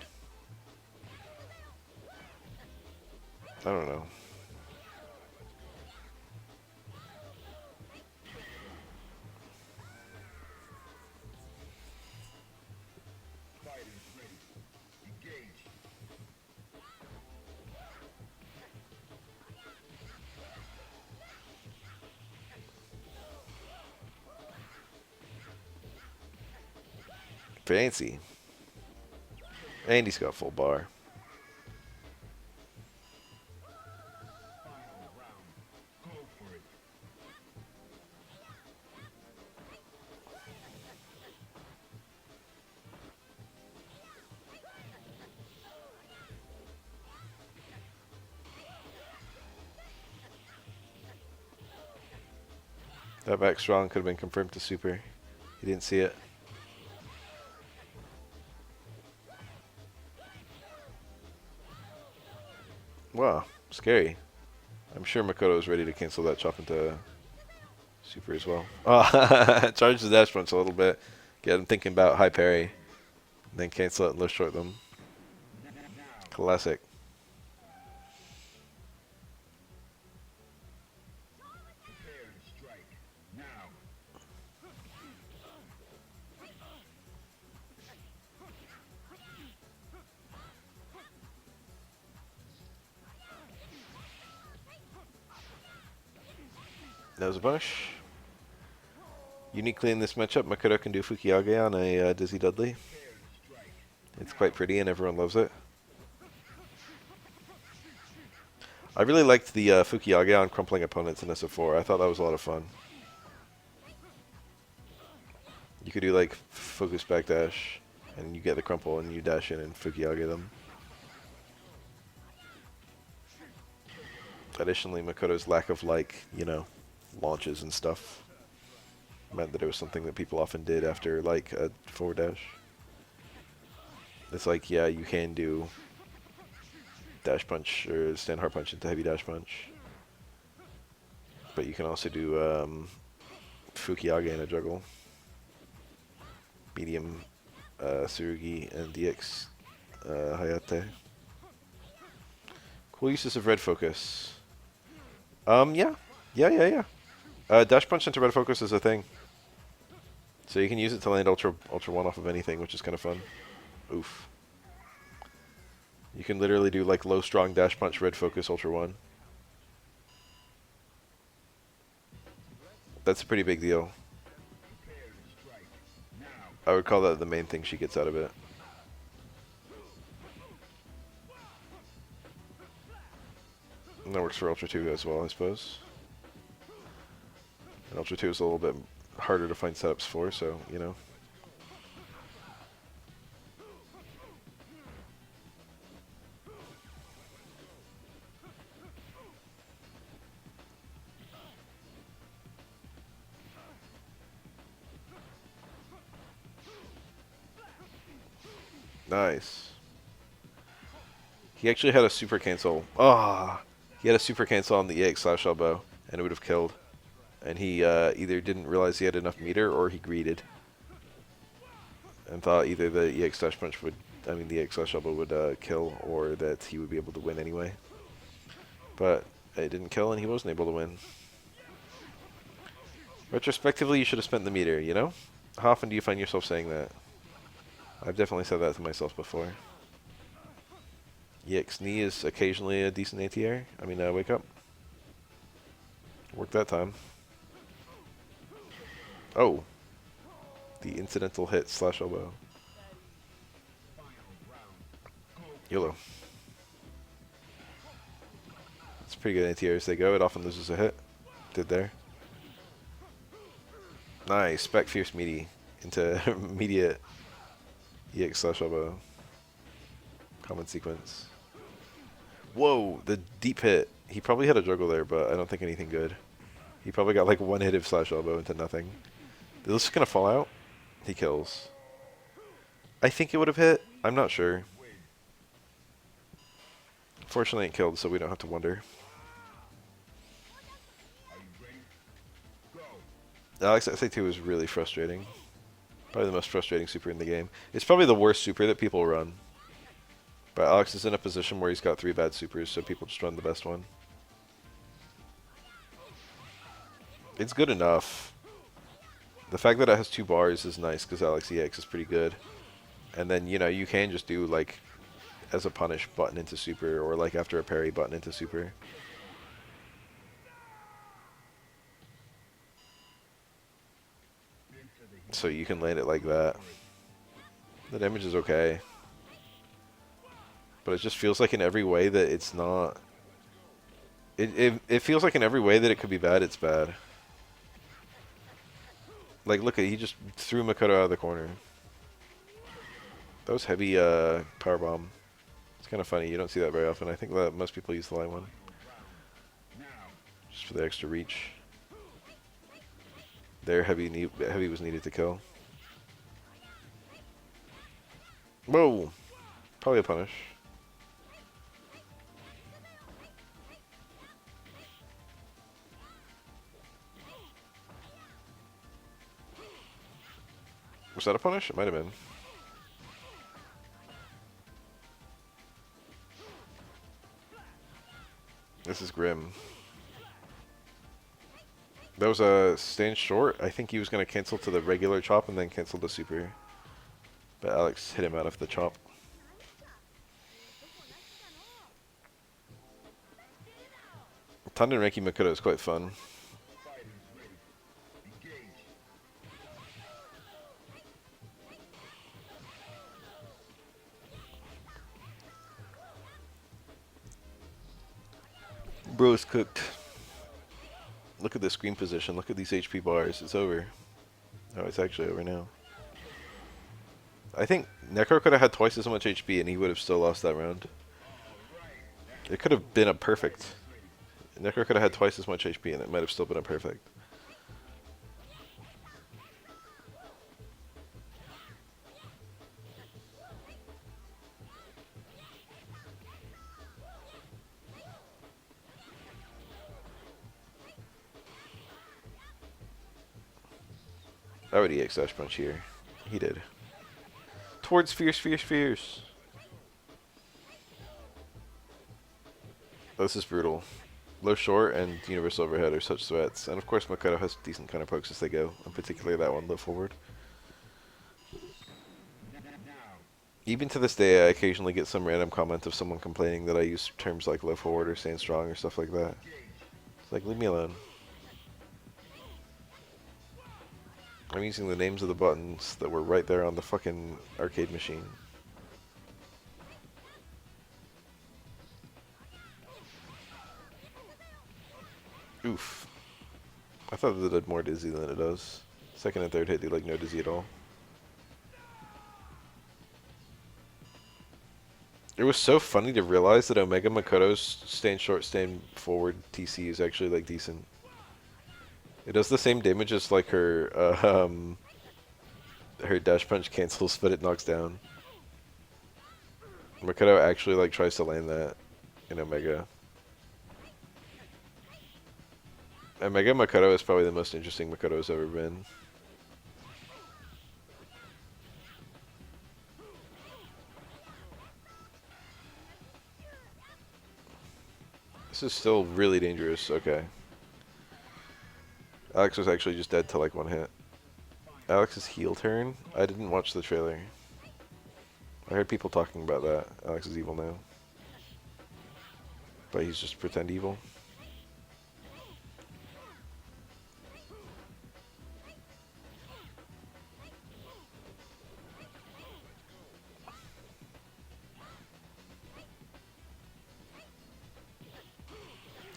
I don't know. Fancy. And he's got full bar. That back strong could have been confirmed to super. He didn't see it. Wow, scary. I'm sure Makoto is ready to cancel that chop into super as well. Oh, charge the dash punch a little bit. Get him thinking about high parry. Then cancel it and low short them. Classic. That was a punish. Uniquely in this matchup, Makoto can do Fukiyage on a Dizzy Dudley. It's quite pretty and everyone loves it. I really liked the Fukiyage on crumpling opponents in SF4. I thought that was a lot of fun. You could do like focus backdash, and you get the crumple and you dash in and Fukiyage them. Additionally, Makoto's lack of launches and stuff meant that it was something that people often did after like a forward dash. It's like, yeah, you can do dash punch or stand hard punch into heavy dash punch, but you can also do Fukiyage in a juggle, medium Tsurugi and DX Hayate. Cool uses of red focus. Yeah. Dash punch into red focus is a thing. So you can use it to land Ultra 1 off of anything, which is kind of fun. Oof. You can literally do like low strong dash punch, red focus, Ultra 1. That's a pretty big deal. I would call that the main thing she gets out of it. And that works for Ultra 2 as well, I suppose. And Ultra 2 is a little bit harder to find setups for, so, you know. Nice. He actually had a super cancel. Ah, he had a super cancel on the EX slash elbow, and it would have killed. And he either didn't realize he had enough meter, or he greeted, and thought either the EX slash punch would, the EX slash elbow would kill, or that he would be able to win anyway. But It didn't kill, and he wasn't able to win. Retrospectively, you should have spent the meter, you know? How often do you find yourself saying that? I've definitely said that to myself before. EX knee is occasionally a decent ATR. I mean, wake up. Worked that time. Oh. The incidental hit slash elbow. YOLO. It's pretty good ATR as they go. It often loses a hit. Did there. Nice. Spec Fierce Meaty into immediate EX slash elbow. Common sequence. Whoa, the deep hit. He probably had a juggle there, but I don't think anything good. He probably got like one hit of slash elbow into nothing. Is this gonna fall out? He kills. I think it would have hit. I'm not sure. Fortunately, it killed, so we don't have to wonder. Alex SA2 is really frustrating. Probably the most frustrating super in the game. It's probably the worst super that people run. But Alex is in a position where he's got 3 bad supers, so people just run the best one. It's good enough. The fact that it has 2 bars is nice, because Alex EX is pretty good. And then, you know, you can just do, like, as a punish button into super, or like after a parry button into super. So you can land it like that. The damage is okay. But it just feels like in every way that it's not... It feels like in every way that it could be bad, it's bad. Like, look at he just threw Makoto out of the corner. That was heavy power bomb. It's kind of funny. You don't see that very often. I think that most people use the light one. Just for the extra reach. There, heavy was needed to kill. Whoa! Probably a punish. Was that a punish? It might have been. This is grim. That was a stand short. I think he was going to cancel to the regular chop and then cancel the super. But Alex hit him out of the chop. Tanden Reiki Makoto is quite fun. Bro's cooked. Look at the screen position. Look at these HP bars. It's over. Oh, it's actually over now. I think Necro could have had twice as much HP and he would have still lost that round. It could have been a perfect. Necro could have had twice as much HP and it might have still been a perfect. I would EX Dash Punch here. He did. Towards Fierce. Oh, this is brutal. Low short and universal overhead are such threats. And of course Makoto has decent counter pokes as they go. And particularly that one, low forward. Even to this day, I occasionally get some random comment of someone complaining that I use terms like low forward or stand strong or stuff like that. It's like, leave me alone. I'm using the names of the buttons that were right there on the fucking arcade machine. Oof. I thought that it did more dizzy than it does. Second and third hit do like no dizzy at all. It was so funny to realize that Omega Makoto's stand short, stand forward TC is actually like decent. It does the same damage as like her her dash punch cancels, but it knocks down. Makoto actually like tries to land that in Omega. Omega Makoto is probably the most interesting Makoto's ever been. This is still really dangerous. Okay. Alex was actually just dead to like one hit. Alex's heel turn? I didn't watch the trailer. I heard people talking about that. Alex is evil now. But he's just pretend evil.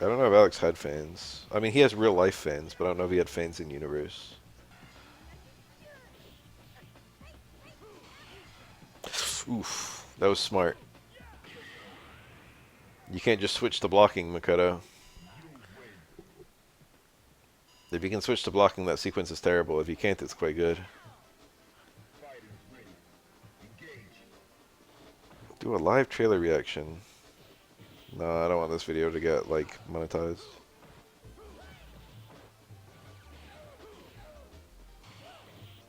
I don't know if Alex had fans. I mean, he has real life fans, but I don't know if he had fans in universe. Oof, that was smart. You can't just switch to blocking, Makoto. If you can switch to blocking, that sequence is terrible. If you can't, it's quite good. Do a live trailer reaction. No, I don't want this video to get, like, monetized.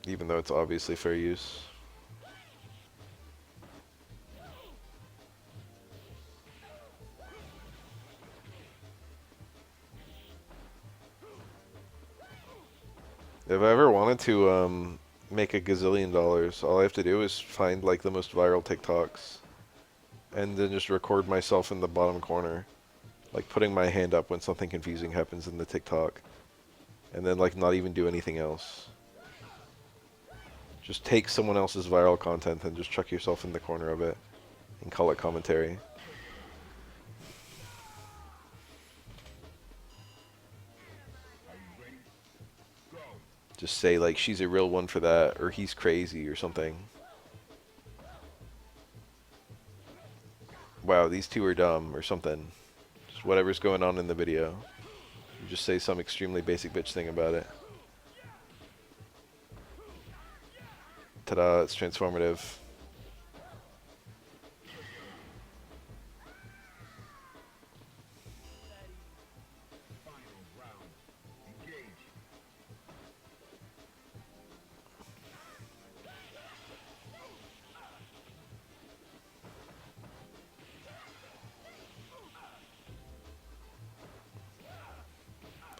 Even though it's obviously fair use. If I ever wanted to make $1 gazillion, all I have to do is find like the most viral TikToks and then just record myself in the bottom corner, like putting my hand up when something confusing happens in the TikTok, and then like not even do anything else. Just take someone else's viral content and just chuck yourself in the corner of it and call it commentary. Just say like, she's a real one for that, or he's crazy or something. Wow, these two are dumb or something. Just whatever's going on in the video. You just say some extremely basic bitch thing about it. Ta-da, it's transformative.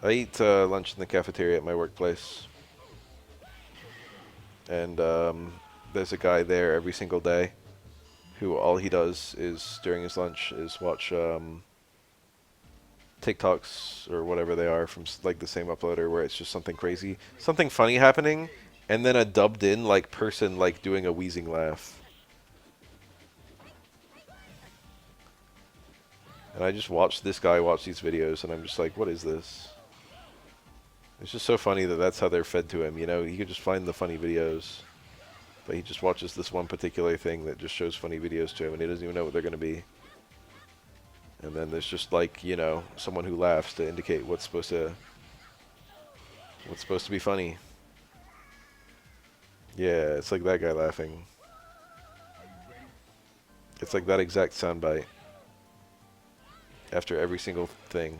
I eat lunch in the cafeteria at my workplace. And there's a guy there every single day who all he does is, during his lunch, is watch TikToks or whatever they are from like the same uploader where it's just something crazy, something funny happening, and then a dubbed in like person like doing a wheezing laugh. And I just watch this guy watch these videos and I'm just like, what is this? It's just so funny that that's how they're fed to him, you know? He could just find the funny videos, but he just watches this one particular thing that just shows funny videos to him and he doesn't even know what they're going to be. And then there's just like, you know, someone who laughs to indicate what's supposed to be funny. Yeah, it's like that guy laughing. It's like that exact soundbite after every single thing.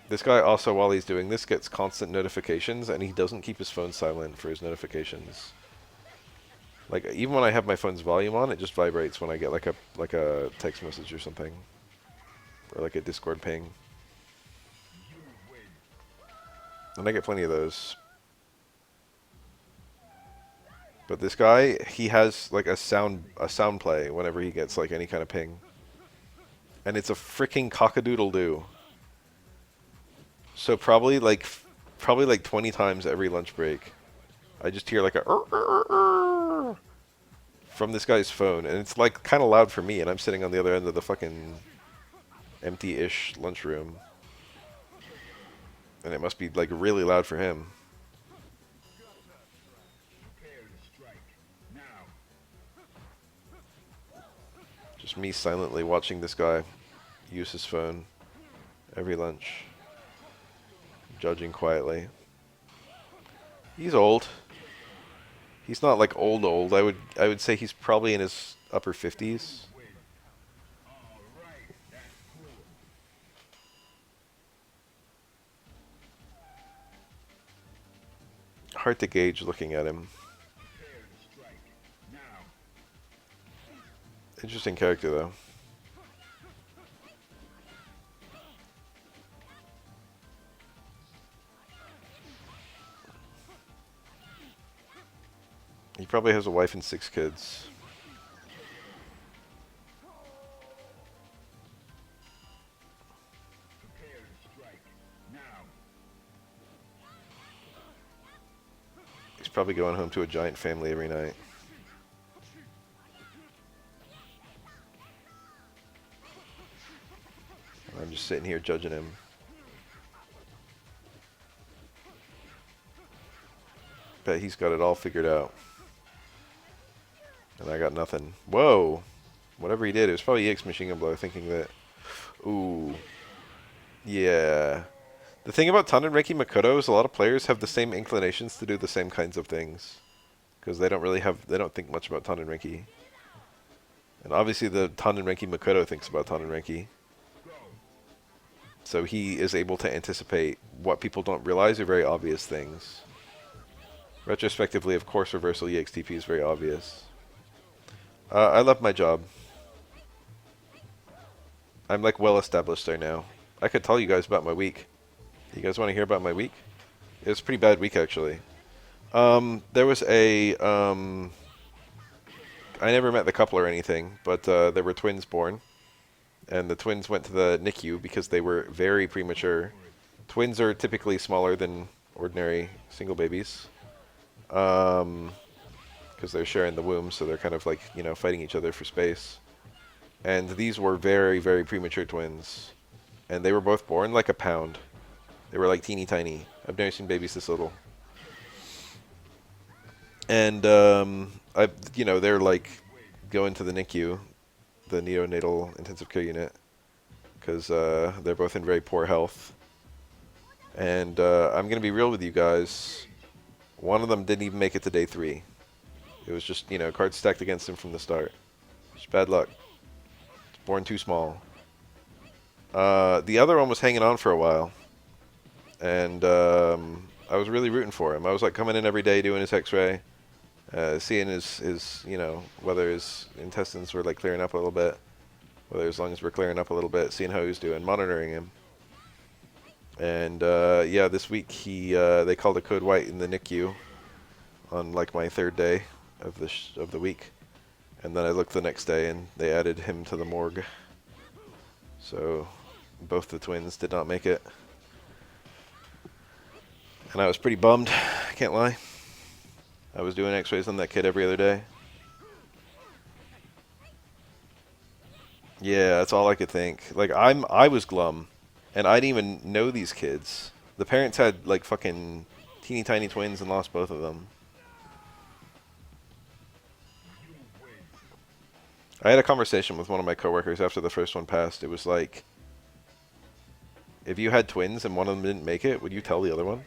This guy also, while he's doing this, gets constant notifications, and he doesn't keep his phone silent for his notifications. Like, even when I have my phone's volume on, it just vibrates when I get like a text message or something. Or like a Discord ping. And I get plenty of those. But this guy, he has like a sound play whenever he gets like any kind of ping. And it's a freaking cock-a-doodle-doo. So probably like 20 times every lunch break, I just hear like a from this guy's phone, and it's like kind of loud for me, and I'm sitting on the other end of the fucking empty-ish lunchroom, and it must be like really loud for him. Just me silently watching this guy use his phone every lunch. Judging quietly. He's old. He's not like old. I would say he's probably in his upper 50s. Hard to gauge looking at him. Interesting character though. He probably has a wife and 6 kids. He's probably going home to a giant family every night. I'm just sitting here judging him. Bet he's got it all figured out. And I got nothing. Whoa! Whatever he did, it was probably EX Machine Gun Blow thinking that... Ooh. Yeah. The thing about Tandenreki Makoto is a lot of players have the same inclinations to do the same kinds of things. Because they don't think much about Tandenreki. And obviously the Tandenreki Makoto thinks about Tandenreki. So he is able to anticipate what people don't realize are very obvious things. Retrospectively, of course, reversal EXTP is very obvious. I love my job. I'm like well established there now. I could tell you guys about my week. You guys want to hear about my week? It was a pretty bad week actually. There was a I never met the couple or anything, but there were twins born, and the twins went to the NICU because they were very premature. Twins are typically smaller than ordinary single babies, because they're sharing the womb, so they're kind of like, you know, fighting each other for space. And these were very, very premature twins, and they were both born like a pound. They were like teeny tiny. I've never seen babies this little. And they're like going to the NICU, the neonatal intensive care unit, because they're both in very poor health. And I'm gonna be real with you guys. One of them didn't even make it to day 3. It was just, you know, cards stacked against him from the start. Just bad luck. Born too small. The other one was hanging on for a while, and I was really rooting for him. I was like coming in every day doing his X-ray, seeing his you know, whether his intestines were like clearing up a little bit, whether his lungs were clearing up a little bit, seeing how he was doing, monitoring him. And yeah, this week they called a code white in the NICU on like my 3rd day of the week. And then I looked the next day, and they added him to the morgue. So, both the twins did not make it. And I was pretty bummed, I can't lie. I was doing x-rays on that kid every other day. Yeah, that's all I could think. Like, I was glum, and I didn't even know these kids. The parents had, like, fucking teeny tiny twins and lost both of them. I had a conversation with one of my coworkers after the first one passed. It was like, if you had twins and one of them didn't make it, would you tell the other one?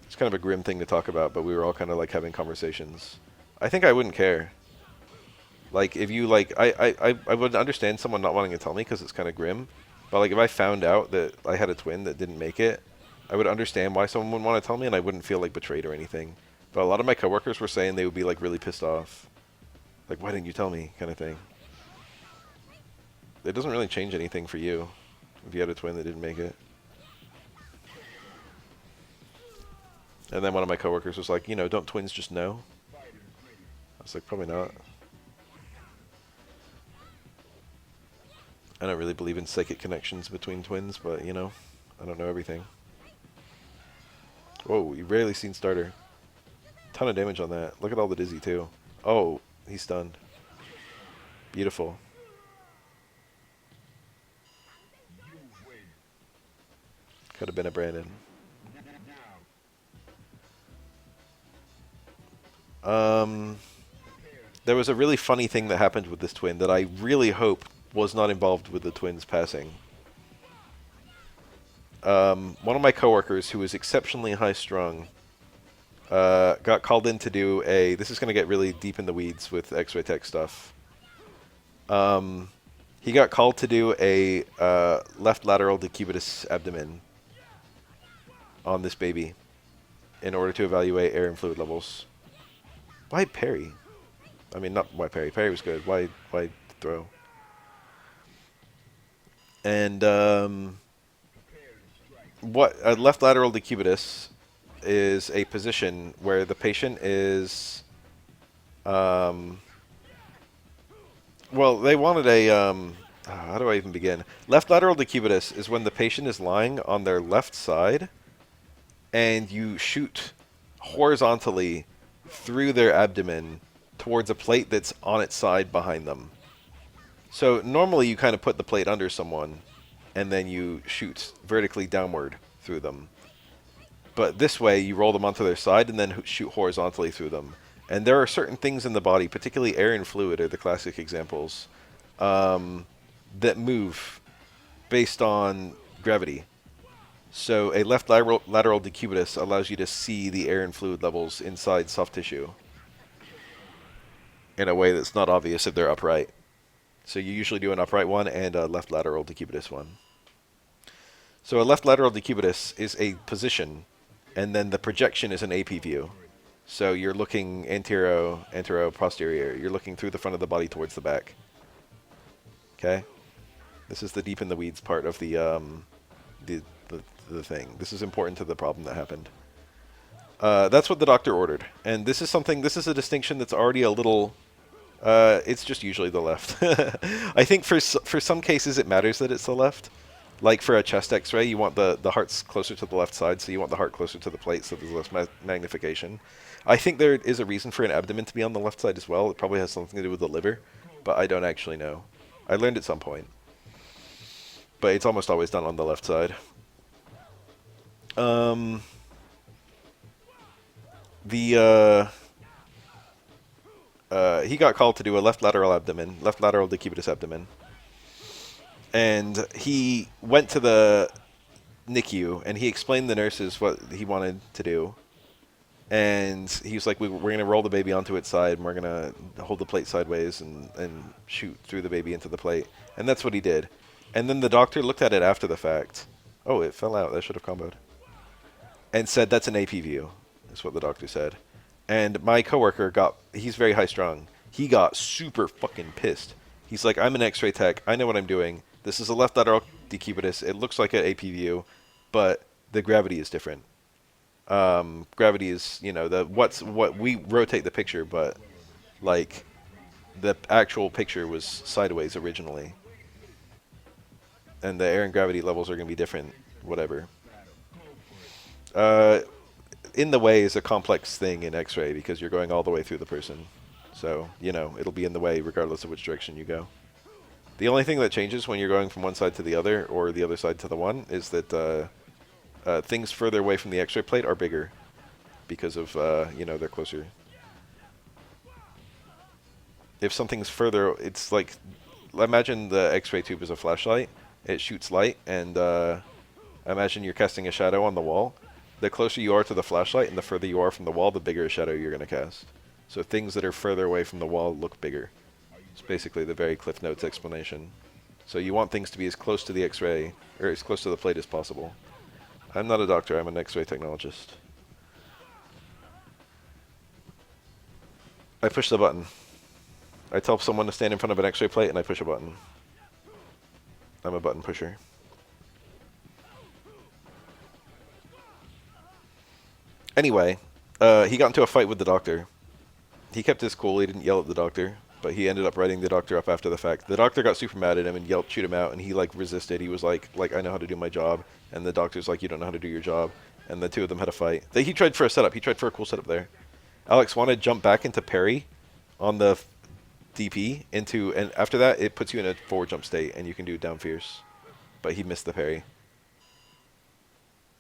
It's kind of a grim thing to talk about, but we were all kind of like having conversations. I think I wouldn't care. Like, if you, like, I would understand someone not wanting to tell me because it's kind of grim. But, like, if I found out that I had a twin that didn't make it, I would understand why someone wouldn't want to tell me, and I wouldn't feel, like, betrayed or anything. But a lot of my coworkers were saying they would be, like, really pissed off. Like, why didn't you tell me, kind of thing. It doesn't really change anything for you if you had a twin that didn't make it. And then one of my coworkers was like, you know, don't twins just know? I was like, probably not. I don't really believe in psychic connections between twins, but, you know, I don't know everything. Whoa, you've rarely seen starter. Ton of damage on that. Look at all the dizzy, too. Oh, he's stunned. Beautiful. Could have been a Brandon. There was a really funny thing that happened with this twin that I really hope was not involved with the twins passing. One of my coworkers, who was exceptionally high-strung, got called in to do a... This is going to get really deep in the weeds with X-ray tech stuff. He got called to do a left lateral decubitus abdomen on this baby in order to evaluate air and fluid levels. Why Perry? I mean, not why Perry. Perry was good. Why throw? And what left lateral decubitus is a position where the patient is, well, they wanted a, how do I even begin? Left lateral decubitus is when the patient is lying on their left side and you shoot horizontally through their abdomen towards a plate that's on its side behind them. So normally you kind of put the plate under someone and then you shoot vertically downward through them. But this way you roll them onto their side and then shoot horizontally through them. And there are certain things in the body, particularly air and fluid are the classic examples, that move based on gravity. So a left lateral decubitus allows you to see the air and fluid levels inside soft tissue in a way that's not obvious if they're upright. So you usually do an upright one and a left lateral decubitus one. So a left lateral decubitus is a position, and then the projection is an AP view. So you're looking antero, posterior. You're looking through the front of the body towards the back. Okay? This is the deep in the weeds part of the thing. This is important to the problem that happened. That's what the doctor ordered. And this is a distinction that's already a little, it's just usually the left. I think for some cases it matters that it's the left. Like for a chest x-ray, you want the heart's closer to the left side, so you want the heart closer to the plate so there's less magnification. I think there is a reason for an abdomen to be on the left side as well. It probably has something to do with the liver, but I don't actually know. I learned at some point. But it's almost always done on the left side. He got called to do a left lateral decubitus abdomen. And he went to the NICU, and he explained to the nurses what he wanted to do. And he was like, we're going to roll the baby onto its side, and we're going to hold the plate sideways and shoot through the baby into the plate. And that's what he did. And then the doctor looked at it after the fact. Oh, it fell out. That should have comboed. And said, that's an AP view, is what the doctor said. And my coworker he's very high strung. He got super fucking pissed. He's like, I'm an x-ray tech. I know what I'm doing. This is a left lateral decubitus. It looks like an AP view, but the gravity is different. Gravity is, what we rotate the picture, but like the actual picture was sideways originally. And the air and gravity levels are going to be different, whatever. In the way is a complex thing in x-ray because you're going all the way through the person. So, it'll be in the way regardless of which direction you go. The only thing that changes when you're going from one side to the other or the other side to the one is that things further away from the x-ray plate are bigger because of, they're closer. If something's further, it's like, imagine the x-ray tube is a flashlight. It shoots light, and imagine you're casting a shadow on the wall. The closer you are to the flashlight and the further you are from the wall, the bigger a shadow you're going to cast. So things that are further away from the wall look bigger. It's basically the very Cliff Notes explanation. So you want things to be as close to the x-ray, or as close to the plate as possible. I'm not a doctor, I'm an x-ray technologist. I push the button. I tell someone to stand in front of an x-ray plate and I push a button. I'm a button pusher. Anyway, he got into a fight with the doctor. He kept his cool, he didn't yell at the doctor, but he ended up writing the doctor up after the fact. The doctor got super mad at him and yelled, shoot him out, and he resisted. He was like, I know how to do my job. And the doctor's like, you don't know how to do your job. And the two of them had a fight. He tried for a setup. He tried for a cool setup there. Alex wanted to jump back into parry on the DP and after that, it puts you in a forward jump state, and you can do down fierce. But he missed the parry.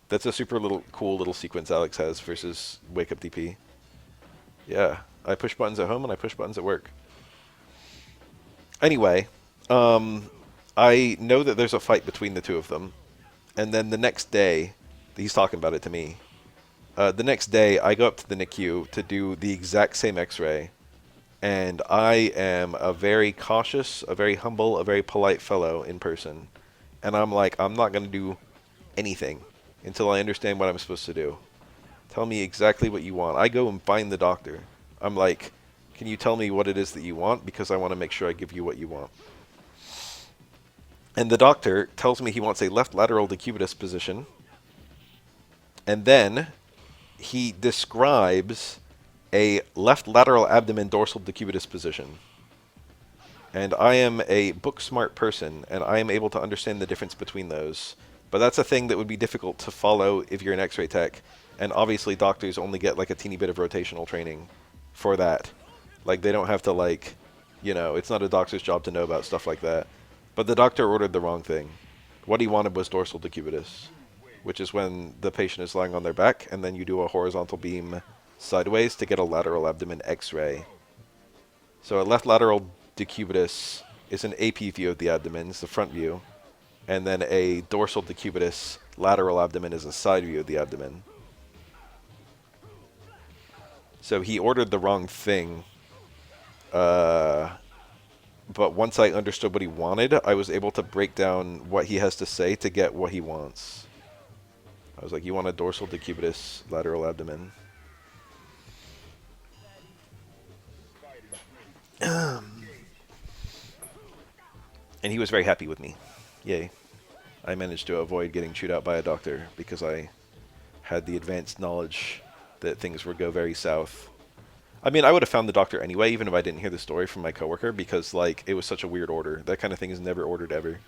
That's a super cool little sequence Alex has versus wake up DP. Yeah, I push buttons at home and I push buttons at work. Anyway, I know that there's a fight between the two of them. And then the next day, he's talking about it to me. The next day, I go up to the NICU to do the exact same x-ray. And I am a very cautious, a very humble, a very polite fellow in person. And I'm like, I'm not going to do anything until I understand what I'm supposed to do. Tell me exactly what you want. I go and find the doctor. I'm like, can you tell me what it is that you want? Because I want to make sure I give you what you want. And the doctor tells me he wants a left lateral decubitus position. And then he describes a left lateral abdomen dorsal decubitus position. And I am a book smart person, and I am able to understand the difference between those. But that's a thing that would be difficult to follow if you're an X-ray tech. And obviously, doctors only get like a teeny bit of rotational training for that. Like they don't have to like, it's not a doctor's job to know about stuff like that. But the doctor ordered the wrong thing. What he wanted was dorsal decubitus, which is when the patient is lying on their back, and then you do a horizontal beam sideways to get a lateral abdomen X-ray. So a left lateral decubitus is an AP view of the abdomen, it's the front view, and then a dorsal decubitus lateral abdomen is a side view of the abdomen. So he ordered the wrong thing, but once I understood what he wanted, I was able to break down what he has to say to get what he wants. I was like, you want a dorsal decubitus lateral abdomen? And he was very happy with me. Yay. I managed to avoid getting chewed out by a doctor because I had the advanced knowledge that things would go very south. I mean, I would have found the doctor anyway, even if I didn't hear the story from my coworker, because, like, it was such a weird order. That kind of thing is never ordered ever.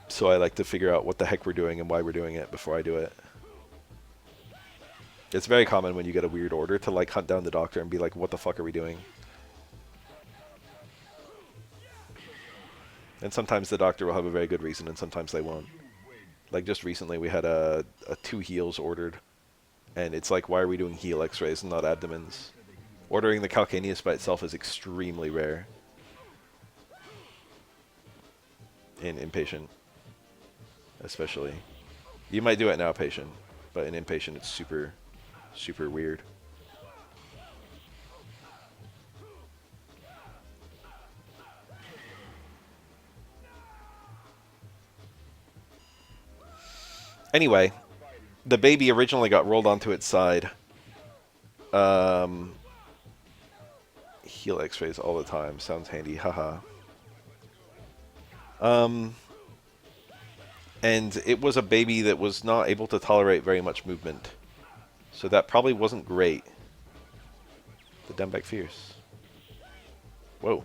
So I like to figure out what the heck we're doing and why we're doing it before I do it. It's very common when you get a weird order to, like, hunt down the doctor and be like, what the fuck are we doing? And sometimes the doctor will have a very good reason, and sometimes they won't. Like, just recently we had a 2 heels ordered. And it's like, why are we doing heel x-rays and not abdomens? Ordering the calcaneus by itself is extremely rare. In inpatient, especially. You might do it in outpatient, but in inpatient it's super, super weird. Anyway, the baby originally got rolled onto its side. Heel x-rays all the time. Sounds handy. Haha. And it was a baby that was not able to tolerate very much movement. So that probably wasn't great. The Dembeck Fierce. Whoa.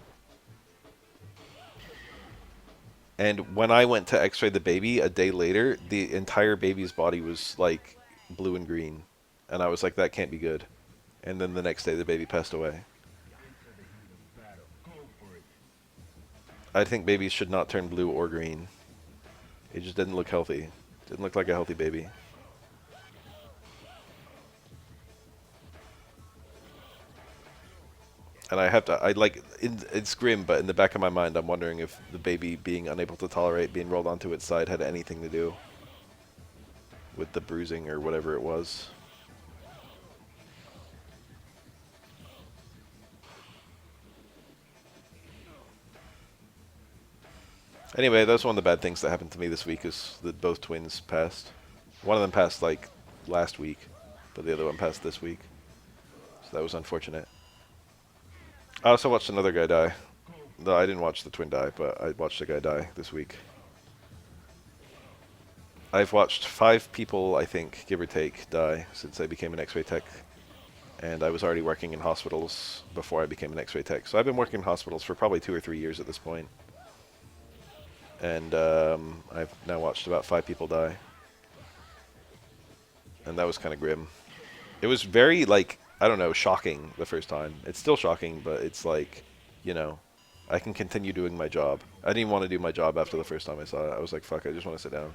And when I went to x-ray the baby, a day later, the entire baby's body was, like, blue and green. And I was like, that can't be good. And then the next day, the baby passed away. I think babies should not turn blue or green. It just didn't look healthy. Didn't look like a healthy baby. And it's grim, but in the back of my mind, I'm wondering if the baby being unable to tolerate being rolled onto its side had anything to do with the bruising or whatever it was. Anyway, that's one of the bad things that happened to me this week is that both twins passed. One of them passed, like, last week, but the other one passed this week. So that was unfortunate. I also watched another guy die. No, I didn't watch the twin die, but I watched a guy die this week. I've watched 5 people, I think, give or take, die since I became an x-ray tech. And I was already working in hospitals before I became an x-ray tech. So I've been working in hospitals for probably 2 or 3 years at this point. And I've now watched about 5 people die. And that was kind of grim. It was very, like, I don't know, shocking the first time. It's still shocking, but it's like, I can continue doing my job. I didn't even want to do my job after the first time I saw it. I was like, fuck, I just want to sit down.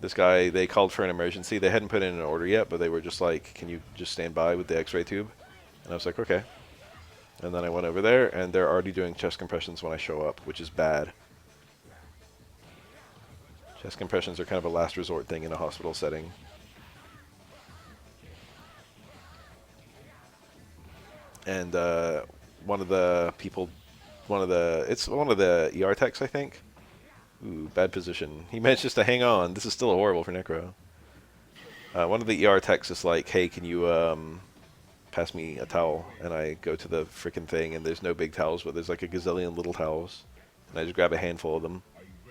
This guy, they called for an emergency. They hadn't put in an order yet, but they were just like, can you just stand by with the x-ray tube? And I was like, okay. And then I went over there, and they're already doing chest compressions when I show up, which is bad. Chest compressions are kind of a last resort thing in a hospital setting. And one of the it's one of the ER techs, I think. Ooh, bad position. He manages to hang on. This is still horrible for Necro. One of the ER techs is like, hey, can you pass me a towel? And I go to the frickin' thing, and there's no big towels, but there's like a gazillion little towels. And I just grab a handful of them,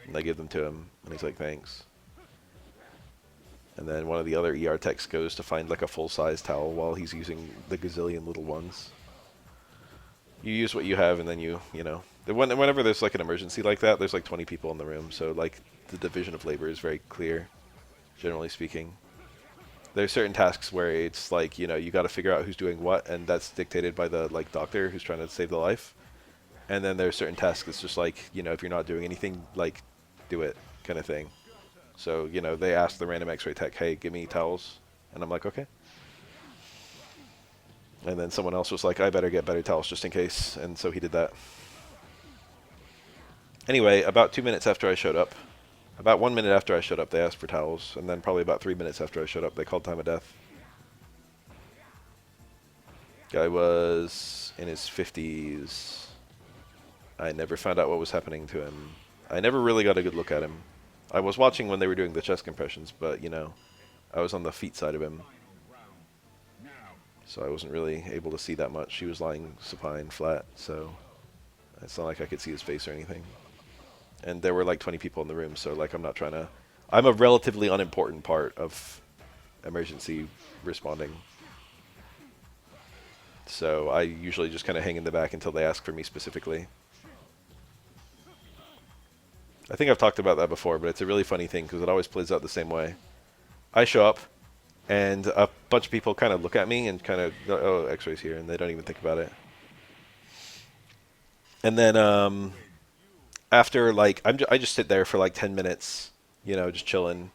and I give them to him, and he's like, thanks. And then one of the other ER techs goes to find like a full-size towel while he's using the gazillion little ones. You use what you have, and then you know, whenever there's like an emergency like that, there's like 20 people in the room, so like the division of labor is very clear, generally speaking. There's certain tasks where it's like, you know, you got to figure out who's doing what, and that's dictated by the like doctor who's trying to save the life. And then there's certain tasks that's just like, you know, if you're not doing anything, like, do it, kind of thing. So, you know, they asked the random X-ray tech, hey, give me towels. And I'm like, okay. And then someone else was like, I better get better towels just in case. And so he did that. Anyway, about 2 minutes after I showed up, about 1 minute after I showed up, they asked for towels. And then probably about 3 minutes after I showed up, they called time of death. Guy was in his 50s. I never found out what was happening to him. I never really got a good look at him. I was watching when they were doing the chest compressions, but, you know, I was on the feet side of him. So I wasn't really able to see that much. He was lying supine, flat, so it's not like I could see his face or anything. And there were like 20 people in the room, so like I'm not trying to... I'm a relatively unimportant part of emergency responding. So I usually just kind of hang in the back until they ask for me specifically. I think I've talked about that before, but it's a really funny thing because it always plays out the same way. I show up, and a bunch of people kind of look at me and kind of, oh, X-ray's here, and they don't even think about it. And then after, like, I just sit there for like 10 minutes, you know, just chilling.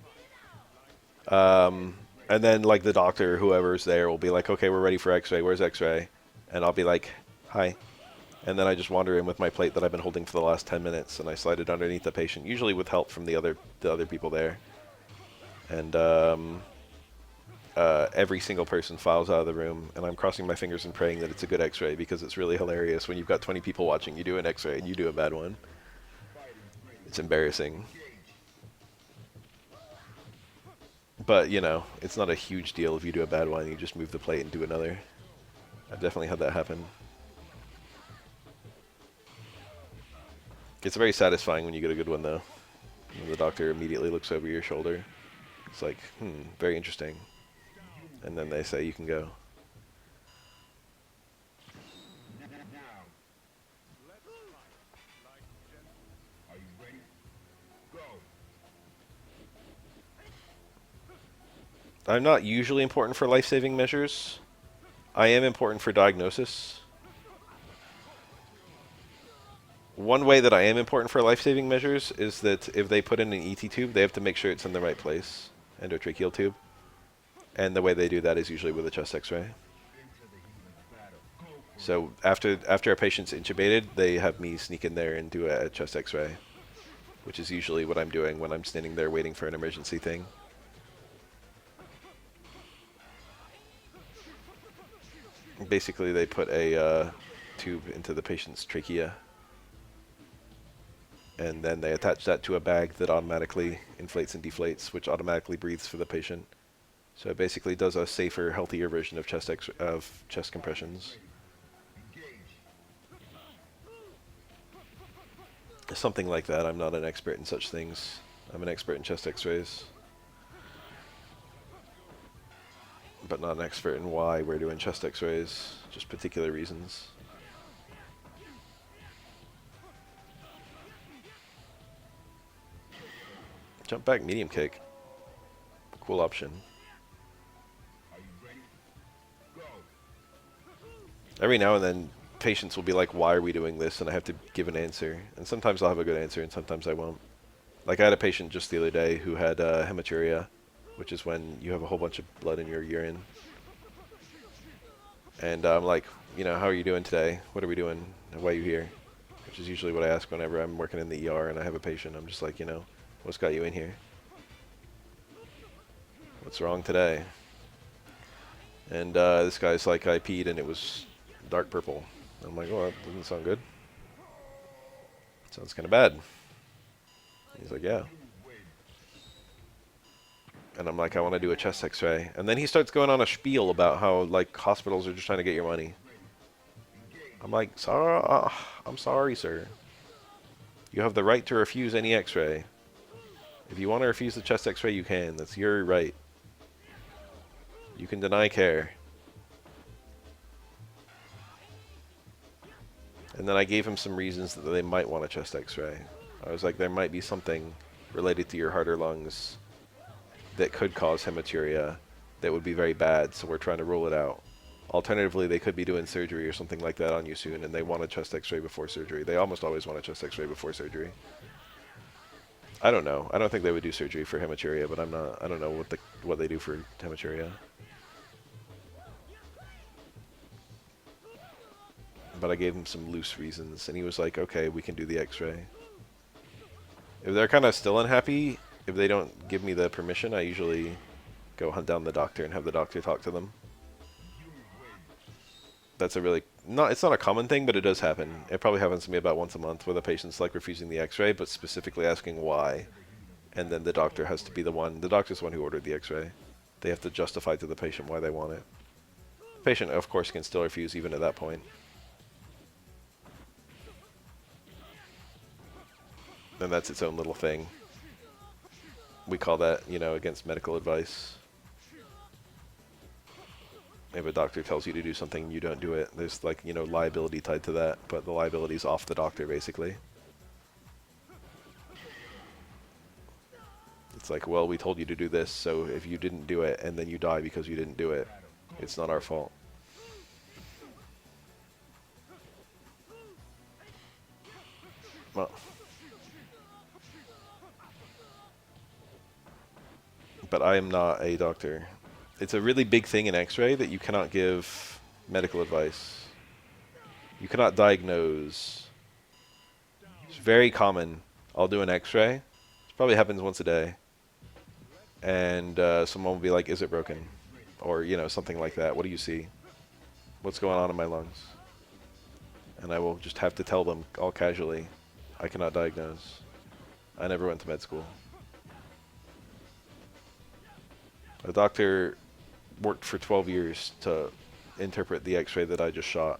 And then, like, the doctor or whoever's there will be like, okay, we're ready for X-ray. Where's X-ray? And I'll be like, hi. And then I just wander in with my plate that I've been holding for the last 10 minutes, and I slide it underneath the patient, usually with help from the other people there. And every single person files out of the room, and I'm crossing my fingers and praying that it's a good X-ray, because it's really hilarious when you've got 20 people watching you do an X-ray and you do a bad one. It's embarrassing. But, you know, it's not a huge deal if you do a bad one. You just move the plate and do another. I've definitely had that happen. It's very satisfying when you get a good one, though. And the doctor immediately looks over your shoulder. It's like, very interesting. And then they say you can go. I'm not usually important for life-saving measures. I am important for diagnosis. One way that I am important for life-saving measures is that if they put in an ET tube, they have to make sure it's in the right place, endotracheal tube. And the way they do that is usually with a chest X-ray. So after a patient's intubated, they have me sneak in there and do a chest X-ray, which is usually what I'm doing when I'm standing there waiting for an emergency thing. Basically, they put a tube into the patient's trachea, and then they attach that to a bag that automatically inflates and deflates, which automatically breathes for the patient. So it basically does a safer, healthier version of chest compressions. Something like that. I'm not an expert in such things. I'm an expert in chest X-rays, but not an expert in why we're doing chest X-rays. Just particular reasons. Jump back medium kick. Cool option. Every now and then, patients will be like, why are we doing this? And I have to give an answer. And sometimes I'll have a good answer, and sometimes I won't. Like, I had a patient just the other day who had hematuria, which is when you have a whole bunch of blood in your urine. And I'm like, you know, how are you doing today? What are we doing? Why are you here? Which is usually what I ask whenever I'm working in the ER and I have a patient. I'm just like, you know, what's got you in here? What's wrong today? And this guy's like, I peed and it was dark purple. I'm like, oh, that doesn't sound good. Sounds kind of bad. He's like, yeah. And I'm like, I want to do a chest X-ray. And then he starts going on a spiel about how, like, hospitals are just trying to get your money. I'm like, I'm sorry, sir. You have the right to refuse any x-ray. If you want to refuse the chest x-ray, you can. That's your right. You can deny care. And then I gave him some reasons that they might want a chest x-ray. I was like, there might be something related to your heart or lungs that could cause hematuria that would be very bad, so we're trying to rule it out. Alternatively, they could be doing surgery or something like that on you soon, and they want a chest x-ray before surgery. They almost always want a chest x-ray before surgery. I don't know. I don't think they would do surgery for hematuria, but I don't know what they do for hematuria. But I gave him some loose reasons, and he was like, okay, we can do the x-ray. If they're kind of still unhappy, if they don't give me the permission, I usually go hunt down the doctor and have the doctor talk to them. That's a really... it's not a common thing, but it does happen. It probably happens to me about once a month where the patient's like refusing the x-ray, but specifically asking why. And then the doctor has to be the one... The doctor's the one who ordered the x-ray. They have to justify to the patient why they want it. The patient, of course, can still refuse even at that point. And that's its own little thing. We call that, you know, against medical advice. If a doctor tells you to do something and you don't do it, there's like, you know, liability tied to that, but the liability's off the doctor, basically. It's like, well, we told you to do this, so if you didn't do it and then you die because you didn't do it, it's not our fault. Well... But I am not a doctor. It's a really big thing in x-ray that you cannot give medical advice. You cannot diagnose. It's very common. I'll do an x-ray. It probably happens once a day. And someone will be like, is it broken? Or, you know, something like that. What do you see? What's going on in my lungs? And I will just have to tell them all casually, I cannot diagnose. I never went to med school. A doctor worked for 12 years to interpret the x-ray that I just shot,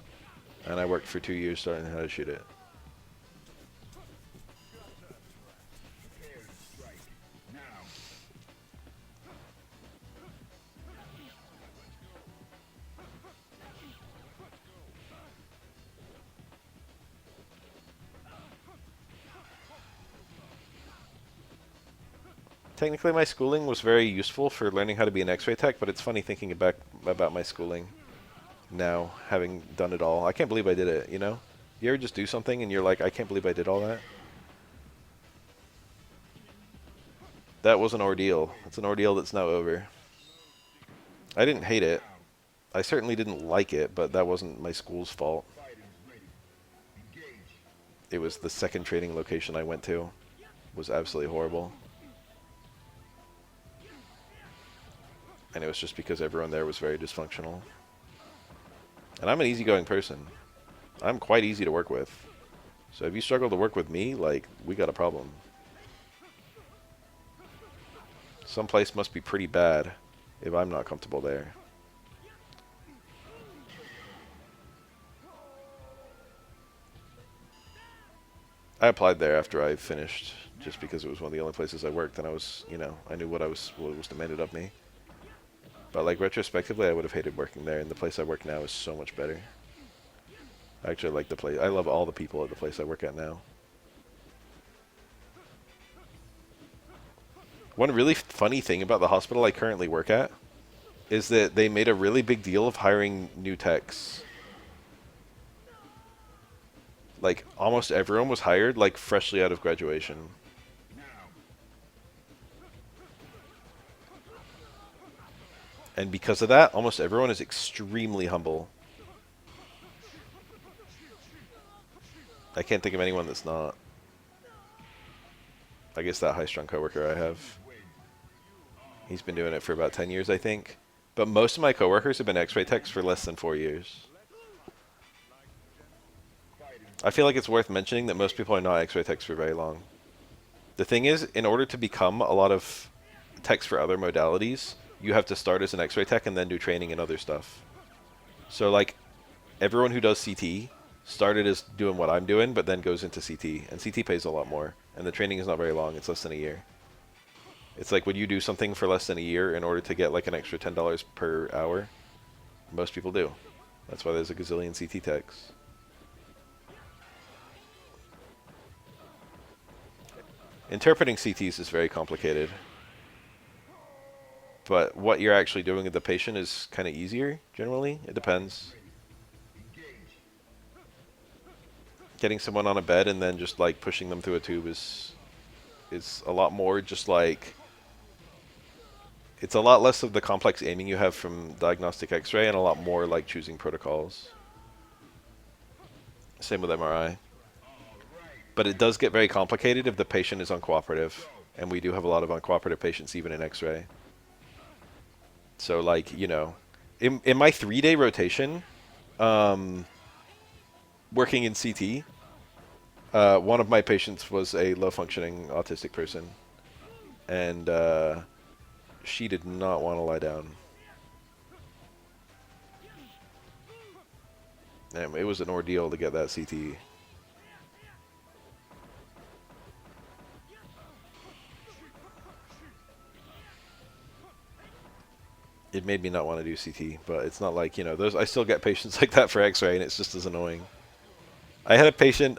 and I worked for 2 years starting how to shoot it. Technically, my schooling was very useful for learning how to be an x-ray tech, but it's funny thinking about my schooling now, having done it all. I can't believe I did it, you know? You ever just do something and you're like, I can't believe I did all that? That was an ordeal. It's an ordeal that's now over. I didn't hate it. I certainly didn't like it, but that wasn't my school's fault. It was the second training location I went to. It was absolutely horrible. And it was just because everyone there was very dysfunctional. And I'm an easygoing person. I'm quite easy to work with. So if you struggle to work with me, like, we got a problem. Some place must be pretty bad if I'm not comfortable there. I applied there after I finished, just because it was one of the only places I worked, and I was, you know, I knew what was demanded of me. But like retrospectively, I would have hated working there, and the place I work now is so much better. I actually like the place. I love all the people at the place I work at now. One really funny thing about the hospital I currently work at is that they made a really big deal of hiring new techs. Like, almost everyone was hired, like, freshly out of graduation. And because of that, almost everyone is extremely humble. I can't think of anyone that's not. I guess that high-strung coworker I have. He's been doing it for about 10 years, I think. But most of my coworkers have been x-ray techs for less than 4 years. I feel like it's worth mentioning that most people are not x-ray techs for very long. The thing is, in order to become a lot of techs for other modalities, you have to start as an x-ray tech and then do training and other stuff. So, like, everyone who does CT started as doing what I'm doing, but then goes into CT, and CT pays a lot more, and the training is not very long. It's less than a year. It's like, would you do something for less than a year in order to get like an extra $10 per hour? Most people do. That's why there's a gazillion CT techs. Interpreting CTs is very complicated, but what you're actually doing with the patient is kind of easier, generally. It depends. Getting someone on a bed and then just like pushing them through a tube is a lot more just like, it's a lot less of the complex aiming you have from diagnostic x-ray and a lot more like choosing protocols. Same with MRI. But it does get very complicated if the patient is uncooperative, and we do have a lot of uncooperative patients even in x-ray. So like, you know, in my 3-day rotation, working in CT, one of my patients was a low-functioning autistic person, and she did not want to lie down. And it was an ordeal to get that CT. It made me not want to do CT, but it's not like, you know, those. I still get patients like that for X-ray, and it's just as annoying. I had a patient.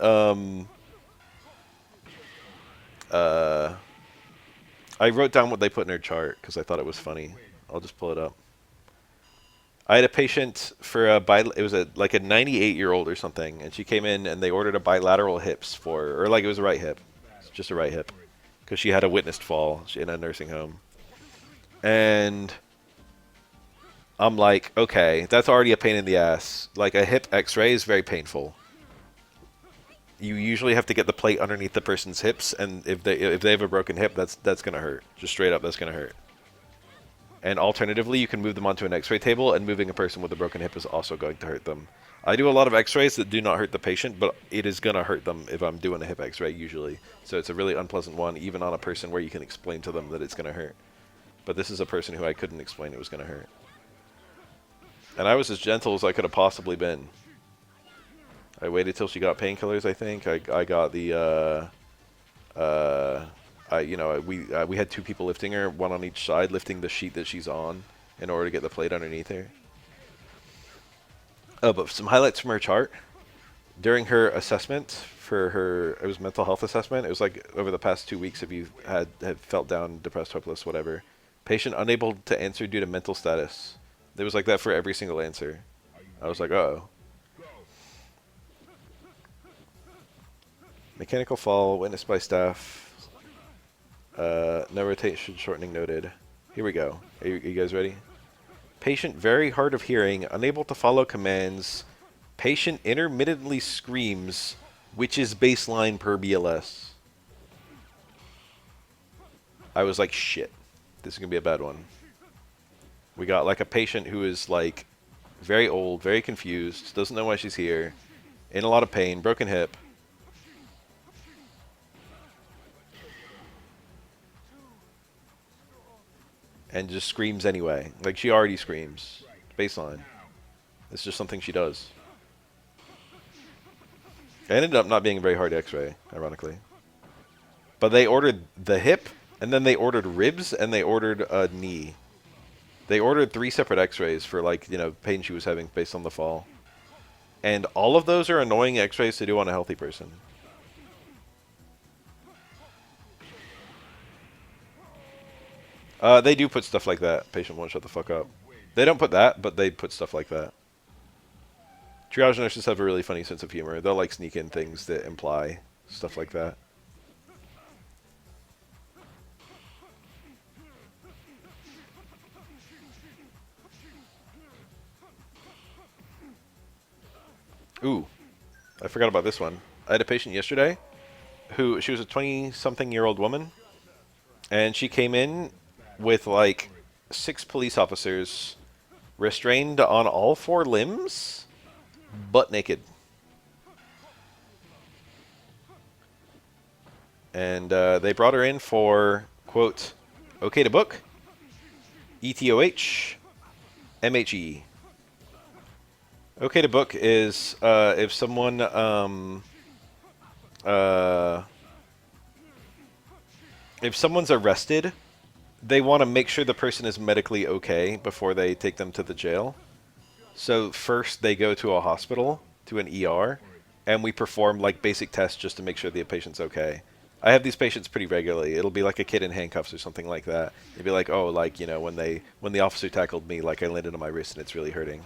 I wrote down what they put in her chart because I thought it was funny. I'll just pull it up. I had a patient for it was like a 98-year-old or something, and she came in and they ordered a bilateral hips for her, or like it was a right hip, it's just a right hip, because she had a witnessed fall in a nursing home. And I'm like, okay, that's already a pain in the ass. Like a hip X-ray is very painful. You usually have to get the plate underneath the person's hips, and if they have a broken hip, that's gonna hurt. Just straight up, that's gonna hurt. And alternatively, you can move them onto an X-ray table, and moving a person with a broken hip is also going to hurt them. I do a lot of X-rays that do not hurt the patient, but it is gonna hurt them if I'm doing a hip X-ray usually. So it's a really unpleasant one, even on a person where you can explain to them that it's gonna hurt. But this is a person who I couldn't explain it was gonna hurt. And I was as gentle as I could have possibly been. I waited till she got painkillers, I think. I got the, we had 2 people lifting her, one on each side, lifting the sheet that she's on in order to get the plate underneath her. Oh, but some highlights from her chart. During her assessment for her, it was mental health assessment. It was like over the past 2 weeks, if you had felt down, depressed, hopeless, whatever. Patient unable to answer due to mental status. It was like that for every single answer. I was like, uh-oh. Mechanical fall, witnessed by staff. No rotation shortening noted. Here we go. Are you guys ready? Patient very hard of hearing, unable to follow commands. Patient intermittently screams, which is baseline per BLS. I was like, shit. This is going to be a bad one. We got like a patient who is like very old, very confused, doesn't know why she's here, in a lot of pain, broken hip. And just screams anyway. Like, she already screams. Baseline. It's just something she does. It ended up not being a very hard x-ray, ironically. But they ordered the hip, and then they ordered ribs, and they ordered a knee. They ordered 3 separate x-rays for, like, you know, pain she was having based on the fall. And all of those are annoying x-rays to do on a healthy person. They do put stuff like that. Patient won't shut the fuck up. They don't put that, but they put stuff like that. Triage nurses have a really funny sense of humor. They'll like sneak in things that imply stuff like that. Ooh, I forgot about this one. I had a patient yesterday who, she was a 20-something-year-old woman, and she came in with like 6 police officers restrained on all 4 limbs, butt naked. And they brought her in for, quote, okay to book, ETOH, MHE. Okay to book is if someone uh, if someone's arrested, they want to make sure the person is medically okay before they take them to the jail. So first they go to a hospital, to an ER, and we perform like basic tests just to make sure the patient's okay. I have these patients pretty regularly. It'll be like a kid in handcuffs or something like that. It'd be like, oh, like, you know, when the officer tackled me, like I landed on my wrist and it's really hurting.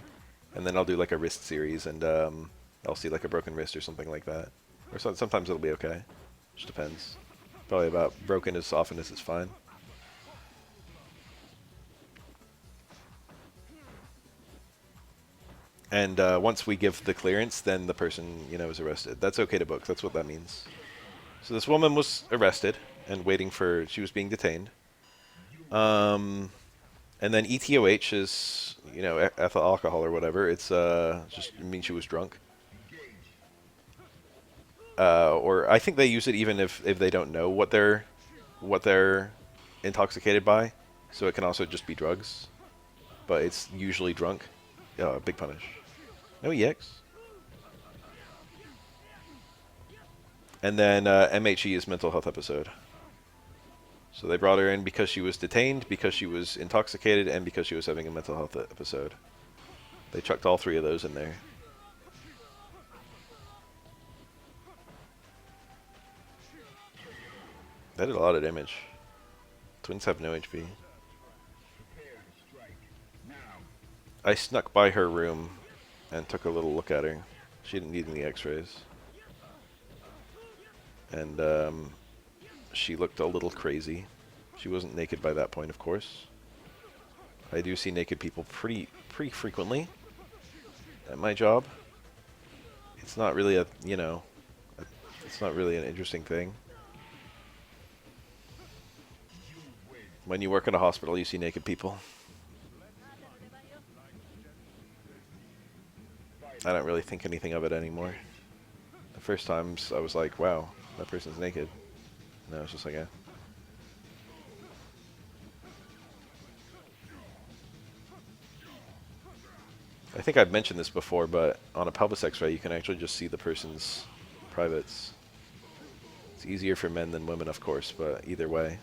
And then I'll do like a wrist series and I'll see like a broken wrist or something like that. Or sometimes it'll be okay. Just depends. Probably about broken as often as it's fine. And once we give the clearance, then the person, you know, is arrested. That's okay to book. That's what that means. So this woman was arrested and waiting for, she was being detained. And then ETOH is, you know, ethyl alcohol or whatever. It's just it means she was drunk. Or I think they use it even if they don't know what they're intoxicated by. So it can also just be drugs, but it's usually drunk. Big punish. No EX. And then MHE is mental health episode. So they brought her in because she was detained, because she was intoxicated, and because she was having a mental health episode. They chucked all three of those in there. That did a lot of damage. Twins have no HP. I snuck by her room and took a little look at her. She didn't need any x-rays. And she looked a little crazy. She wasn't naked by that point, of course. I do see naked people pretty frequently at my job. It's not really a, you know, it's not really an interesting thing. When you work in a hospital, you see naked people. I don't really think anything of it anymore. The first times I was like, wow, that person's naked. No, it's just like, yeah. I think I've mentioned this before, but on a pelvis x-ray, you can actually just see the person's privates. It's easier for men than women, of course, but either way.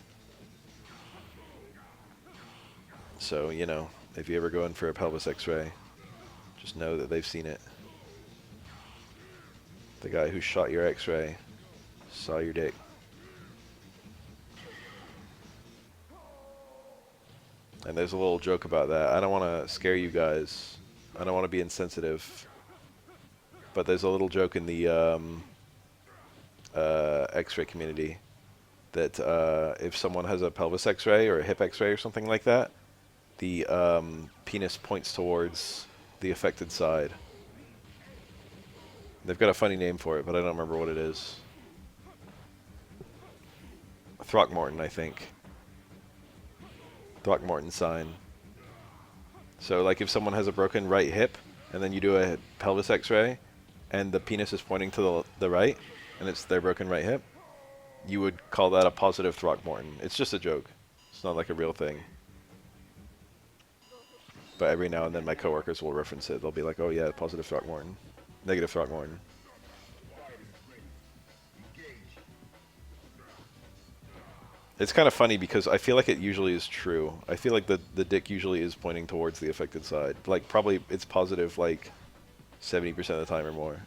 So, you know, if you ever go in for a pelvis x-ray, just know that they've seen it. The guy who shot your x-ray saw your dick. And there's a little joke about that. I don't want to scare you guys. I don't want to be insensitive. But there's a little joke in the x-ray community that if someone has a pelvis x-ray or a hip x-ray or something like that, the penis points towards the affected side. They've got a funny name for it, but I don't remember what it is. Throckmorton, I think. Throckmorton sign. So, like, if someone has a broken right hip, and then you do a pelvis x-ray, and the penis is pointing to the right, and it's their broken right hip, you would call that a positive Throckmorton. It's just a joke. It's not like a real thing. But every now and then my coworkers will reference it. They'll be like, oh yeah, positive Throckmorton. Negative Throckmorton. It's kind of funny because I feel like it usually is true. I feel like the dick usually is pointing towards the affected side. Like, probably it's positive like 70% of the time or more.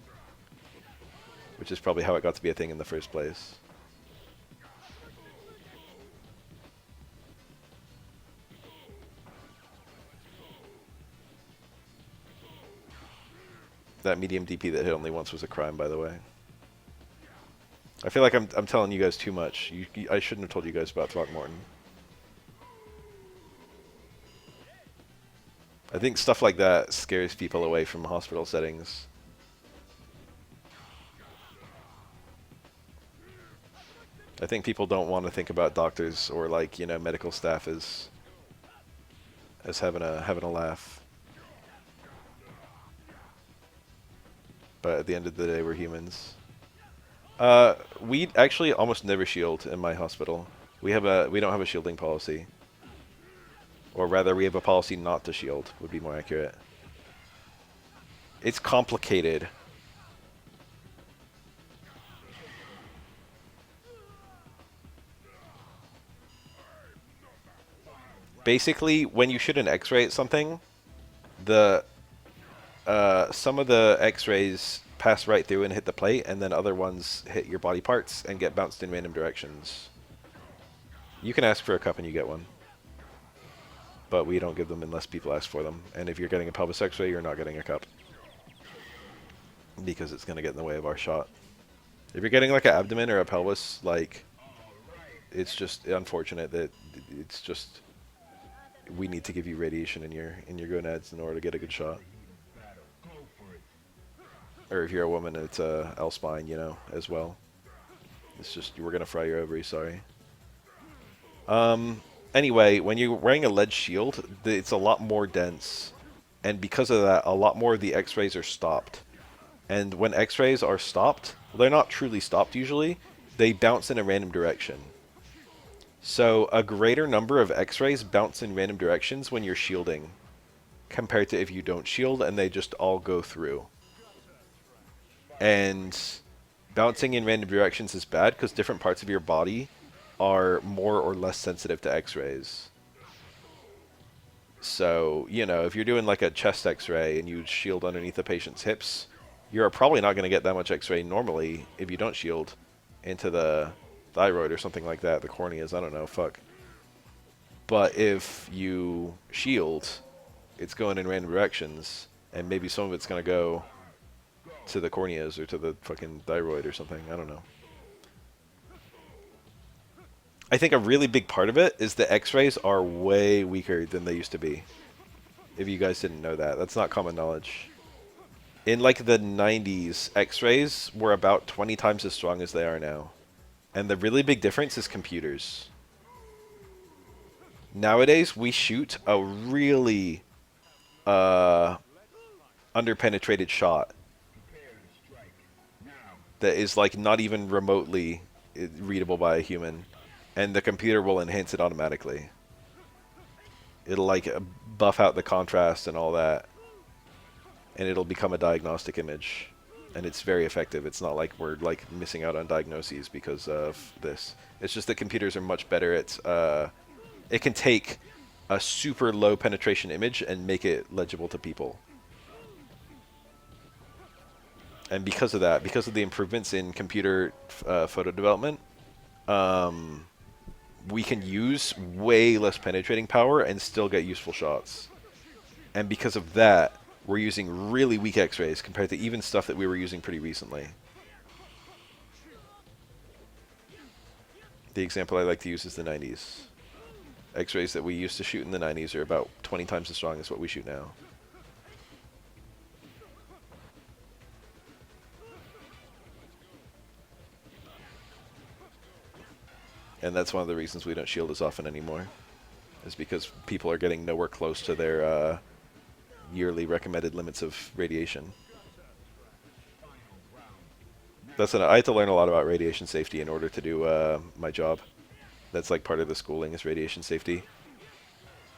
Which is probably how it got to be a thing in the first place. That medium DP that hit only once was a crime, by the way. I feel like I'm telling you guys too much. I shouldn't have told you guys about Throckmorton. I think stuff like that scares people away from hospital settings. I think people don't want to think about doctors or, like, you know, medical staff as having a laugh. But at the end of the day, we're humans. We actually almost never shield in my hospital. We don't have a shielding policy. Or rather, we have a policy not to shield, would be more accurate. It's complicated. Basically, when you shoot an X-ray at something, the some of the X-rays pass right through and hit the plate, and then other ones hit your body parts and get bounced in random directions. You can ask for a cup and you get one, but we don't give them unless people ask for them. And if you're getting a pelvis X-ray, you're not getting a cup because it's going to get in the way of our shot. If you're getting like an abdomen or a pelvis, like, it's just unfortunate that it's just we need to give you radiation in your gonads in order to get a good shot. Or if you're a woman, it's a L spine, you know, as well. It's just we're gonna fry your ovaries. Sorry. Anyway, when you're wearing a lead shield, it's a lot more dense, and because of that, a lot more of the X-rays are stopped. And when X-rays are stopped, they're not truly stopped usually. They bounce in a random direction. So a greater number of X-rays bounce in random directions when you're shielding, compared to if you don't shield and they just all go through. And bouncing in random directions is bad because different parts of your body are more or less sensitive to X-rays. So, you know, if you're doing like a chest X-ray and you shield underneath the patient's hips, you're probably not going to get that much X-ray normally if you don't shield into the thyroid or something like that, the corneas, I don't know, fuck. But if you shield, it's going in random directions, and maybe some of it's going to go to the corneas or to the fucking thyroid or something, I don't know. I think a really big part of it is the X-rays are way weaker than they used to be. If you guys didn't know that, that's not common knowledge. In like the 90s, X-rays were about 20 times as strong as they are now. And the really big difference is computers. Nowadays, we shoot a really underpenetrated shot that is like not even remotely readable by a human, and the computer will enhance it automatically. It'll like buff out the contrast and all that, and it'll become a diagnostic image, and it's very effective. It's not like we're like missing out on diagnoses because of this. It's just that computers are much better at it can take a super low penetration image and make it legible to people. And because of that, because of the improvements in computer photo development, we can use way less penetrating power and still get useful shots. And because of that, we're using really weak X-rays compared to even stuff that we were using pretty recently. The example I like to use is the 90s. X-rays that we used to shoot in the 90s are about 20 times as strong as what we shoot now. And that's one of the reasons we don't shield as often anymore, is because people are getting nowhere close to their yearly recommended limits of radiation. I had to learn a lot about radiation safety in order to do my job. That's like part of the schooling is radiation safety.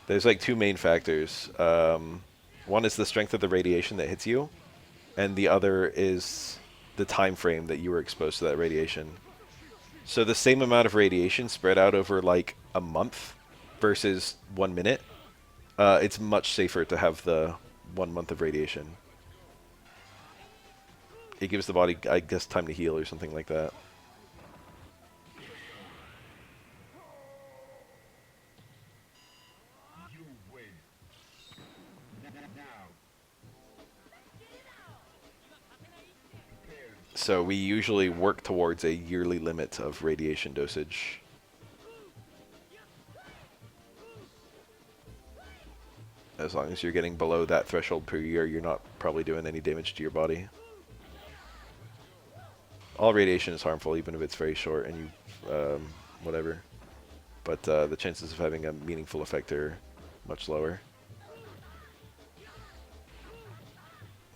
There's like two main factors. One is the strength of the radiation that hits you, and the other is the time frame that you were exposed to that radiation. So the same amount of radiation spread out over like a month versus 1 minute, it's much safer to have the 1 month of radiation. It gives the body, I guess, time to heal or something like that. So we usually work towards a yearly limit of radiation dosage. As long as you're getting below that threshold per year, you're not probably doing any damage to your body. All radiation is harmful, even if it's very short and you, whatever. But the chances of having a meaningful effect are much lower.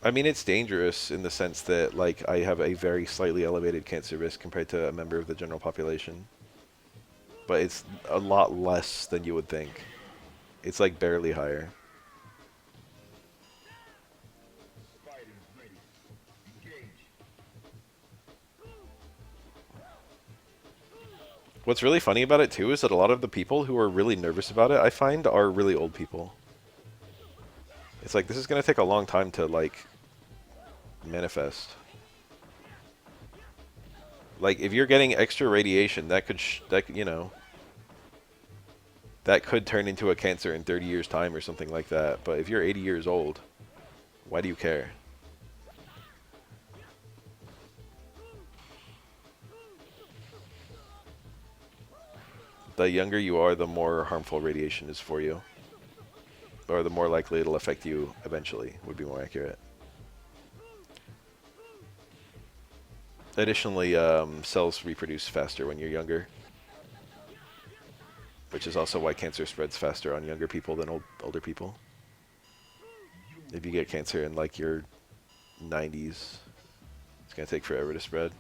I mean, it's dangerous in the sense that, like, I have a very slightly elevated cancer risk compared to a member of the general population. But it's a lot less than you would think. It's, like, barely higher. What's really funny about it too is that a lot of the people who are really nervous about it, I find, are really old people. It's like this is gonna take a long time to like manifest. Like if you're getting extra radiation, that could you know, that could turn into a cancer in 30 years time or something like that. But if you're 80 years old, why do you care? The younger you are, the more harmful radiation is for you. Or the more likely it'll affect you eventually, would be more accurate. Additionally, cells reproduce faster when you're younger, which is also why cancer spreads faster on younger people than older people. If you get cancer in like your 90s, it's going to take forever to spread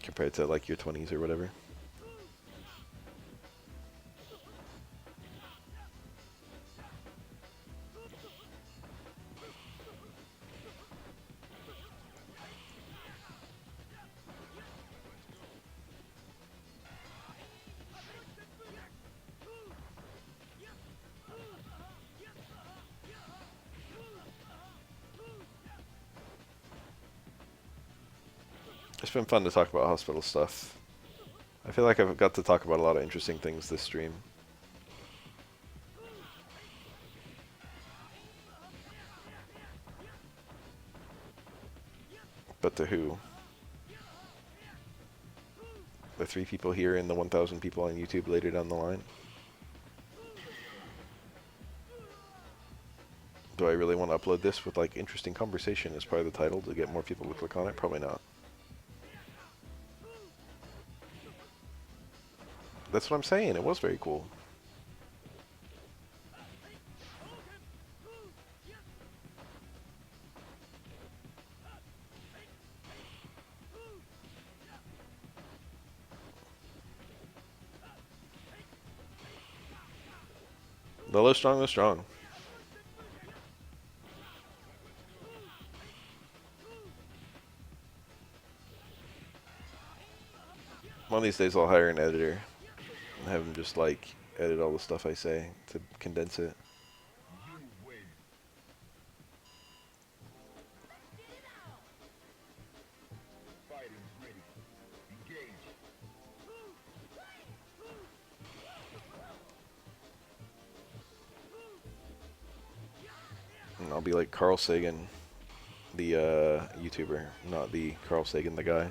compared to like your 20s or whatever. It's been fun to talk about hospital stuff. I feel like I've got to talk about a lot of interesting things this stream. But to who? The 3 people here and the 1,000 people on YouTube later down the line? Do I really want to upload this with like interesting conversation as part of the title to get more people to click on it? Probably not. That's what I'm saying. It was very cool. The low strong, low strong. One of these days I'll hire an editor and have him just like edit all the stuff I say to condense it. And I'll be like Carl Sagan, the YouTuber, not the Carl Sagan, the guy.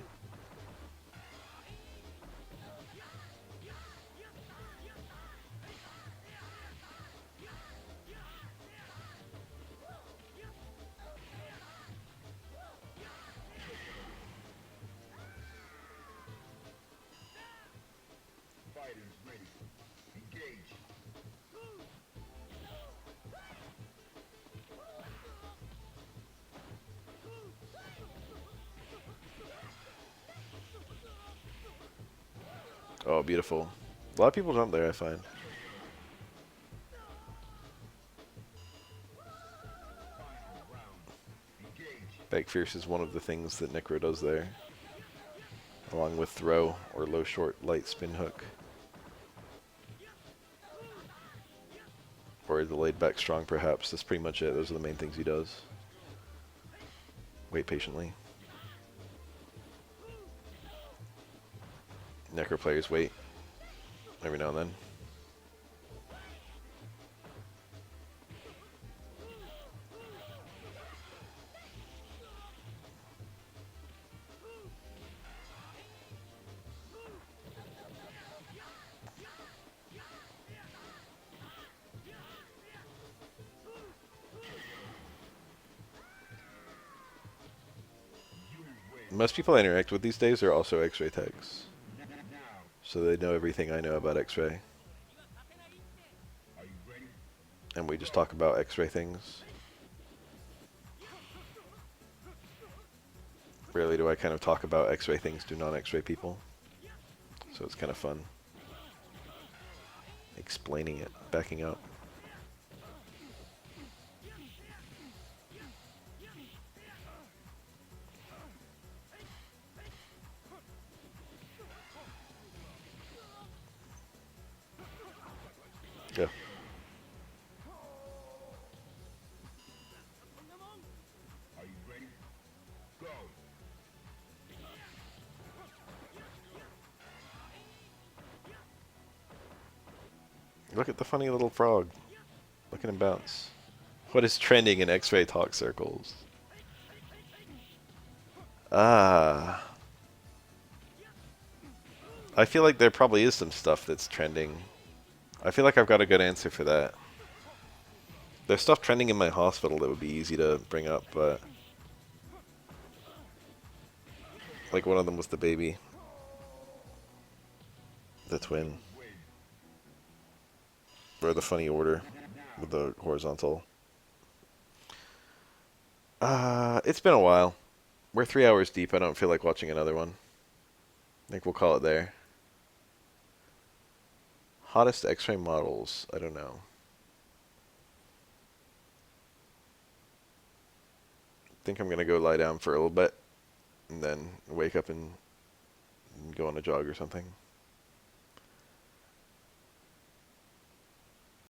Oh, beautiful. A lot of people jump there, I find. Back fierce is one of the things that Necro does there, along with throw or low short light spin hook. Or the laid back strong perhaps. That's pretty much it. Those are the main things he does. Wait patiently. Necro players wait every now and then. Most people I interact with these days are also X-ray techs, so they know everything I know about X-ray. And we just talk about X-ray things. Rarely do I kind of talk about X-ray things to non-X-ray people, so it's kind of fun explaining it, backing up. Look at the funny little frog. Look at him bounce. What is trending in X-ray talk circles? Ah. I feel like there probably is some stuff that's trending. I feel like I've got a good answer for that. There's stuff trending in my hospital that would be easy to bring up, but... Like one of them was the baby. The twin. Or the funny order. With the horizontal. It's been a while. We're 3 hours deep. I don't feel like watching another one. I think we'll call it there. Hottest X-ray models. I don't know. I think I'm gonna go lie down for a little bit. And then wake up and go on a jog or something.